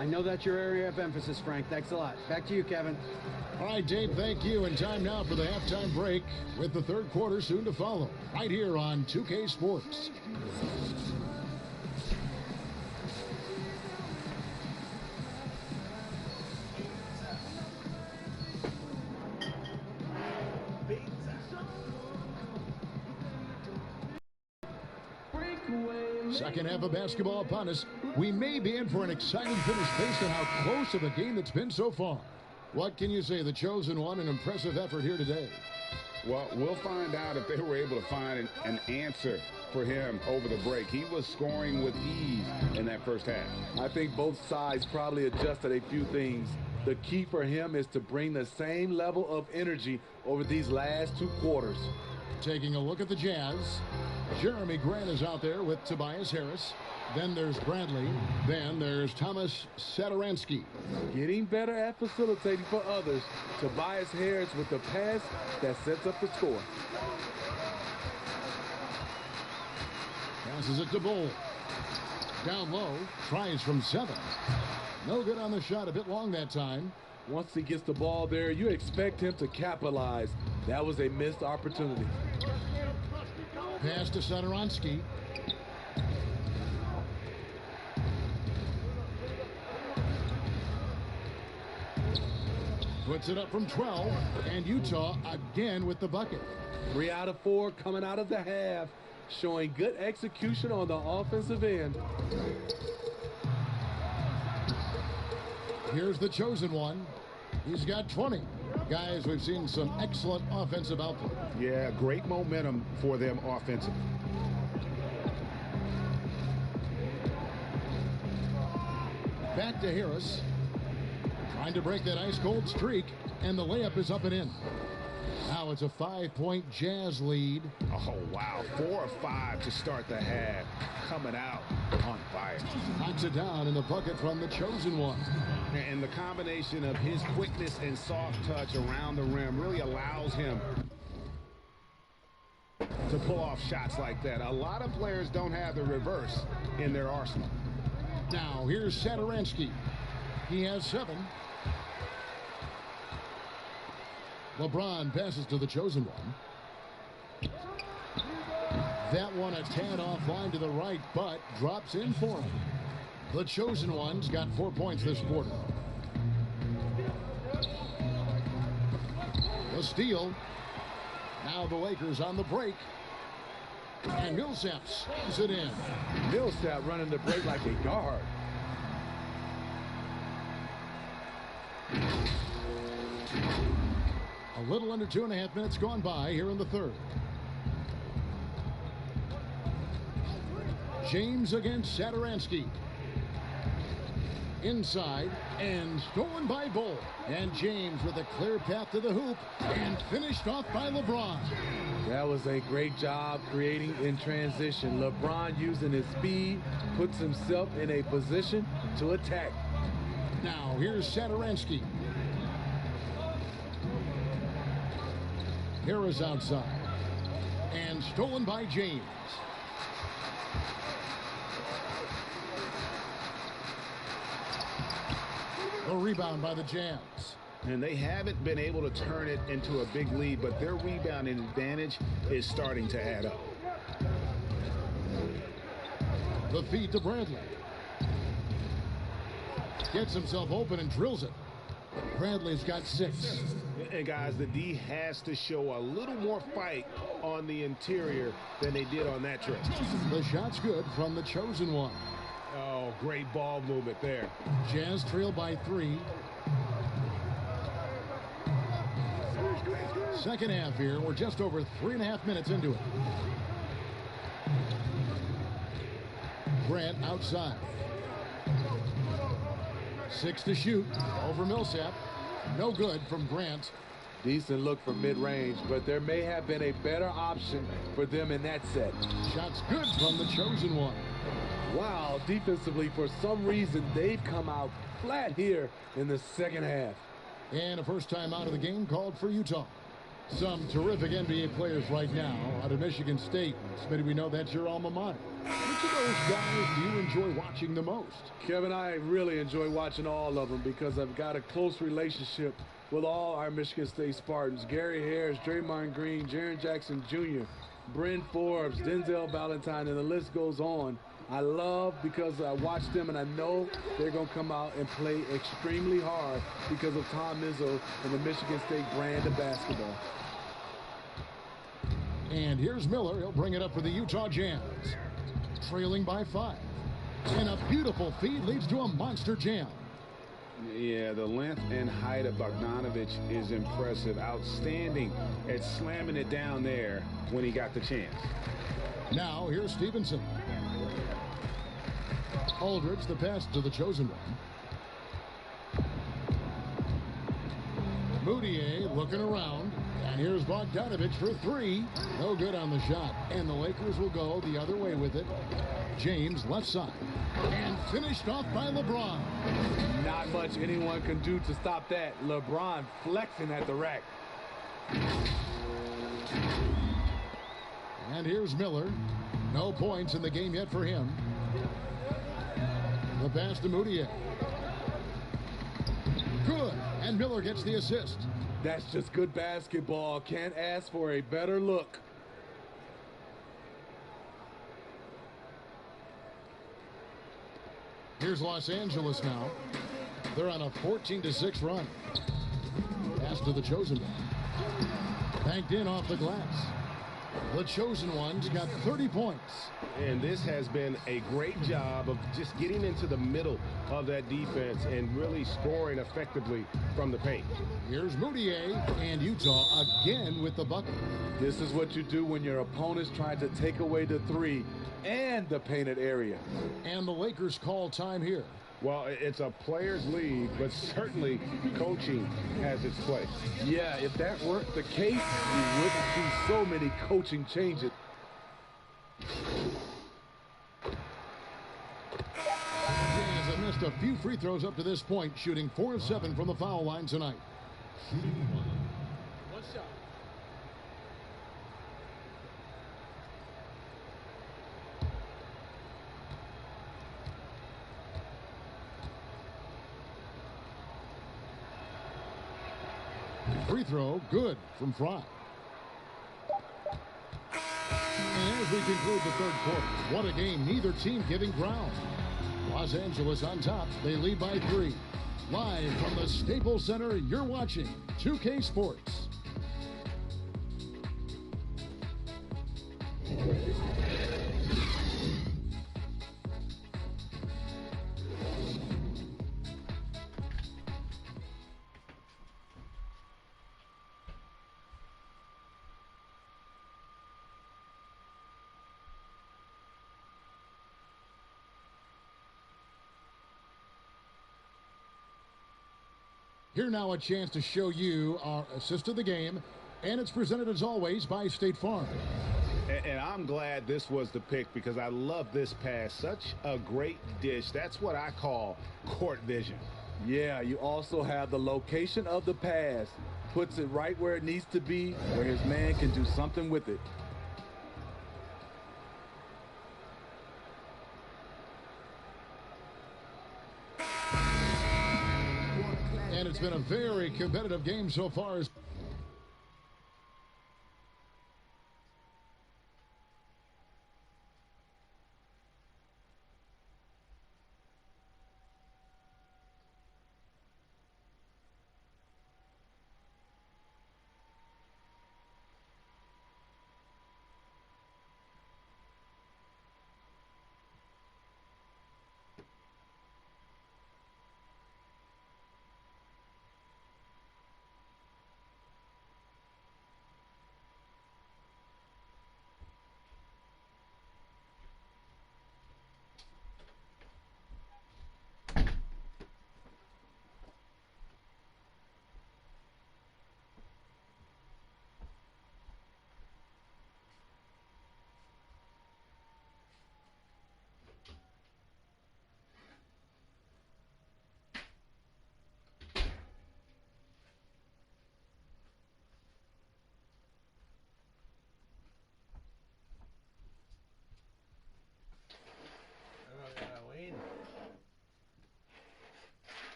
I know that's your area of emphasis, Frank. Thanks a lot. Back to you, Kevin. All right, Dave, thank you. And time now for the halftime break with the third quarter soon to follow right here on 2K Sports. Second half of basketball upon us. We may be in for an exciting finish based on how close of a game it's been so far. What can you say? The chosen one, an impressive effort here today. Well, we'll find out if they were able to find an answer for him over the break. He was scoring with ease in that first half. I think both sides probably adjusted a few things. The key for him is to bring the same level of energy over these last 2 quarters. Taking a look at the Jazz, Jeremy Grant is out there with Tobias Harris. Then there's Bradley. Then there's Thomas Satoransky. Getting better at facilitating for others. Tobias Harris with the pass that sets up the score. Passes it to Bol. Down low, tries from 7. No good on the shot, a bit long that time. Once he gets the ball there, you expect him to capitalize. That was a missed opportunity. Pass to Satoransky. Puts it up from 12, and Utah again with the bucket. 3 out of 4 coming out of the half, showing good execution on the offensive end. Here's the chosen one. He's got 20. Guys, we've seen some excellent offensive output. Yeah, great momentum for them offensively. Back to Harris. Trying to break that ice-cold streak, and the layup is up and in. Now it's a 5-point Jazz lead. Oh, wow. 4 or 5 to start the half. Coming out on fire. Knocks it down in the bucket from the chosen one. And the combination of his quickness and soft touch around the rim really allows him to pull off shots like that. A lot of players don't have the reverse in their arsenal. Now here's Satoransky. He has 7. LeBron passes to the chosen one. That one a tad offline to the right, but drops in for him. The chosen one's got 4 points this quarter. The steal. Now the Lakers on the break. And Millsap slams it in. Millsap running the break like a guard. A little under 2.5 minutes gone by here in the third. James against Satoransky. Inside and stolen by Bol. And James with a clear path to the hoop and finished off by LeBron. That was a great job creating in transition. LeBron using his speed puts himself in a position to attack. Now here's Satoransky. Harris outside. And stolen by James. The rebound by the Jazz. And they haven't been able to turn it into a big lead, but their rebounding advantage is starting to add up. The feed to Bradley. Gets himself open and drills it. Bradley's got 6. And guys, the D has to show a little more fight on the interior than they did on that trip. The shot's good from the chosen one. Oh, great ball movement there. Jazz trail by 3. Second half here. We're just over 3.5 minutes into it. Grant outside. 6 to shoot over Millsap. No good from Grant. Decent look from mid-range, but there may have been a better option for them in that set. Shot's good from the chosen one. Wow, defensively, for some reason, they've come out flat here in the second half. And a first time out of the game called for Utah. Some terrific NBA players right now out of Michigan State. Smitty, we know that's your alma mater. Which of those guys do you enjoy watching the most? Kevin, I really enjoy watching all of them because I've got a close relationship with all our Michigan State Spartans. Gary Harris, Draymond Green, Jaren Jackson Jr., Bryn Forbes, Denzel Valentine, and the list goes on. I love because I watch them and I know they're going to come out and play extremely hard because of Tom Izzo and the Michigan State brand of basketball. And here's Miller. He'll bring it up for the Utah Jazz. Trailing by 5. And a beautiful feed leads to a monster jam. Yeah, the length and height of Bogdanovich is impressive. Outstanding at slamming it down there when he got the chance. Now here's Stevenson. Aldridge, the pass to the chosen one. Moutier looking around. And here's Bogdanovich for 3. No good on the shot. And the Lakers will go the other way with it. James left side. And finished off by LeBron. Not much anyone can do to stop that. LeBron flexing at the rack. And here's Miller. No points in the game yet for him. The pass to Moutier. Good, and Miller gets the assist. That's just good basketball. Can't ask for a better look. Here's Los Angeles now. They're on a 14-6 run. Pass to the Chosen One. Banked in off the glass. The Chosen One's got 30 points. And this has been a great job of just getting into the middle of that defense and really scoring effectively from the paint. Here's Moutier, and Utah again with the bucket. This is what you do when your opponent's trying to take away the three and the painted area. And the Lakers call time here. Well, it's a players' league, but certainly coaching has its place. Yeah, if that weren't the case, you wouldn't see so many coaching changes. Jazz have missed a few free throws up to this point, shooting 4 of 7 from the foul line tonight. One shot. Free throw, good from Fry. And as we conclude the third quarter, what a game, neither team giving ground. Los Angeles on top, they lead by 3. Live from the Staples Center, you're watching 2K Sports. Here now a chance to show you our assist of the game, and it's presented as always by State Farm. And I'm glad this was the pick because I love this pass. Such a great dish. That's what I call court vision. Yeah, you also have the location of the pass. Puts it right where it needs to be, where his man can do something with it. And it's been a very competitive game so far.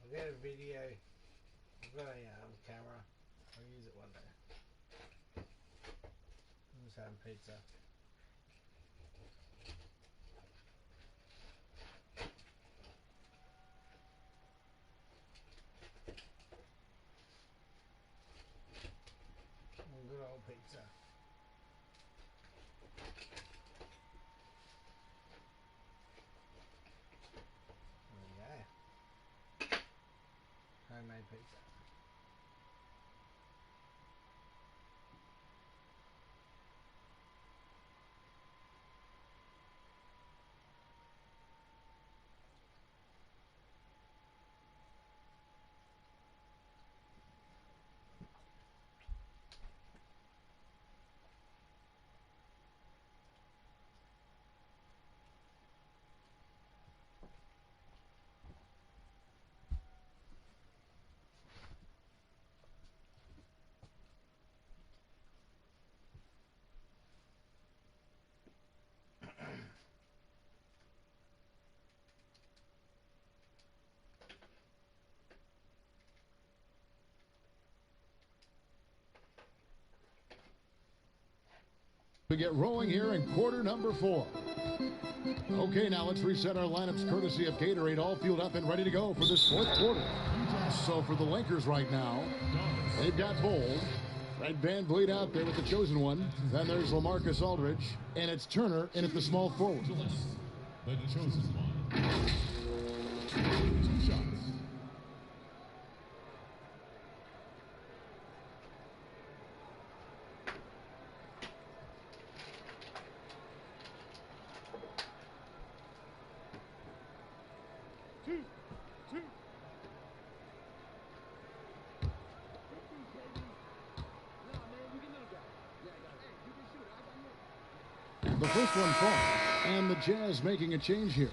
I've got a video. I've got a camera. I'll use it one day. I'm just having pizza. Good old pizza. Homemade pizza. to get rolling here in quarter number 4. Okay, now let's reset our lineups courtesy of Gatorade, all fueled up and ready to go for this 4th quarter. So for the Lakers right now, they've got Bol, Fred VanVleet out there with the chosen one. Then there's LaMarcus Aldridge, and it's Turner in at the small forward. The chosen one. 2 shots. The first one falls, and the Jazz making a change here.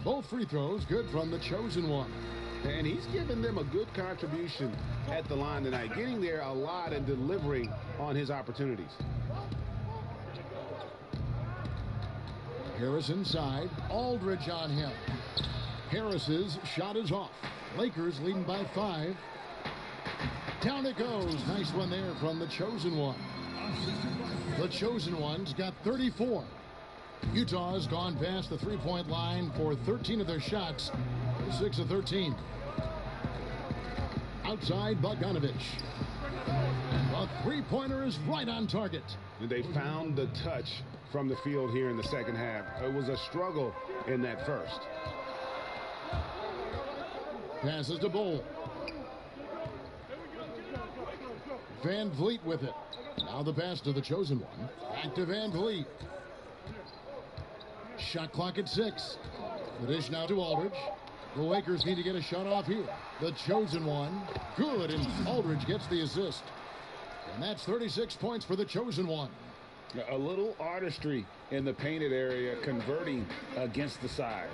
Both free throws good from the chosen one. And he's given them a good contribution at the line tonight, getting there a lot and delivering on his opportunities. Harris inside, Aldridge on him. Harris's shot is off. Lakers leading by 5. Down it goes. Nice one there from the chosen one. The chosen one's got 34. Utah's gone past the 3-point line for 13 of their shots, 6 of 13. Outside, Bogdanovich. The three-pointer is right on target. They found the touch from the field here in the second half. It was a struggle in that first. Passes to Bol. VanVleet with it. Now the pass to the chosen one. Back to VanVleet. Shot clock at 6. The dish now to Aldridge. The Lakers need to get a shot off here. The chosen one. Good, and Aldridge gets the assist. And that's 36 points for the chosen one. A little artistry in the painted area, converting against the size.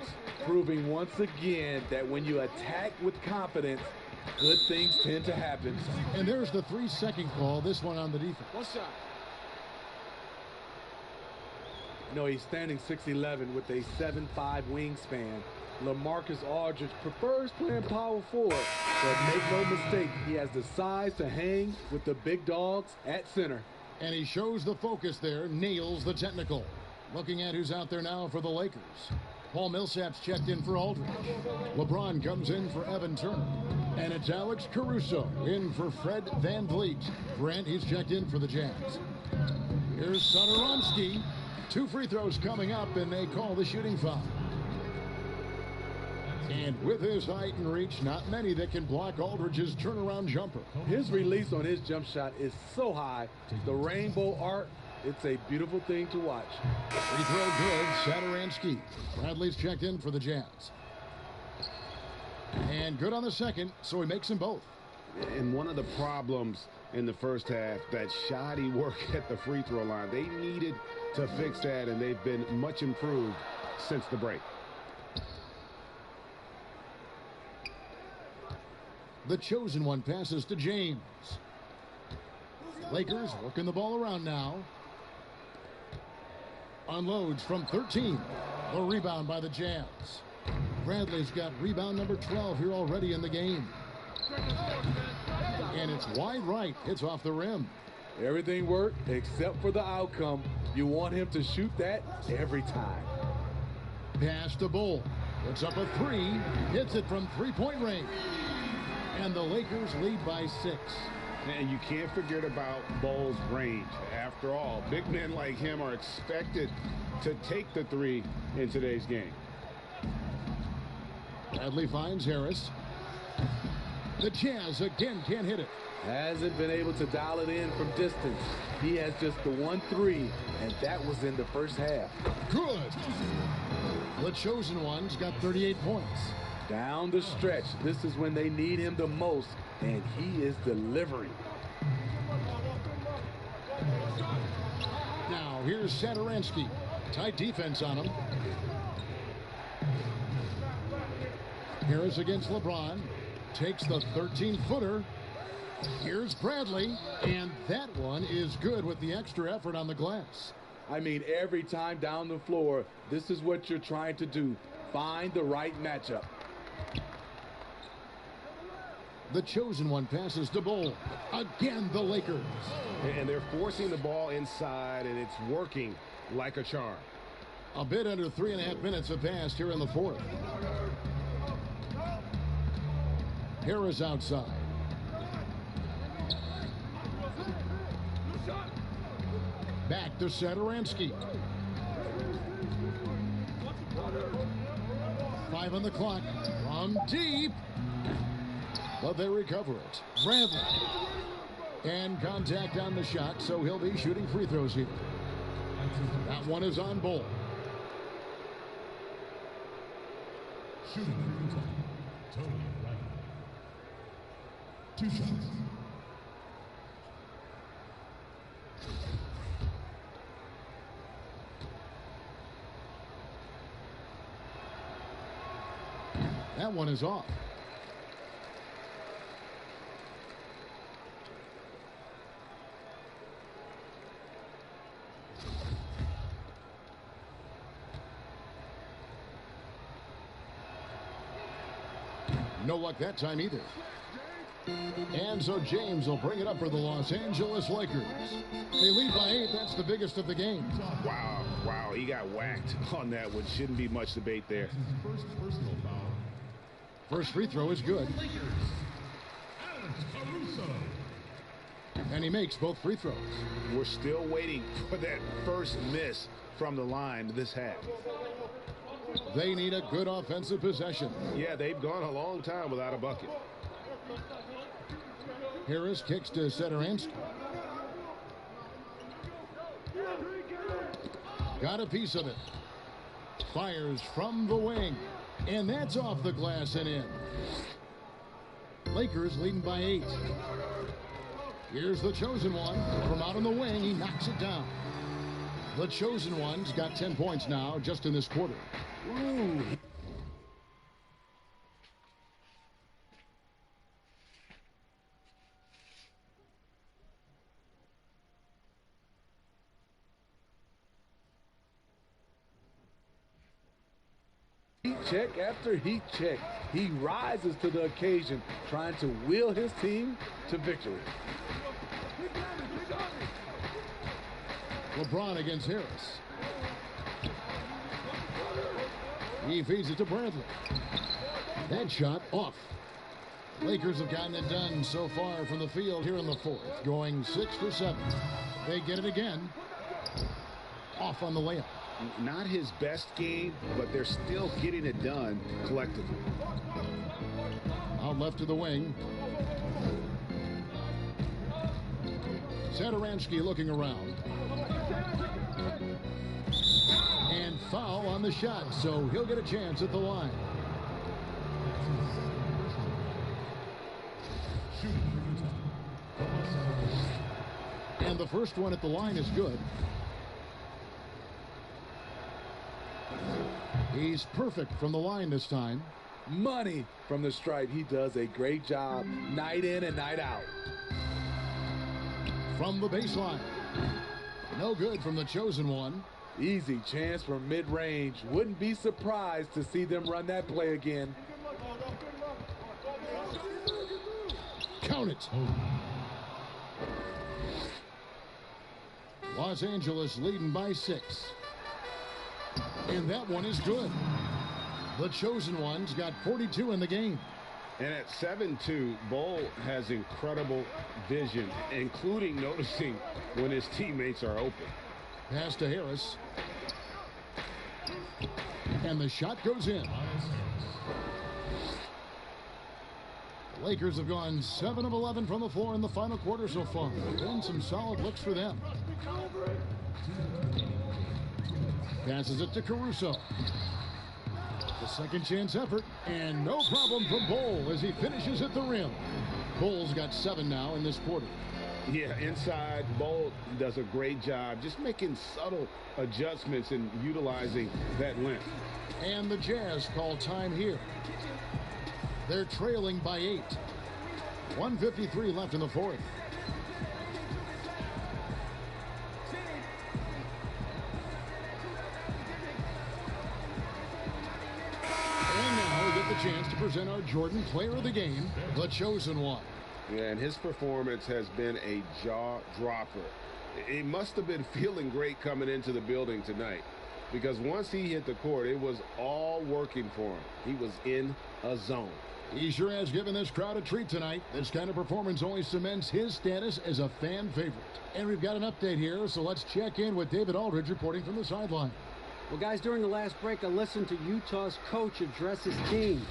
Proving once again that when you attack with confidence, good things tend to happen. And there's the 3-second call, this one on the defense. What's up? No, he's standing 6'11" with a 7'5" wingspan. LaMarcus Aldridge prefers playing power forward, but make no mistake, he has the size to hang with the big dogs at center. And he shows the focus there, nails the technical. Looking at who's out there now for the Lakers. Paul Millsap's checked in for Aldridge. LeBron comes in for Evan Turner. And it's Alex Caruso in for Fred VanVleet. Grant, he's checked in for the Jazz. Here's Satoransky. 2 free throws coming up, and they call the shooting foul. And with his height and reach, not many that can block Aldridge's turnaround jumper. His release on his jump shot is so high. The rainbow art, it's a beautiful thing to watch. Free throw good, Satoransky. Bradley's checked in for the Jazz. And good on the second, so he makes them both. And one of the problems in the first half, that shoddy work at the free throw line. They needed to fix that, and they've been much improved since the break. The chosen one passes to James. Lakers working the ball around now. Unloads from 13. The rebound by the Jazz. Bradley's got rebound number 12 here already in the game. And it's wide right. It's off the rim. Everything worked except for the outcome. You want him to shoot that every time. Pass to Bol. Puts up a 3. Hits it from 3-point range. And the Lakers lead by 6. And you can't forget about Bol's range. After all, big men like him are expected to take the 3 in today's game. Bradley finds Harris. The Jazz again can't hit it. Hasn't been able to dial it in from distance. He has just the 1 3, and that was in the first half. Good. The chosen one's got 38 points. Down the stretch, this is when they need him the most, and he is delivering. Now here's Satoransky. Tight defense on him. Harris against LeBron. Takes the 13-footer. Here's Bradley, and that one is good with the extra effort on the glass. I mean, every time down the floor, this is what you're trying to do. Find the right matchup. The chosen one passes to Bol. Again, the Lakers. And they're forcing the ball inside, and it's working like a charm. A bit under 3.5 minutes have passed here in the fourth. Harris outside. Back to Satoransky. 5 on the clock. From deep. But they recover it. Bradley. And contact on the shot, so he'll be shooting free throws here. That one is on Bol. Shooting free throw. Totally right. 2 shots. That one is off. No luck that time either. And so James will bring it up for the Los Angeles Lakers. They lead by 8. That's the biggest of the game. Wow, he got whacked on that one. Shouldn't be much debate there. First personal foul. First free throw is good. And he makes both free throws. We're still waiting for that first miss from the line this half. They need a good offensive possession. Yeah, they've gone a long time without a bucket. Harris kicks to Satoransky. Got a piece of it. Fires from the wing. And that's off the glass and in. Lakers leading by 8. Here's the chosen one. From out on the wing, he knocks it down. The chosen one's got 10 points now just in this quarter. Ooh. Heat check after heat check. He rises to the occasion, trying to wheel his team to victory. LeBron against Harris. He feeds it to Bradley. That shot off. Lakers have gotten it done so far from the field here in the fourth, going 6 for 7. They get it again. Off on the layup. Not his best game, but they're still getting it done collectively. Out left to the wing. Satoransky looking around. And foul on the shot, so he'll get a chance at the line. And the first one at the line is good. He's perfect from the line this time. Money from the stripe. He does a great job night in and night out. From the baseline. No good from the chosen one. Easy chance from mid-range. Wouldn't be surprised to see them run that play again. Count it. Los Angeles leading by 6. And that one is good. The chosen one's got 42 in the game. And at 7-2, Bol has incredible vision, including noticing when his teammates are open. Pass to Harris. And the shot goes in. The Lakers have gone 7 of 11 from the floor in the final quarter so far. Been some solid looks for them. Passes it to Caruso. The second chance effort, and no problem from Bol as he finishes at the rim. Bol's got 7 now in this quarter. Yeah, inside, Bol does a great job just making subtle adjustments and utilizing that length. And the Jazz call time here. They're trailing by 8. 1:53 left in the fourth. And now we get the chance to present our Jordan Player of the Game, the Chosen One. Yeah, and his performance has been a jaw-dropper. He must have been feeling great coming into the building tonight, because once he hit the court, it was all working for him. He was in a zone. He sure has given this crowd a treat tonight. This kind of performance only cements his status as a fan favorite. And we've got an update here, so let's check in with David Aldridge reporting from the sideline. Well, guys, during the last break, I listened to Utah's coach address his team.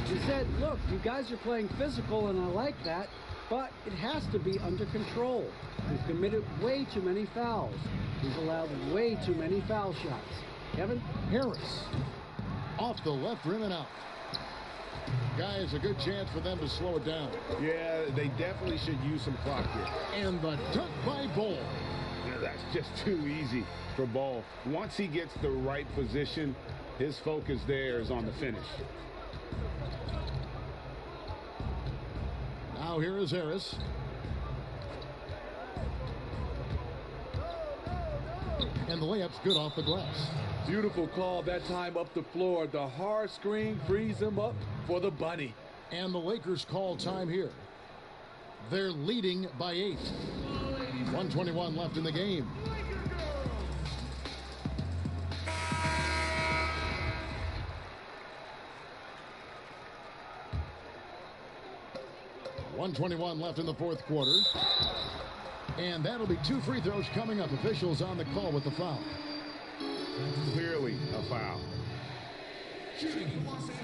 He said, look, you guys are playing physical, and I like that, but it has to be under control. We've committed way too many fouls. We've allowed way too many foul shots. Kevin? Harris. Off the left rim and out. Guys, a good chance for them to slow it down. Yeah, they definitely should use some clock here. And the dunk by Bol. Yeah, that's just too easy for Bol. Once he gets the right position, his focus there is on the finish. Now here is Harris. And the layup's good off the glass. Beautiful call that time up the floor. The hard screen frees him up for the bunny. And the Lakers call time here. They're leading by 8. 1:21 left in the game. .121 left in the fourth quarter. And that'll be 2 free throws coming up. Officials on the call with the foul. Clearly a foul. Shooting in Los Angeles,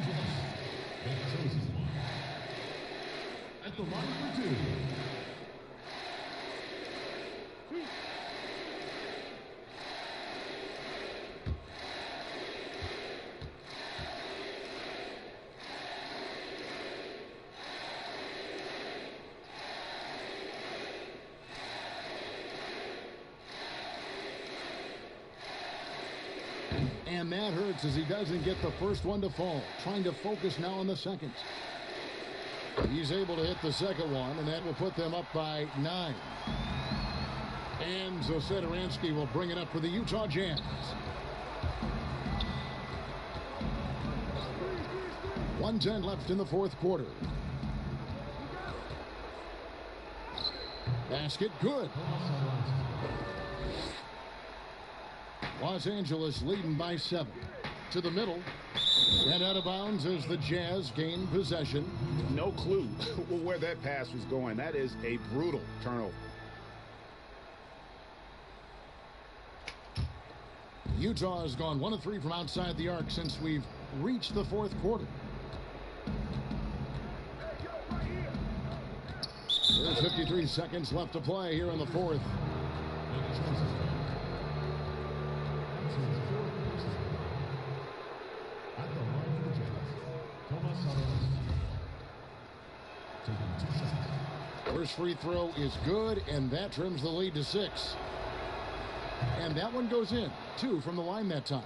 the Chosen One. At the line for 2. And that hurts as he doesn't get the first one to fall. Trying to focus now on the second. He's able to hit the second one, and that will put them up by 9. And Zadaransky will bring it up for the Utah Jazz. .110 left in the fourth quarter. Basket good. Los Angeles leading by 7. To the middle. And out of bounds as the Jazz gain possession. No clue where that pass was going. That is a brutal turnover. Utah has gone 1 of 3 from outside the arc since we've reached the fourth quarter. There's 53 seconds left to play here in the fourth. First free throw is good, and that trims the lead to 6. And that one goes in. 2 from the line that time.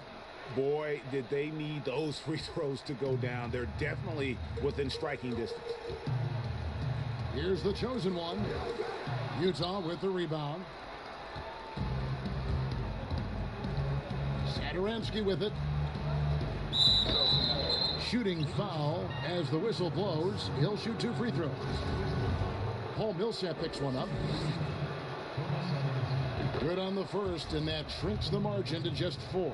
Boy, did they need those free throws to go down. They're definitely within striking distance. Here's the Chosen One. Utah with the rebound. Zadaransky with it. Shooting foul as the whistle blows. He'll shoot 2 free throws. Paul Millsap picks one up. Good on the first, and that shrinks the margin to just 4.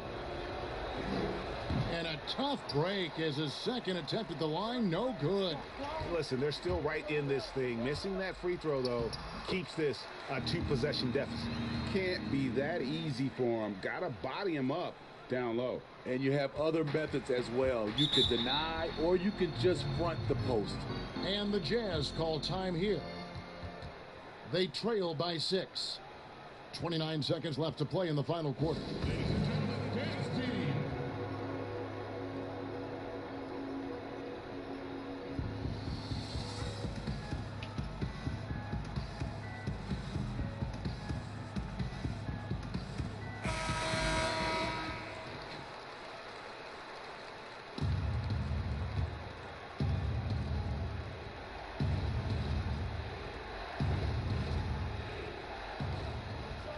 And a tough break as his second attempt at the line, no good. Listen, they're still right in this thing. Missing that free throw, though, keeps this a 2-possession deficit. Can't be that easy for him. Got to body him up down low. And you have other methods as well. You could deny, or you can just front the post. And the Jazz call time here. They trail by 6. 29 seconds left to play in the final quarter.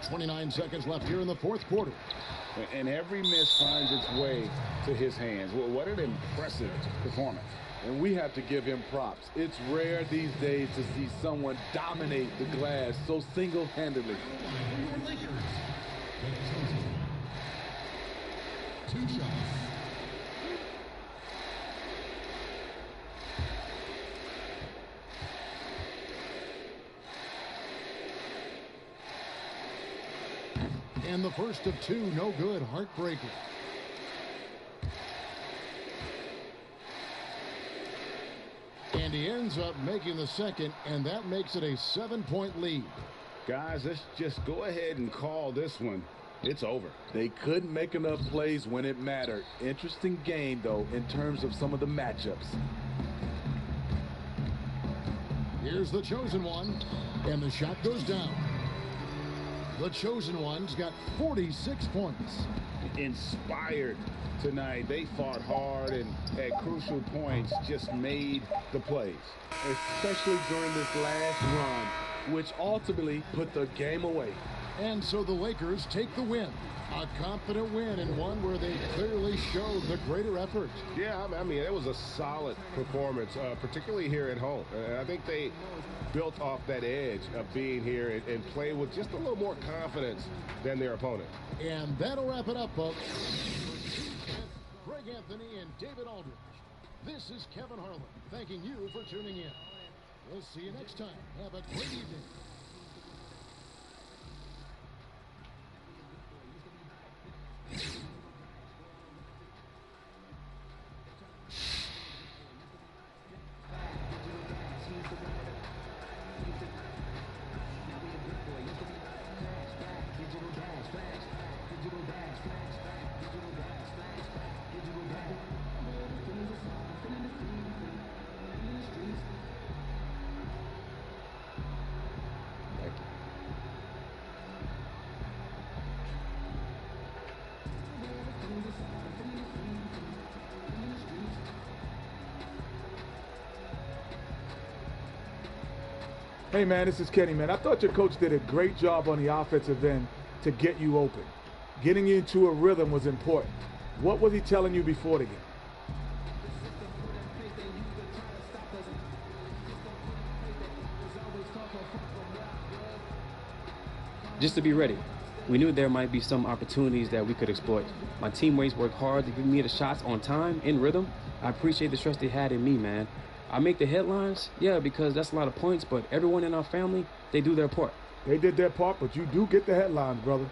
29 seconds left here in the fourth quarter. And every miss finds its way to his hands. Well, what an impressive performance. And we have to give him props. It's rare these days to see someone dominate the glass so single-handedly. For your Lakers, the Chosen. 2 shots. And the first of 2, no good, heartbreaker. And he ends up making the second, and that makes it a 7-point lead. Guys, let's just go ahead and call this one. It's over. They couldn't make enough plays when it mattered. Interesting game, though, in terms of some of the matchups. Here's the Chosen One, and the shot goes down. The Chosen One's got 46 points. Inspired tonight. They fought hard and at crucial points just made the plays. Especially during this last run, which ultimately put the game away. And so the Lakers take the win. A confident win, and one where they clearly showed the greater effort. Yeah, I mean, it was a solid performance, particularly here at home. I think they built off that edge of being here and play with just a little more confidence than their opponent. And that'll wrap it up, folks. Greg Anthony and David Aldridge. This is Kevin Harlan thanking you for tuning in. We'll see you next time. Have a great evening. Hey, man, this is Kenny, man. I thought your coach did a great job on the offensive end to get you open. Getting you into a rhythm was important. What was he telling you before the game? Just to be ready. We knew there might be some opportunities that we could exploit. My teammates worked hard to give me the shots on time, in rhythm. I appreciate the trust they had in me, man. I make the headlines, yeah, because that's a lot of points, but everyone in our family, they do their part. They did their part, but you do get the headlines, brother.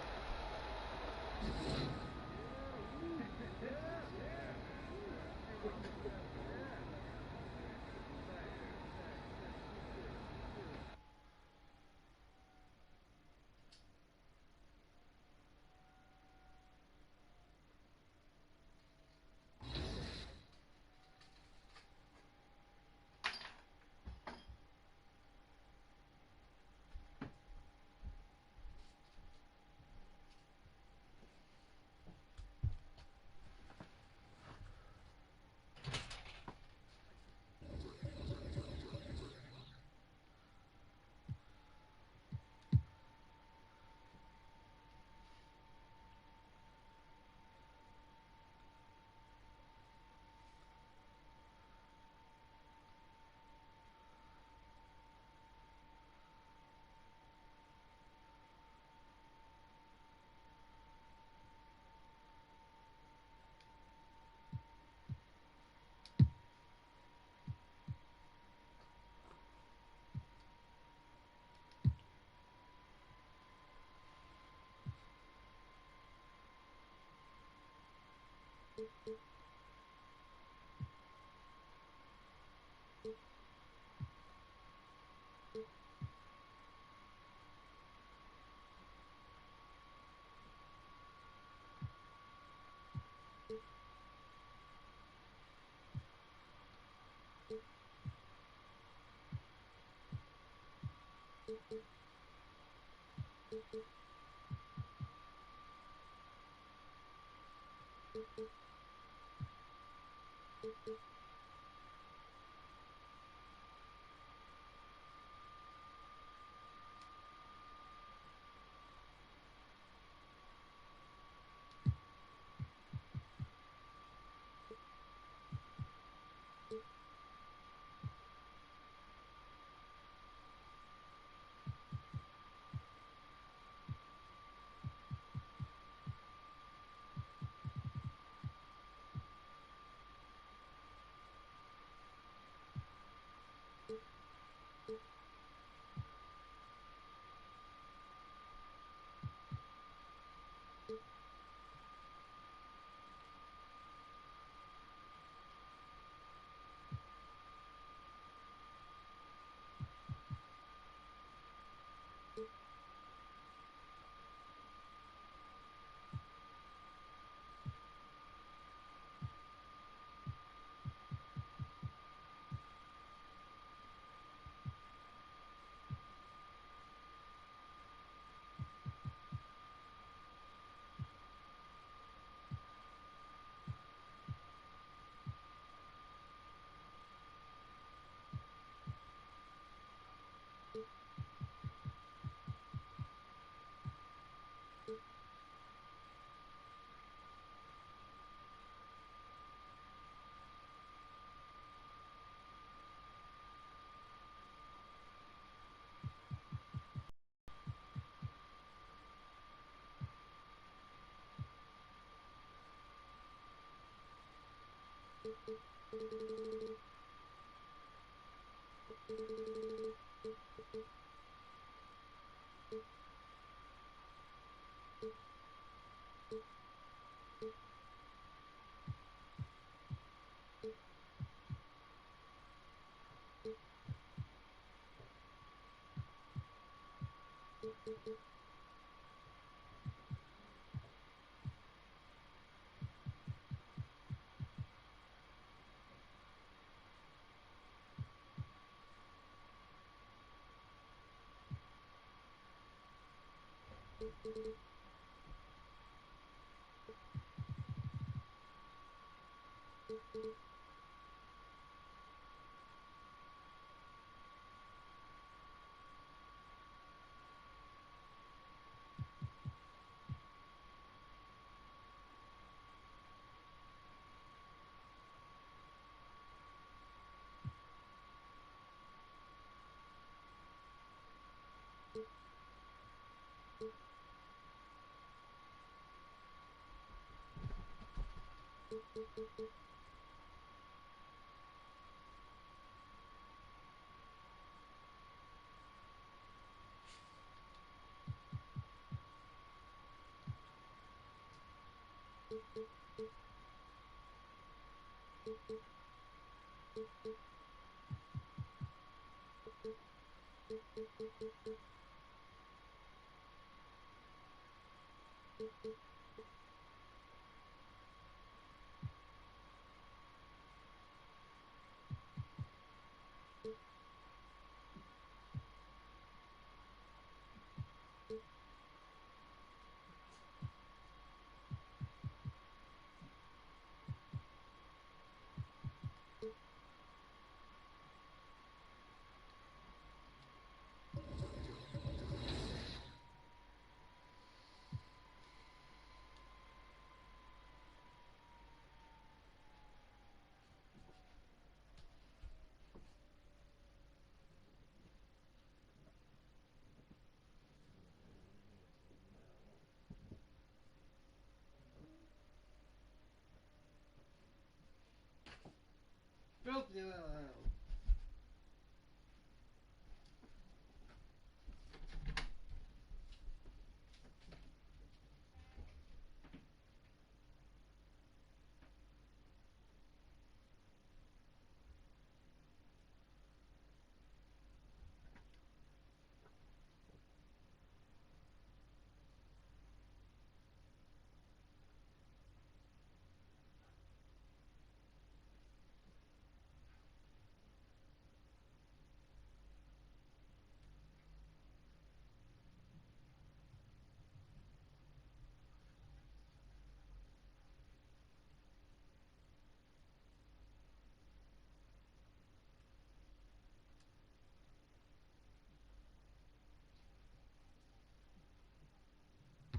Filthy.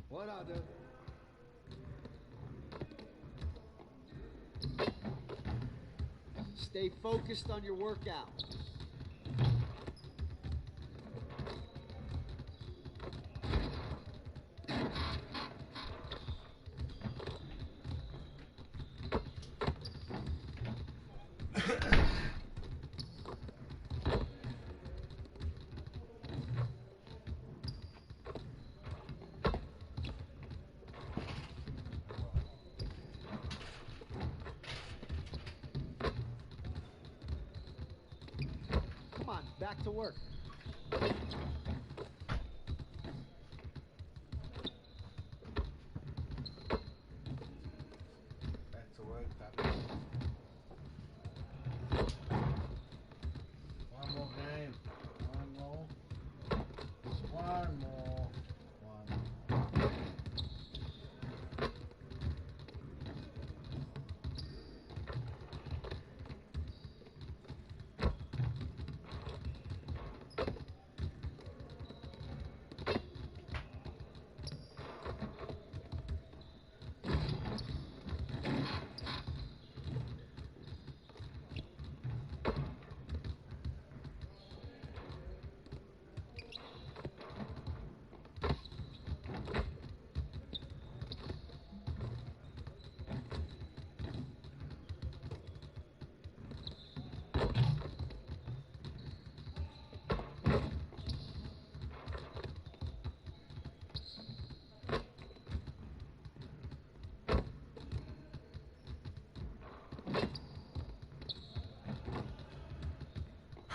What are the... Stay focused on your workout. Come on, back to work. Back to work, Papa. One more game. One more. Just one more. One more.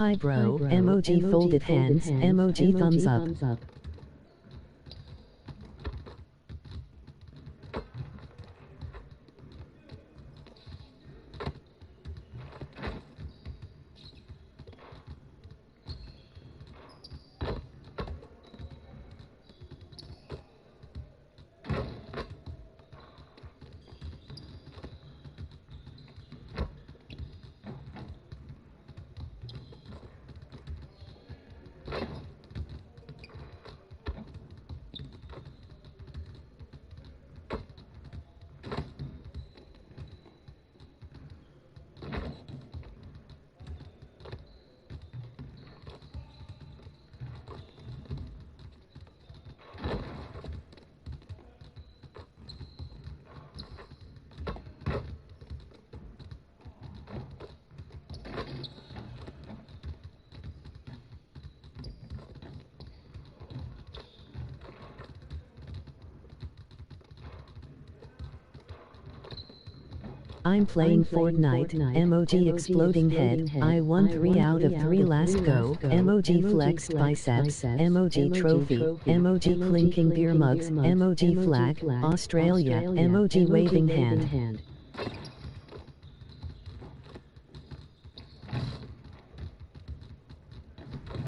Hi bro, emoji folded hands, emoji thumbs up. I'm playing Fortnite, emoji exploding head, I won 3 out of 3 last go, emoji flexed biceps, emoji trophy, emoji clinking beer mugs, emoji flag, Australia, emoji waving hand.